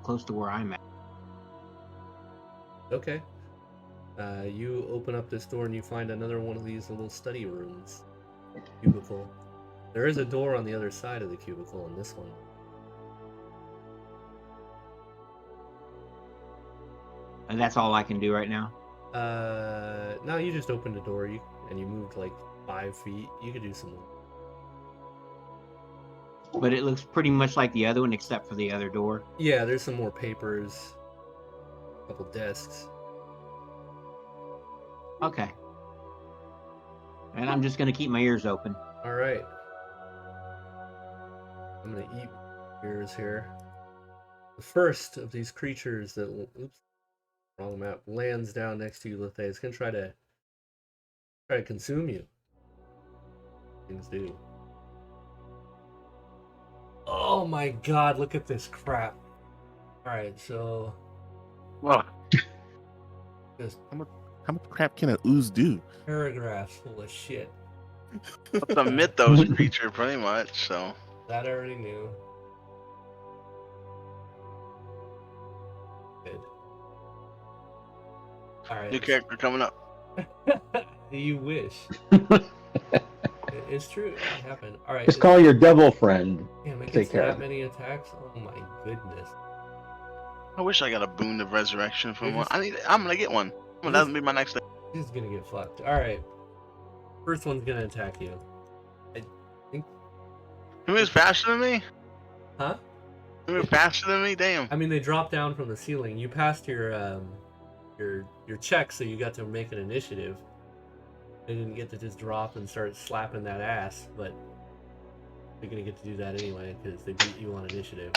close to where I'm at. Okay. You open up this door and you find another one of these little study rooms. Cubicle. There is a door on the other side of the cubicle in this one. And that's all I can do right now. No, you just opened the door and you moved like 5 feet. You could do some. But it looks pretty much like the other one, except for the other door. Yeah, there's some more papers, a couple desks. Okay. And I'm just gonna keep my ears open. All right. I'm gonna eat ears here. The first of these creatures that wrong map lands down next to you, Lethe. It's gonna try to consume you. Things do. Oh my god! Look at this crap. All right, so Well, just How much crap can a ooze do? paragraphs full of shit. It's a mythos creature, pretty much. So That I already knew. Good. All right. new character coming up. You wish. It's true. It happened. All right. Just call your devil friend. Damn, it take gets care that of it. many attacks. Oh my goodness. I wish I got a boon of resurrection from You're one. just- I'm gonna get one. Well, that'll be my next thing. This is gonna get fucked. All right. First one's gonna attack you. I think. Who is faster than me? Huh? Who is faster than me? Damn. I mean, they dropped down from the ceiling. You passed your check, so you got to make an initiative. They didn't get to just drop and start slapping that ass, but they're gonna get to do that anyway because they beat you on initiative.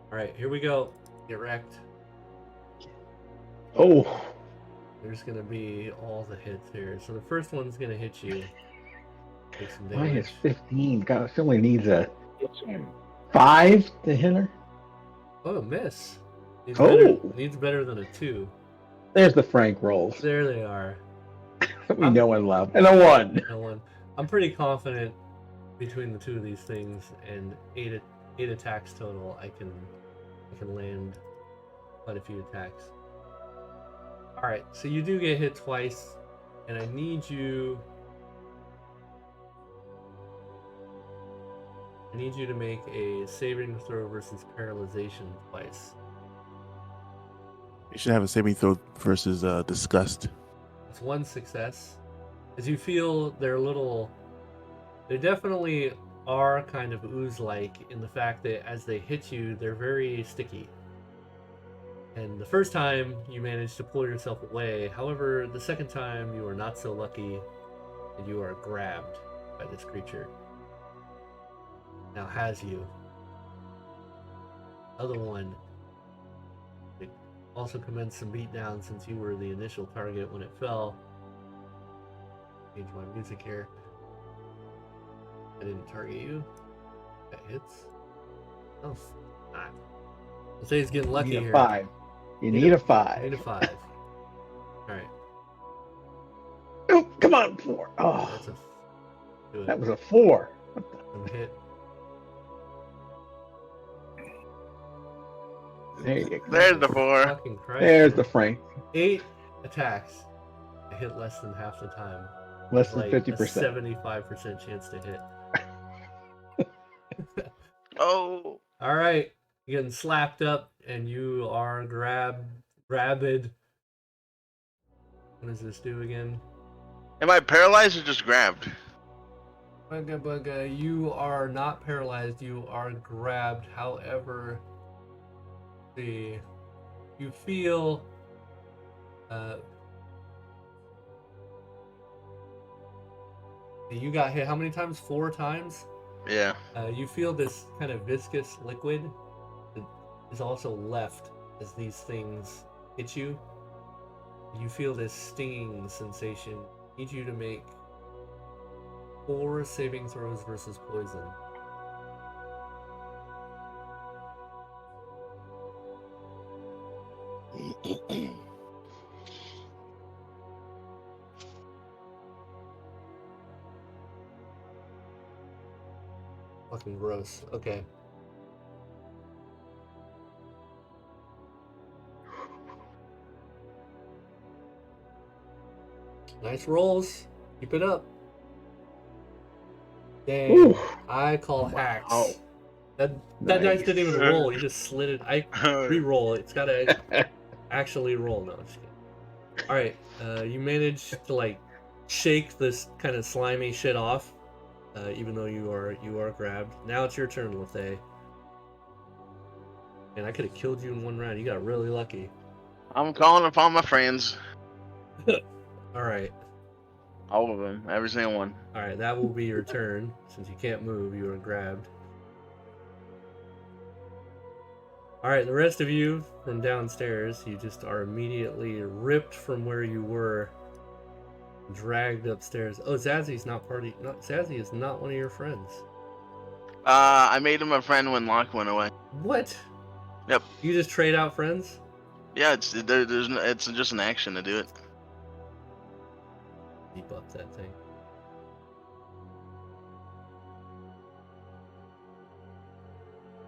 All right, here we go. Get wrecked. Oh, There's gonna be all the hits here. So the first one's gonna hit you. Take some mine damage. is 15. God, she only needs a 5 to hit her. Oh, miss. Needs Oh. needs better than a 2. There's the Frank rolls There they are. that we know and love. And a 1. No one. I'm pretty confident between the two of these things and eight attacks total. I can land quite a few attacks. All right, so you do get hit twice, and I need you to make a saving throw versus paralyzation twice. You should have a saving throw versus disgust. It's one success. As you feel they definitely are kind of ooze-like in the fact that as they hit you, they're very sticky. And the first time you manage to pull yourself away, however, the second time you are not so lucky and you are grabbed by this creature. Now has you. Other one, it also commenced some beatdown since you were the initial target when it fell. Change my music here. I didn't target you. That hits. Oh, not. I'll say he's getting lucky You need a here. 5. You need a I need 5. a 5. Alright, Oh, come on, 4. Oh, that's a. Do that it. was a 4. Some hit. There you go. There's the 4. Fucking Christ. There's the Frank. 8 attacks. I hit less than half the time. Less than Like 50%. a 75% chance to hit. Oh. All right, you're getting slapped up, and you are grabbed. What does this do again? Am I paralyzed or just grabbed? Bugga bugga, you are not paralyzed. You are grabbed. However, you feel. You got hit how many times? 4 times. Yeah. You feel this kind of viscous liquid that is also left as these things hit you. You feel this stinging sensation. I need you to make 4 saving throws versus poison. Fucking gross. Okay. Nice rolls. Keep it up. Dang. Ooh. I call hacks. Wow. That Nice. dice didn't even roll. You just slid it. I re-roll. It's gotta actually roll. No, I'm just kidding. All right. You managed to like shake this kind of slimy shit off, even though you are grabbed. Now it's your turn, Lethe. And I could have killed you in one round. You got really lucky. I'm calling upon my friends. All right. All of them. Every single one. All right. That will be your turn. Since you can't move, you are grabbed. All right. The rest of you from downstairs, you just are immediately ripped from where you were, dragged upstairs. Oh, Zazzy's not party. Not Zazzy is not one of your friends. I made him a friend when Locke went away. What? Yep. You just trade out friends? Yeah, it's just an action to do it. Deep up that thing.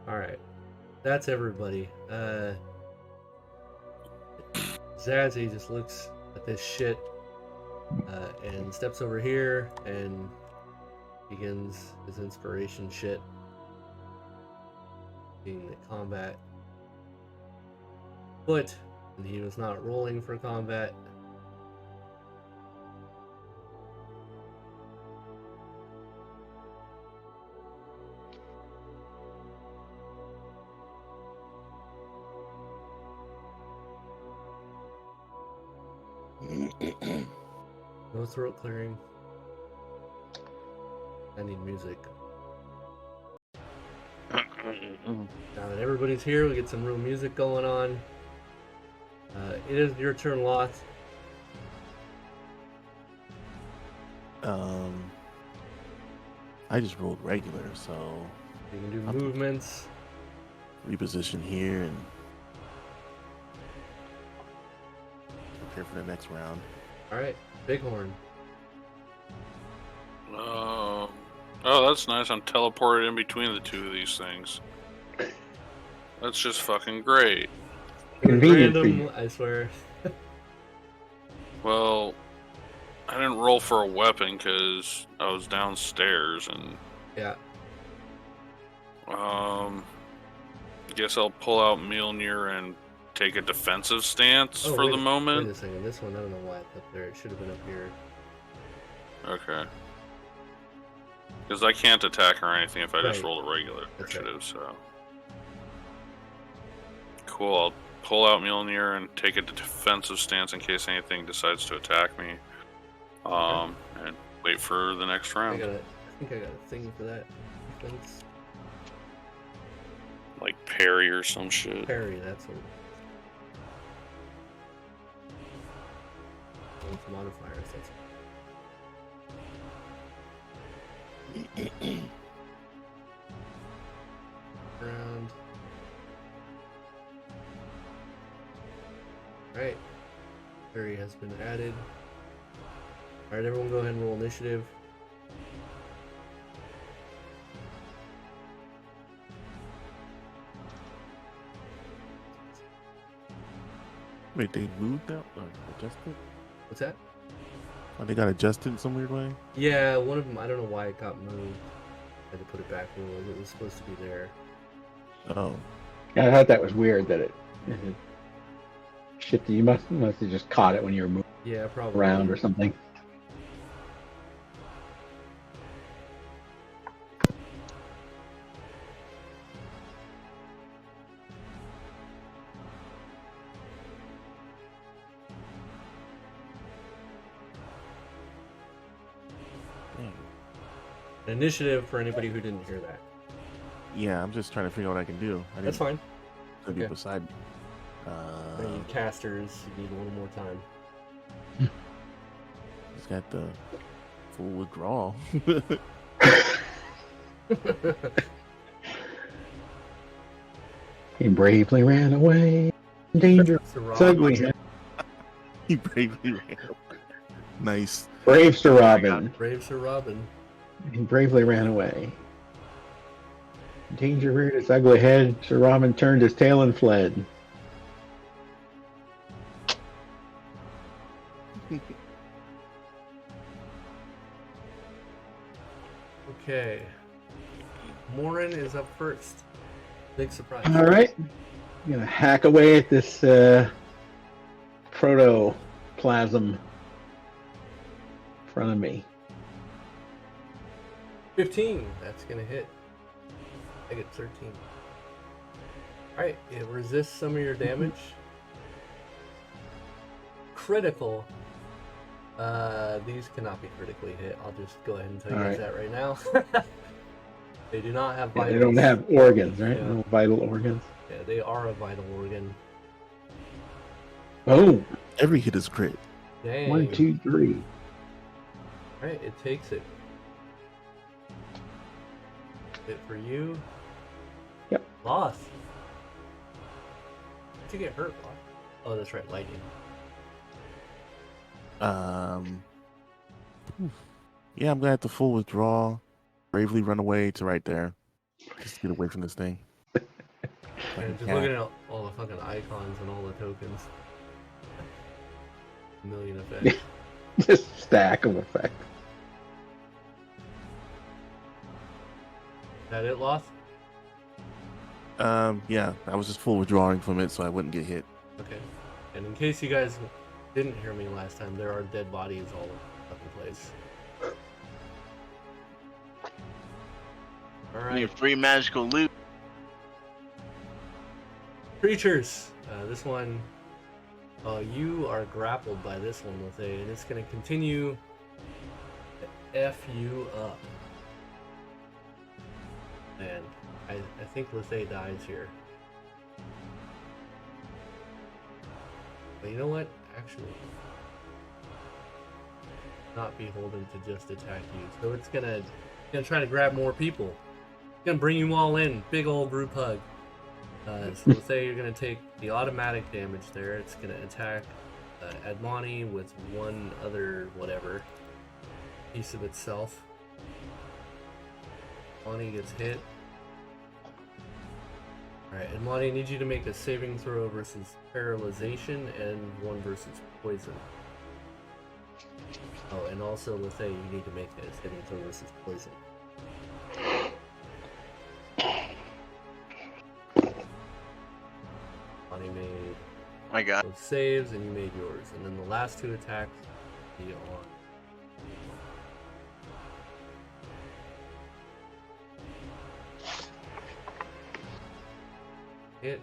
Alright. That's everybody. Zazzy just looks at this shit and steps over here and begins his inspiration shit. Being the combat. But he was not rolling for combat. No throat clearing. I need music. Now that everybody's here, we get some real music going on. It is your turn, Loth. I just rolled regular, so You can do movements. reposition here and prepare for the next round. Alright, Bighorn. Oh, that's nice. I'm teleported in between the two of these things. That's just fucking great. Convenient for Random, you. I swear. Well, I didn't roll for a weapon because I was downstairs, and Yeah. guess I'll pull out Mjolnir and take a defensive stance for wait, the moment. Wait a second, this one, I don't know why it's up there. It should have been up here. Okay. Because I can't attack or anything if I just Right. roll a regular That's right. initiative, so. Cool, I'll pull out Mjolnir and take a defensive stance in case anything decides to attack me. And wait for the next round. I think I got a thing for that. Defense. Like parry or some shit. Parry, that's what. With modifiers, that's round. Alright. Parry has been added. Alright, everyone go ahead and roll initiative. Wait, they moved that or adjusted? What's that? Oh, they got adjusted in some weird way? Yeah, one of them, I don't know why it got moved. I had to put it back where it was supposed to be there. Oh. I thought that was weird that it shifted. You must have just caught it when you were moving Yeah, probably. around or something. Dang. Initiative for anybody who didn't hear that. Yeah, I'm just trying to figure out what I can do. That's fine. Could be Okay. beside me. Then you casters, you need a little more time. He's got the Full withdrawal. He bravely ran away. Danger. Sir It's ugly. Robin. He bravely ran. Nice. Brave Sir Robin. Brave Sir Robin. He bravely ran away. Danger reared its ugly head. Sir Robin turned his tail and fled. Okay. Morin is up first. Big surprise. All right. I'm going to hack away at this protoplasm in front of me. 15. That's going to hit. I get 13. Alright, it resists some of your damage. Critical. These cannot be critically hit. I'll just go ahead and tell you guys that right now. They do not have vitals. They don't have organs, right? Yeah. No vital organs. Yeah, they are a vital organ. Oh, Every hit is crit. Dang. 1, 2, 3. Alright, it takes it. Hit for you. Yep. Loss. Did you get hurt, Loss? Oh, that's right, lightning. Yeah, I'm gonna have to full withdraw. Bravely run away to right there. Just get away from this thing. And just looking at all the fucking icons and all the tokens. A million effects. Just stack of effects. That it, Loss? Yeah, I was just full withdrawing from it so I wouldn't get hit. Okay. And in case you guys didn't hear me last time, there are dead bodies all over the place. Your Alright. free magical loot. Creatures. This one, you are grappled by this one, Lethe, and it's going to continue to F you up. And I think Lethe dies here. But you know what? Actually, not beholden to just attack you. So it's gonna try to grab more people. It's gonna bring you all in. Big old group hug. So let's say you're gonna take the automatic damage there. It's gonna attack Admoni with one other whatever piece of itself. Admoni gets hit. Alright, Admoni, I need you to make a saving throw versus paralyzation and one versus poison. Oh, and also let's say you need to make a saving throw versus poison. Admoni made My God. those saves and you made yours. And then the last two attacks be on. Hit.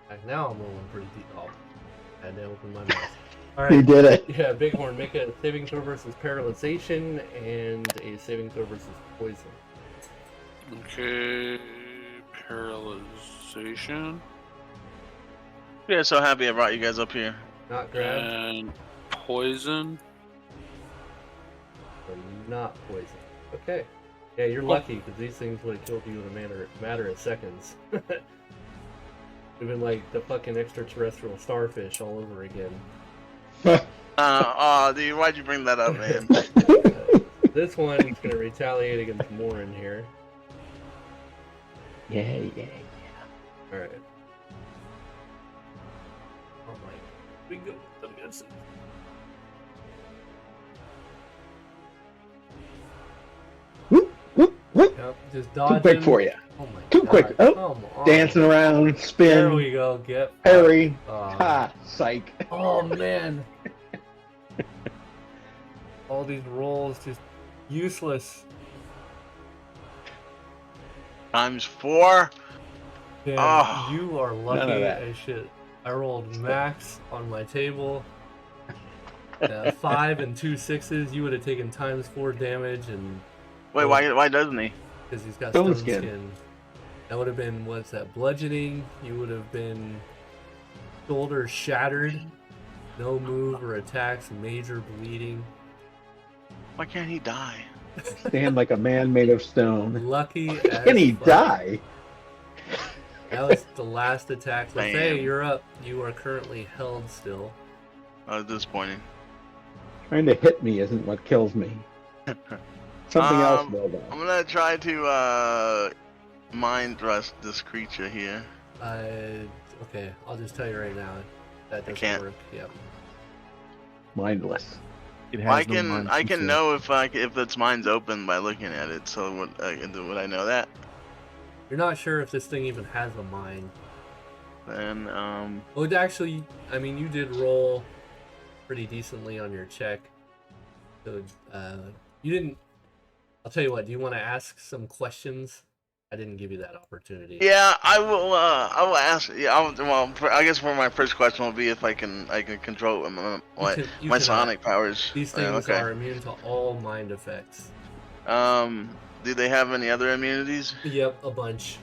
Like now I'm rolling pretty deep. Oh, I had to open my mouth. Alright. You did it. Yeah, Bighorn, make a saving throw versus paralyzation and a saving throw versus poison. Okay, paralyzation Yeah, so happy I brought you guys up here. Not grabbed and poison. or not poison. Okay. Yeah, you're lucky because these things would have killed you in a matter of seconds. We've been like the fucking extraterrestrial starfish all over again. Dude, why'd you bring that up, man? This one is going to retaliate against Morin here. Yeah. Alright. Oh my. We go with the misses. Whoop, whoop, whoop. Yep, just Too dodging. quick for you. Oh my Too God. quick. Oh, Come on. dancing around, There spin, we go. Get parry. fucked. Ha, psych. Oh man. All these rolls just useless. ×4. Damn, Oh, you are none lucky of that. as shit. I rolled max on my table. 5 and 2 6s. You would have taken ×4 damage, and Wait, why doesn't he? because he's got Stone stone skin. skin. That would have been, what's that? Bludgeoning. You would have been shoulder shattered. No move or attacks, major bleeding. Why can't he die? Stand like a man made of stone. Lucky Can as he fuck. die? That was the last attack. Lefay, Damn. you're up. You are currently held still. Disappointing. Trying to hit me isn't what kills me. Something else will though. I'm gonna try to mind thrust this creature here. Okay, I'll just tell you right now. That doesn't can't. work. Yep. Mindless. It I has no can mind I can control. know if its mind's open by looking at it. So would I know that? You're not sure if this thing even has a mind. Then Well, it actually, I mean, you did roll pretty decently on your check. So, you didn't. I'll tell you what. Do you want to ask some questions? I didn't give you that opportunity. yeah, I will. I will ask. Yeah, I guess for my first question will be if I can control my You my cannot. sonic powers. These Yeah, things okay. are immune to all mind effects. Do they have any other immunities? Yep, a bunch.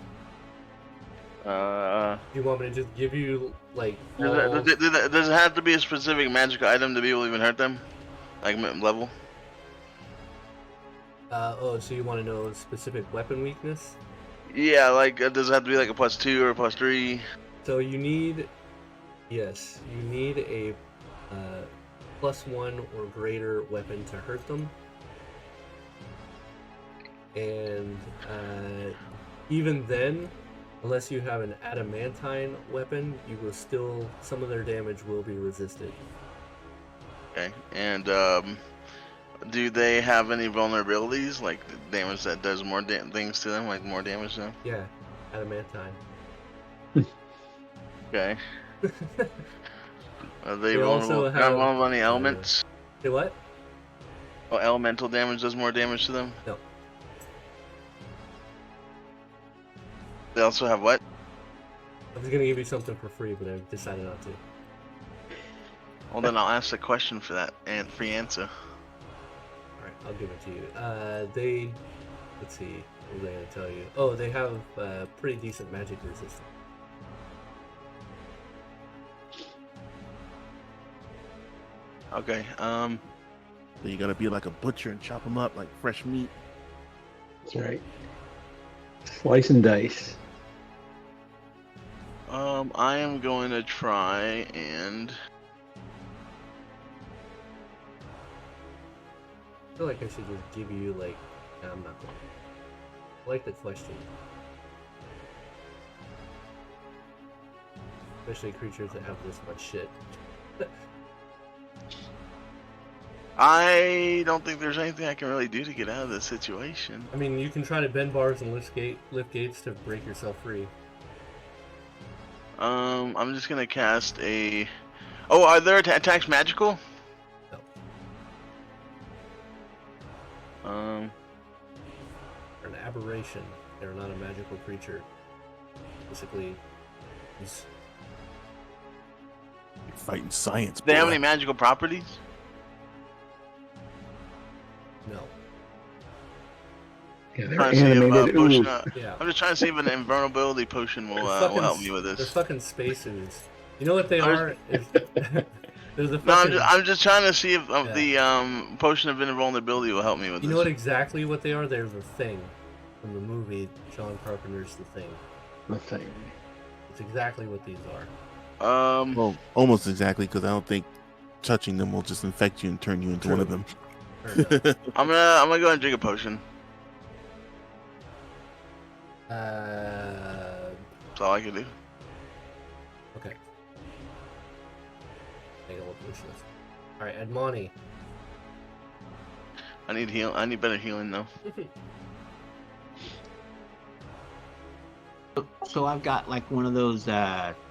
Uh, Do you want me to just give you like all? does it have to be a specific magical item to be able to even hurt them? Like level? Oh, so you want to know specific weapon weakness? Yeah, like does it have to be like a +2 or a +3? So you need, yes, you need a +1 or greater weapon to hurt them, and even then, unless you have an adamantine weapon, you will still, some of their damage will be resisted. Okay, and do they have any vulnerabilities, like damage that does more things to them, like more damage to them? Yeah, adamantine. Okay. Are they They vulnerable? also Not have, vulnerable to any elements? Say what? Oh, elemental damage does more damage to them? No. They also have what? I was gonna give you something for free, but I decided not to. Well, then I'll ask the question for that and free answer. Alright, I'll give it to you. They, let's see, what was I gonna tell you? Oh, they have pretty decent magic resistance. Okay. So you gotta be like a butcher and chop them up like fresh meat. That's right. Slice and dice. I am going to try and. I feel like I should just give you like, no, I'm not going. I like the question. Especially creatures that have this much shit. I don't think there's anything I can really do to get out of this situation. I mean, you can try to bend bars and lift gates to break yourself free. I'm just gonna cast a. Oh, are their attacks magical? No. They're an aberration. They're not a magical creature. Basically, he's... You're fighting science. Do they have boy. any magical properties? no. Yeah, they're Trying to see if, animated potion, ooze. Yeah. I'm just trying to see if an invulnerability potion will help me with They're this. fucking spaces. You know what they I was- are? There's a No, fucking... I'm just trying to see if the potion of invulnerability will help me with You this. know what exactly what they are? They're the Thing from the movie John Carpenter's The Thing. The thing. It's exactly what these are. Well, almost exactly, because I don't think touching them will just infect you and turn you into one of them. Fair enough. I'm gonna go ahead and drink a potion. That's all I can do. Okay. Make a little potion. All right, Edmani. I need better healing though. So I've got like one of those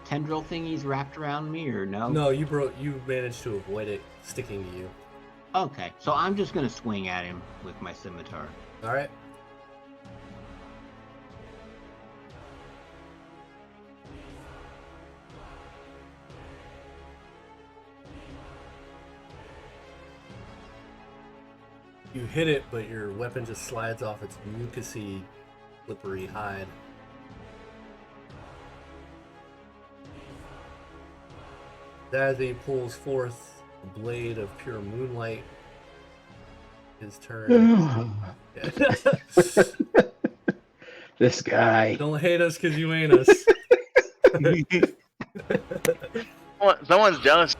tendril thingies wrapped around me, or no? No, you managed to avoid it sticking to you. Okay, so I'm just gonna swing at him with my scimitar. All right. You hit it, but your weapon just slides off its mucousy, slippery hide. As he pulls forth the blade of pure moonlight, his turn. This guy. Don't hate us because you ain't us. Someone's jealous.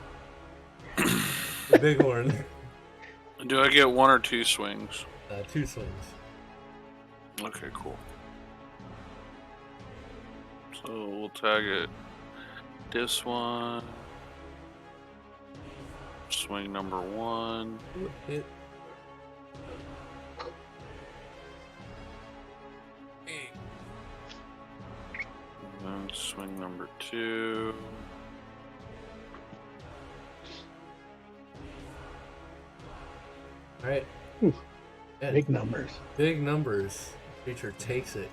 Bighorn. Do I get 1 or 2 swings? 2 swings. Okay, cool. So we'll tag it. This one. Swing number 1. Ooh, hit. And then swing number 2. All right. Big numbers. Big numbers. Creature takes it.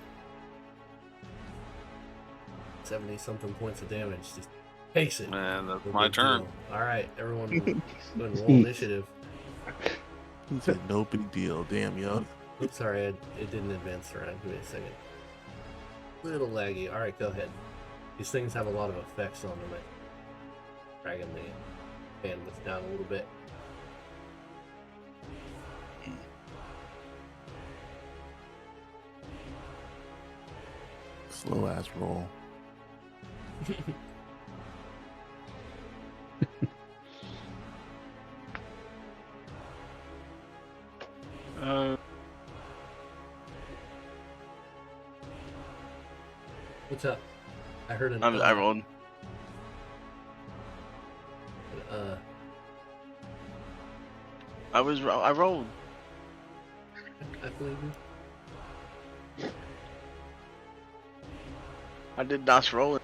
70-something points of damage. Just takes it. And that's No my big turn. deal. All right, everyone, go ahead and roll initiative. He said no big deal. Damn, yo. Oops, sorry, it didn't advance around. Give me a second. Little laggy. All right, go ahead. These things have a lot of effects on them. Dragging the bandwidth down a little bit. Slow ass roll. What's up? I heard an. I rolled. I rolled. I believe you. I did not roll it.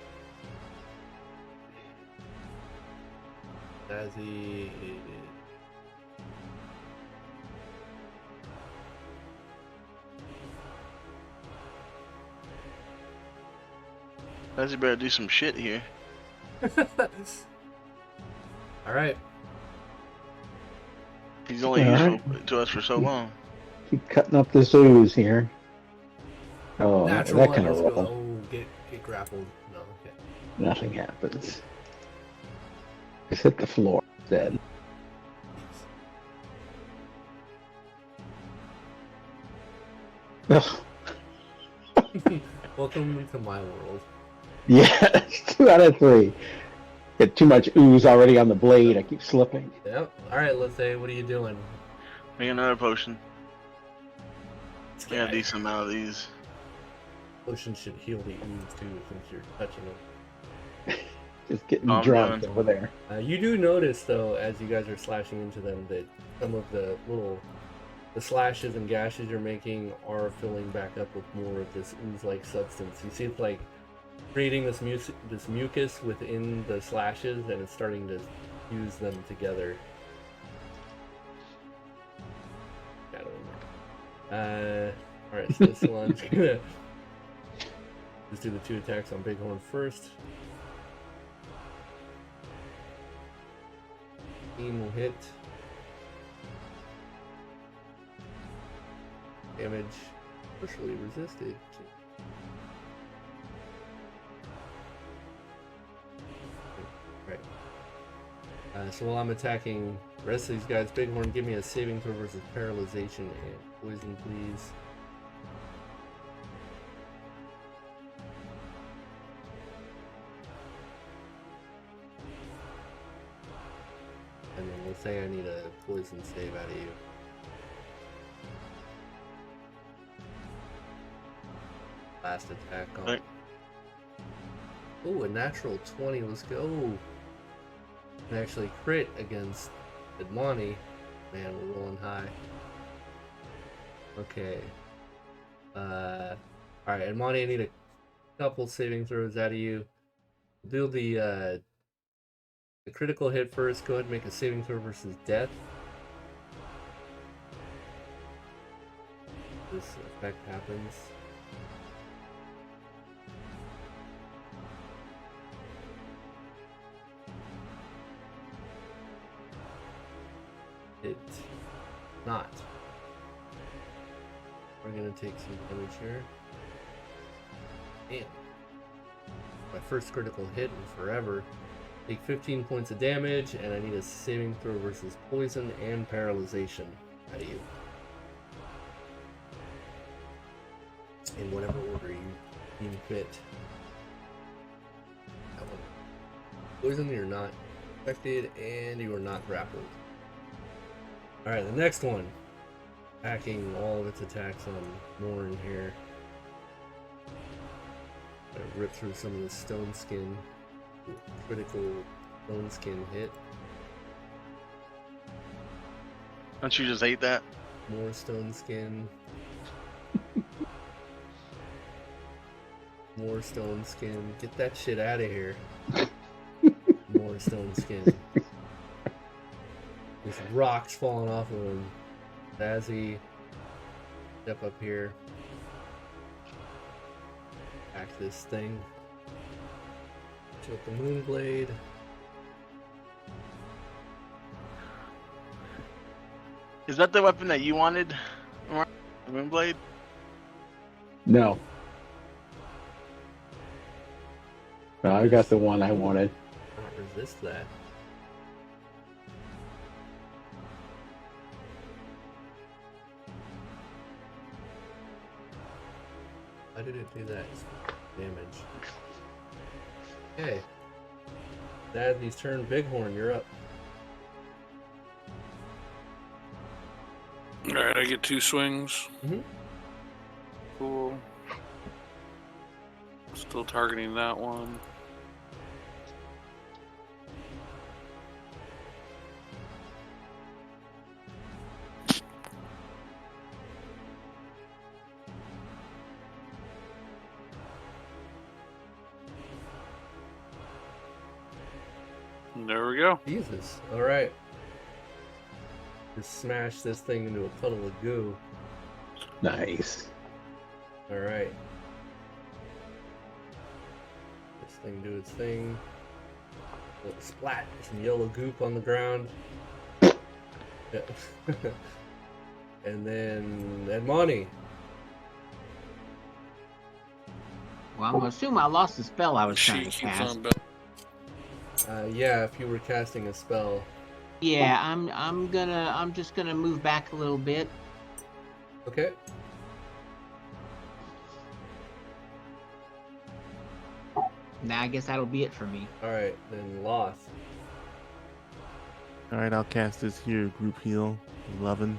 As he. Guys, you better do some shit here. All right. He's only useful to us for so long. Keep cutting up this ooze here. Oh, Natural that one, kind of let's go. roll. Oh, get grappled. No, okay. Nothing happens. Just hit the floor. Dead. Ugh. Welcome to my world. Yeah, 2 out of 3. Get too much ooze already on the blade. I keep slipping. Yep. All right, let's say, what are you doing? Make another potion. This I got a guy. decent amount of these. Potion should heal the ooze too, since you're touching it. Just getting I'm drunk doing. over there. You do notice, though, as you guys are slashing into them, that some of the slashes and gashes you're making are filling back up with more of this ooze-like substance. You see it's like creating this mucus within the slashes, and it's starting to fuse them together. Alright, so this one's gonna just do the 2 attacks on Bighorn first. 15 will hit. Damage partially resisted. Right. So while I'm attacking the rest of these guys, Bighorn, give me a saving throw versus paralyzation and poison, please. And then let's say I need a poison save out of you. Last attack on. Right. Oh, a natural 20. Let's go. And actually crit against Admoni. Man, we're rolling high. Okay. Alright, Admoni, I need a couple saving throws out of you. Do the critical hit first. Go ahead and make a saving throw versus death. This effect happens. It not. We're gonna take some damage here. Damn. My first critical hit in forever. Take 15 points of damage, and I need a saving throw versus poison and paralyzation out of you. In whatever order you deem fit. That one. Poison, you're not affected, and you are not grappled. Alright, the next one. Packing all of its attacks on Morn here. Gonna rip through some of the stone skin. Critical stone skin hit. Don't you just hate that? More stone skin. More stone skin. Get that shit out of here. More stone skin. There's rocks falling off of him. Zazzy, step up here. Hack this thing. With the Moonblade. Is that the weapon that you wanted? The Moonblade? No. No, I got the one I wanted. I don't resist that. Why did it do that? Damage. Okay. Daddy's turn. Bighorn, you're up. Alright, I get 2 swings. Mm-hmm. Cool. Still targeting that one. There we go. Jesus. Alright. Just smash this thing into a puddle of goo. Nice. Alright. This thing do its thing. Little splat. Some yellow goop on the ground. Yeah. And then Edmoni. Well, I'm gonna assume I lost the spell I was She trying to keeps cast. on Yeah, if you were casting a spell. Yeah, I'm just gonna move back a little bit. Okay. Now I guess that'll be it for me. Alright, then Loth. All right, I'll cast this here group heal 11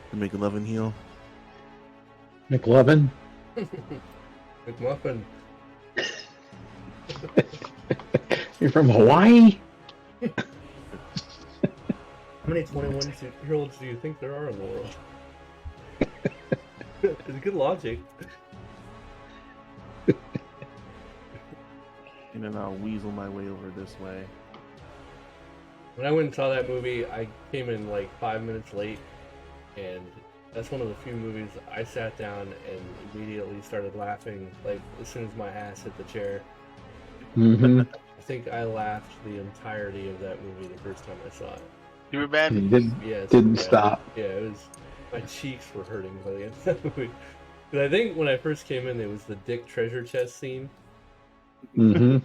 to make 11 heal. McLovin? McMuffin. You're from Hawaii? How many 21-year-olds do you think there are in the world? It's good logic. And then I'll weasel my way over this way. When I went and saw that movie, I came in like 5 minutes late, and that's one of the few movies I sat down and immediately started laughing, like as soon as my ass hit the chair. Mm-hmm. I think I laughed the entirety of that movie the first time I saw it. You were bad? Yeah, Didn't stop. Yeah, it was. My cheeks were hurting by the end of that movie. But I think when I first came in, it was the Dick treasure chest scene. Mm-hmm.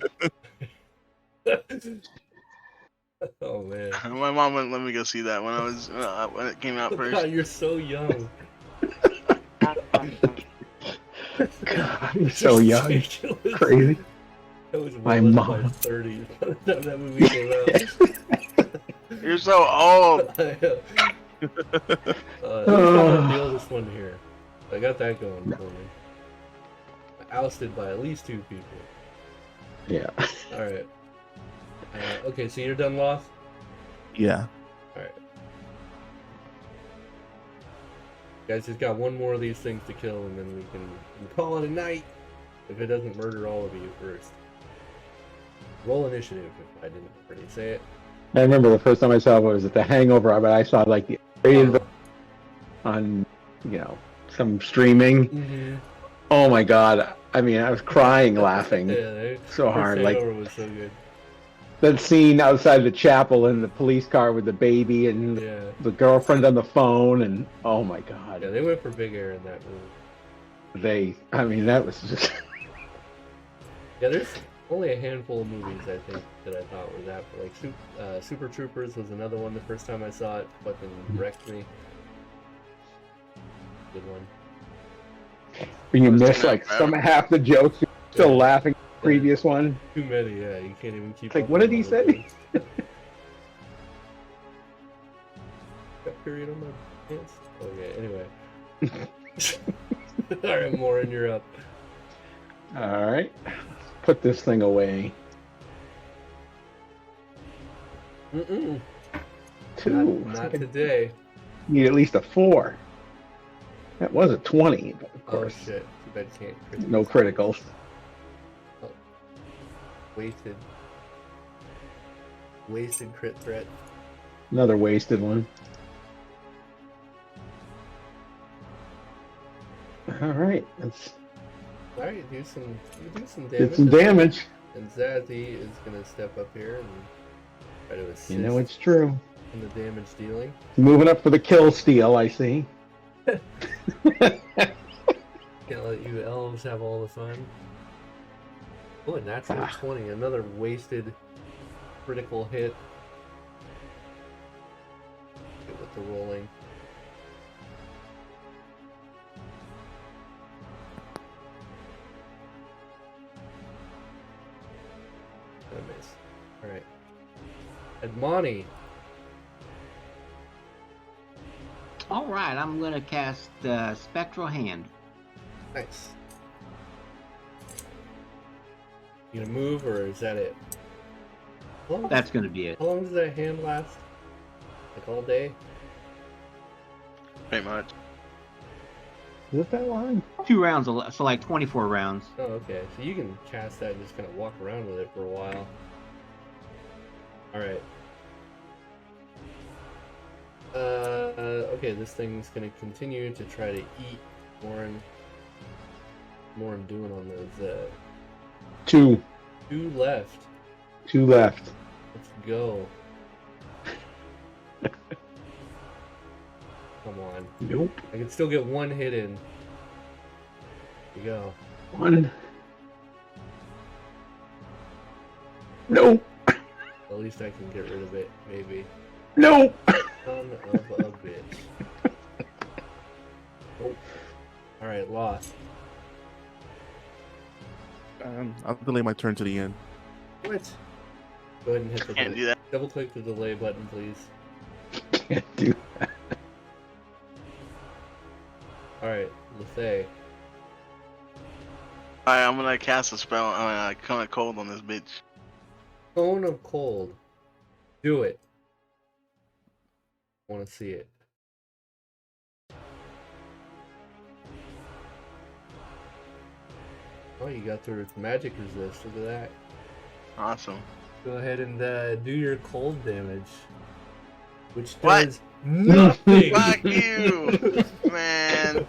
Oh man! My mom wouldn't let me go see that when I was when it came out first. God, you're so young. God, you're so young. Ridiculous. Crazy. I was My well into mom. my 30s by the time that movie came out. You're so old. At least I'm not the oldest one here. I got that going for me. Ousted by at least 2 people. Yeah. Alright. Okay, so you're done, Loth? Yeah. Alright. Guys, just got one more of these things to kill, and then we can call it a night. If it doesn't murder all of you first. Roll initiative, if I didn't already say it. I remember the first time I saw it was at the Hangover, but I saw like the on, some streaming. Mm-hmm. Oh my God. I mean, I was crying laughing so hard. Like, Hangover was so good. that scene outside the chapel in the police car with the baby and Yeah. the girlfriend on the phone, and oh my God. Yeah, they went for big air in that movie. That was just... Yeah, only a handful of movies I think that I thought were that. Like Super Troopers was another one. The first time I saw it, fucking wrecked me. Good one. When you miss like half the jokes, you're still laughing at the previous one. Too many, yeah. You can't even keep. Like, up what with did he all of say? those. Got period on my pants. Okay, anyway. All right, Morin, you're up. All right, put this thing away. Mm-mm. 2. Not today. Need at least a 4. That was a 20, but of course. Oh shit! Too bad you can't. Crit No criticals. Oh. Wasted crit threat. Another wasted one. All right, let's All right, do some damage. get some damage. And Zazzy is gonna step up here and try to assist You know it's true. in the damage dealing. Moving up for the kill steal, I see. Can't let you elves have all the fun. Oh, a natural 20, another wasted critical hit. Get with the rolling. Gonna miss. Alright. Admoni. Alright, I'm gonna cast Spectral Hand. Nice. You gonna move, or is that it? That's gonna be it. How long does that hand last? Like all day? Pretty much. Is it that long? 2 rounds, so like 24 rounds. Oh, okay. So you can cast that and just kind of walk around with it for a while. Alright. Okay, this thing's gonna continue to try to eat Morin. Morin doing on those, 2. 2 left. 2 left. Let's go. Come on. Nope. I can still get 1 hit in. Here you go. 1. Nope. At least I can get rid of it, maybe. Nope. Son of a bitch. Oh. Alright, lost. I'll delay my turn to the end. What? Go ahead and hit the Can't do that. double click the delay button, please. Can't do that. Alright, Lethay. Alright, I'm gonna cast a spell. I'm gonna come at cold on this bitch. Cone of Cold. Do it. I want to see it. Oh, you got through its magic resist. Look at that. Awesome. Go ahead and do your cold damage. Which What? does nothing. Fuck you, man.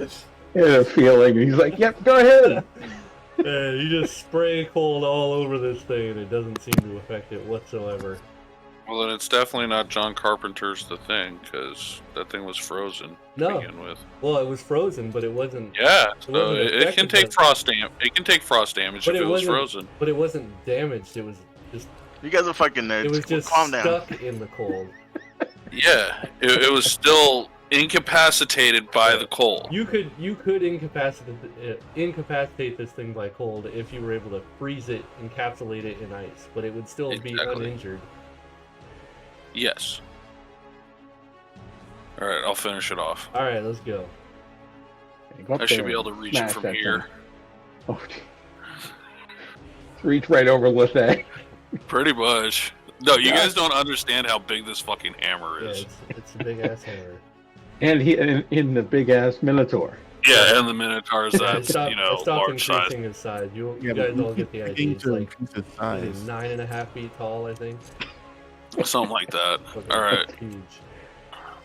I had a feeling. He's like, yep, go ahead. You just spray cold all over this thing and it doesn't seem to affect it whatsoever. Well, then it's definitely not John Carpenter's The Thing, because that thing was frozen to No. begin with. Well, it was frozen, but it wasn't. Yeah, so wasn't it can affected take by- frost damage. It can take frost damage But if it it was wasn't- frozen. But it wasn't damaged. It was just. You guys are fucking nerds. It was just Calm down. stuck in the cold. Yeah, it was still incapacitated by the cold. You could incapacitate this thing by cold if you were able to freeze it, encapsulate it in ice, but it would still be Exactly. uninjured. Yes. All right, I'll finish it off. All right, let's go. Go up I should there be able to and reach it smash from that here. thing. Oh, reach right over Lethay. Pretty much. No, you Yeah. guys don't understand how big this fucking hammer Yeah, is. it's a big ass hammer. And he in the big ass Minotaur. Yeah, and the Minotaurs, I that's, stopped, you know, I stopped large size. increasing his size. You Yeah, guys but all get the idea. beginning It's to like increase its what is size. it, 9.5 feet tall, I think. Something like that. Fucking All right. Huge.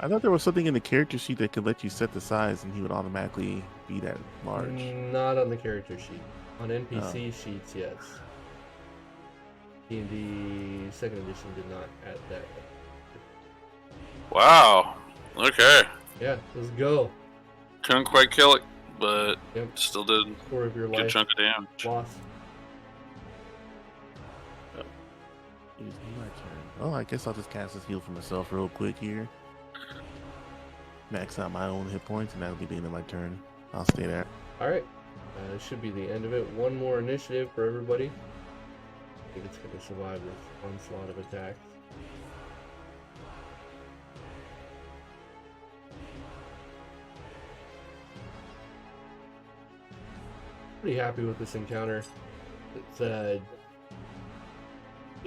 I thought there was something in the character sheet that could let you set the size, and he would automatically be that large. Not on the character sheet. On NPC sheets, yes. D&D second edition did not add that. Wow. Okay. Yeah, let's go. Couldn't quite kill it, but Yep. still did Core of your a good life chunk of damage. lost. It is my turn. Oh, I guess I'll just cast this heal for myself real quick here. Max out my own hit points, and that'll be the end of my turn. I'll stay there. All right. This should be the end of it. One more initiative for everybody. I think it's going to survive this onslaught of attacks. Pretty happy with this encounter. It's, it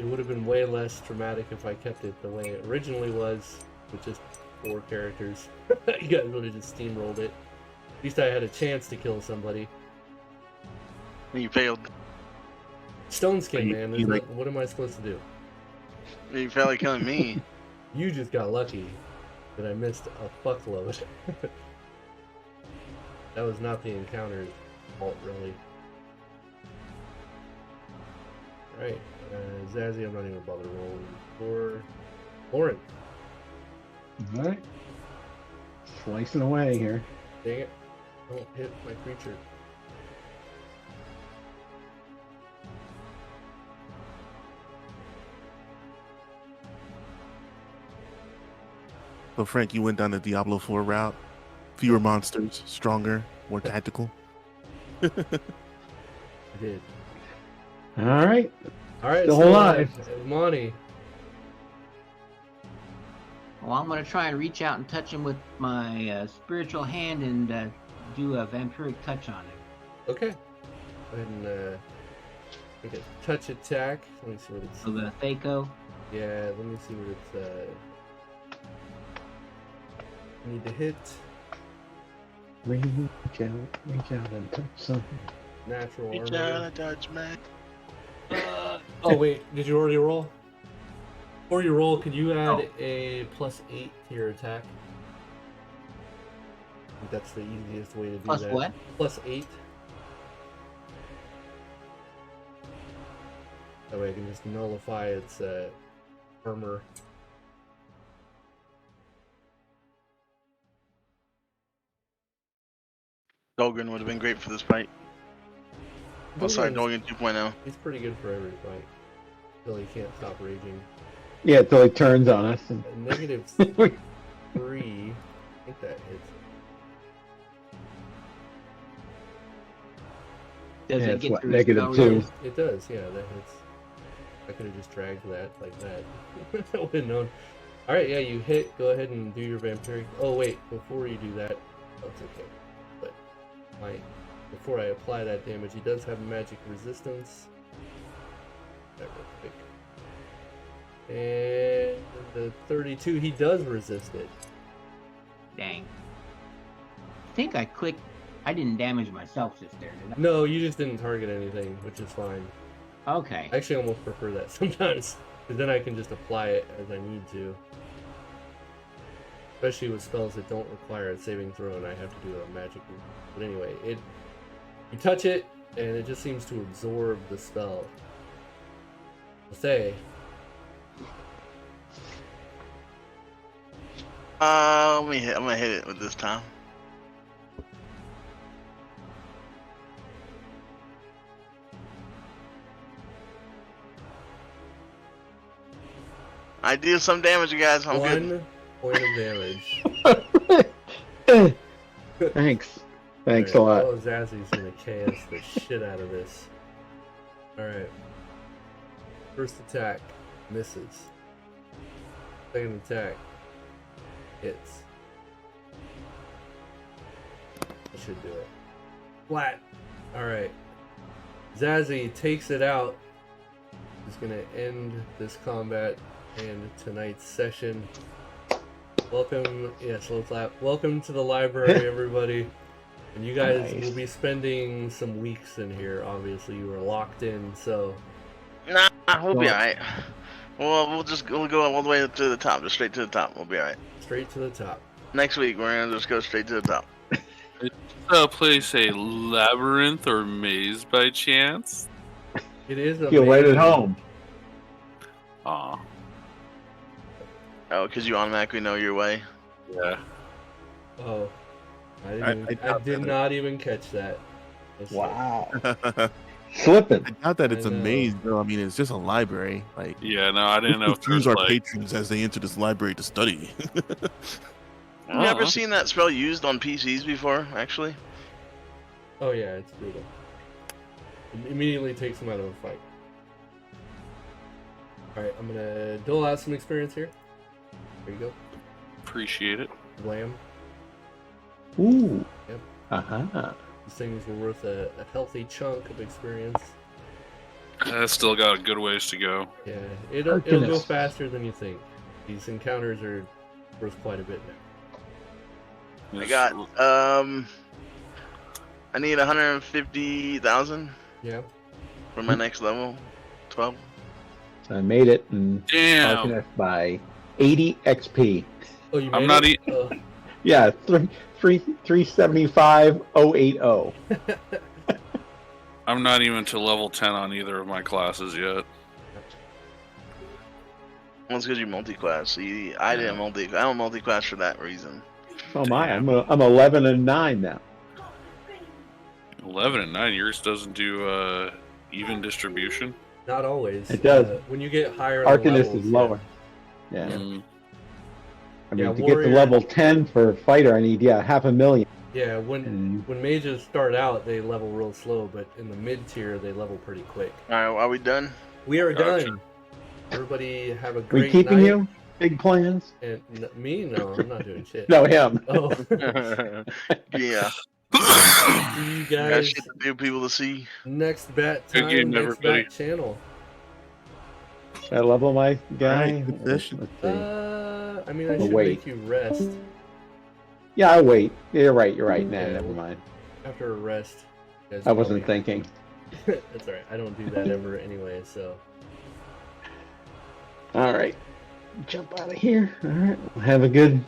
would have been way less traumatic if I kept it the way it originally was, with just 4 characters. You guys would have just steamrolled it. At least I had a chance to kill somebody. You failed. Stone skin, man. What am I supposed to do? You failed at killing me. You just got lucky that I missed a fuckload. That was not the encounter's fault, really. Alright, Zazzy, I'm not even bother rolling for Lauren. Alright. Slicing away here. Dang it. Don't hit my creature. So, Frank, you went down the Diablo 4 route. Fewer monsters, stronger, more tactical. I did. Alright. Alright, Still alive. Monty. Well, I'm gonna try and reach out and touch him with my spiritual hand and do a vampiric touch on him. Okay. Go ahead and make a touch attack. Let me see what it's. So the Thaco. Yeah, let me see what it's. Need to hit. Reach out and touch something. Natural Reach armor. out and touch me. Oh wait, did you already roll? Before you roll, could you add a +8 to your attack? I think that's the easiest way to do Plus that. what? +8. That way I can just nullify its armor. Dolgren would have been great for this fight. Oh, sorry, Dolgren 2.0. He's pretty good for every fight. Until he can't stop raging. Yeah, until he turns on us. And... -3. I think that hits. Does Yeah, it it's get what, through his -2? spell? It does, yeah, that hits. I could have just dragged that like that. I would have known. Alright, yeah, you hit. Go ahead and do your vampiric. Oh, wait, before you do that, that's okay. But before I apply that damage, he does have magic resistance. That real quick. And the 32, he does resist it. Dang. I think I clicked. I didn't damage myself just there, did No, you just didn't target anything, which is fine. I? Okay. I actually almost prefer that sometimes, because then I can just apply it as I need to. Especially with spells that don't require a saving throw and I have to do a magic. But anyway, you touch it and it just seems to absorb the spell. I'll say. I'm gonna hit it with this time. I deal some damage, you guys. I'm good. 1 point of damage. Thanks. Thanks a a lot. Oh, Zazzy's gonna chaos the shit out of this. Alright. First attack. Misses. Second attack. Hits. I should do it. Flat. Alright. Zazzy takes it out. Is gonna end this combat and tonight's session. Welcome, slow clap. Welcome to the library, everybody. And you guys will be spending some weeks in here. Obviously, you were locked in, so. Nah, we'll be alright. We'll go all the way to the top, just straight to the top. We'll be alright. Straight to the top. Next week, we're gonna just go straight to the top. Place a labyrinth or maze by chance? It is a Feel right at home. Aw, Oh, because you automatically know your way. yeah. Oh. I did not even catch that. Wow. Slipping. I doubt that it's I a know. maze, though. I mean, it's just a library. Like, Yeah, no, I didn't know if confuse there's our like. patrons as they enter this library to study. Have you ever seen that spell used on PCs before? Actually, Oh yeah, it's brutal. It immediately takes them out of a fight. Alright, I'm gonna dole out some experience here. There you go. Appreciate it. Blam. Ooh. Yep. Uh-huh. These things were worth a healthy chunk of experience. That's still got a good ways to go. Yeah, it'll go goodness. faster than you think. These encounters are worth quite a bit now. I got I need 150,000 Yeah. for my next level, 12. So I made it and Damn. Arcanist by 80 XP. Oh, you made I'm not it? Oh. Yeah, 375,080. I'm not even to level 10 on either of my classes yet. Well, it's because you multi-class. See, I don't multi-class for that reason. Oh my, I'm 11 and 9 now. 11 and 9. Yours doesn't do even distribution. Not always. It does. When you get higher on the Arcanist levels, is lower. Yeah. Mm. I mean, Yeah, to warrior- get to level 10 for fighter, I need 500,000. Yeah, when mages start out, they level real slow, but in the mid tier, they level pretty quick. All right, are we done? We are Gotcha. done. Everybody have a We great keeping night. you? Big plans? And me? No, I'm not doing shit. No, him. Oh, Yeah. see you Got guys shit to do, people to see. next bat Good time, game, next everybody. bat channel. Should I level my guy? Alright, good session. Let's see. I mean, I Oh, should wait. make you rest Yeah, I'll wait. You're right. Nah, Yeah. never mind. after a rest. you guys I wasn't probably- thinking. That's alright. I don't do that ever anyway, so. All right. Jump out of here. All right. Well, have a good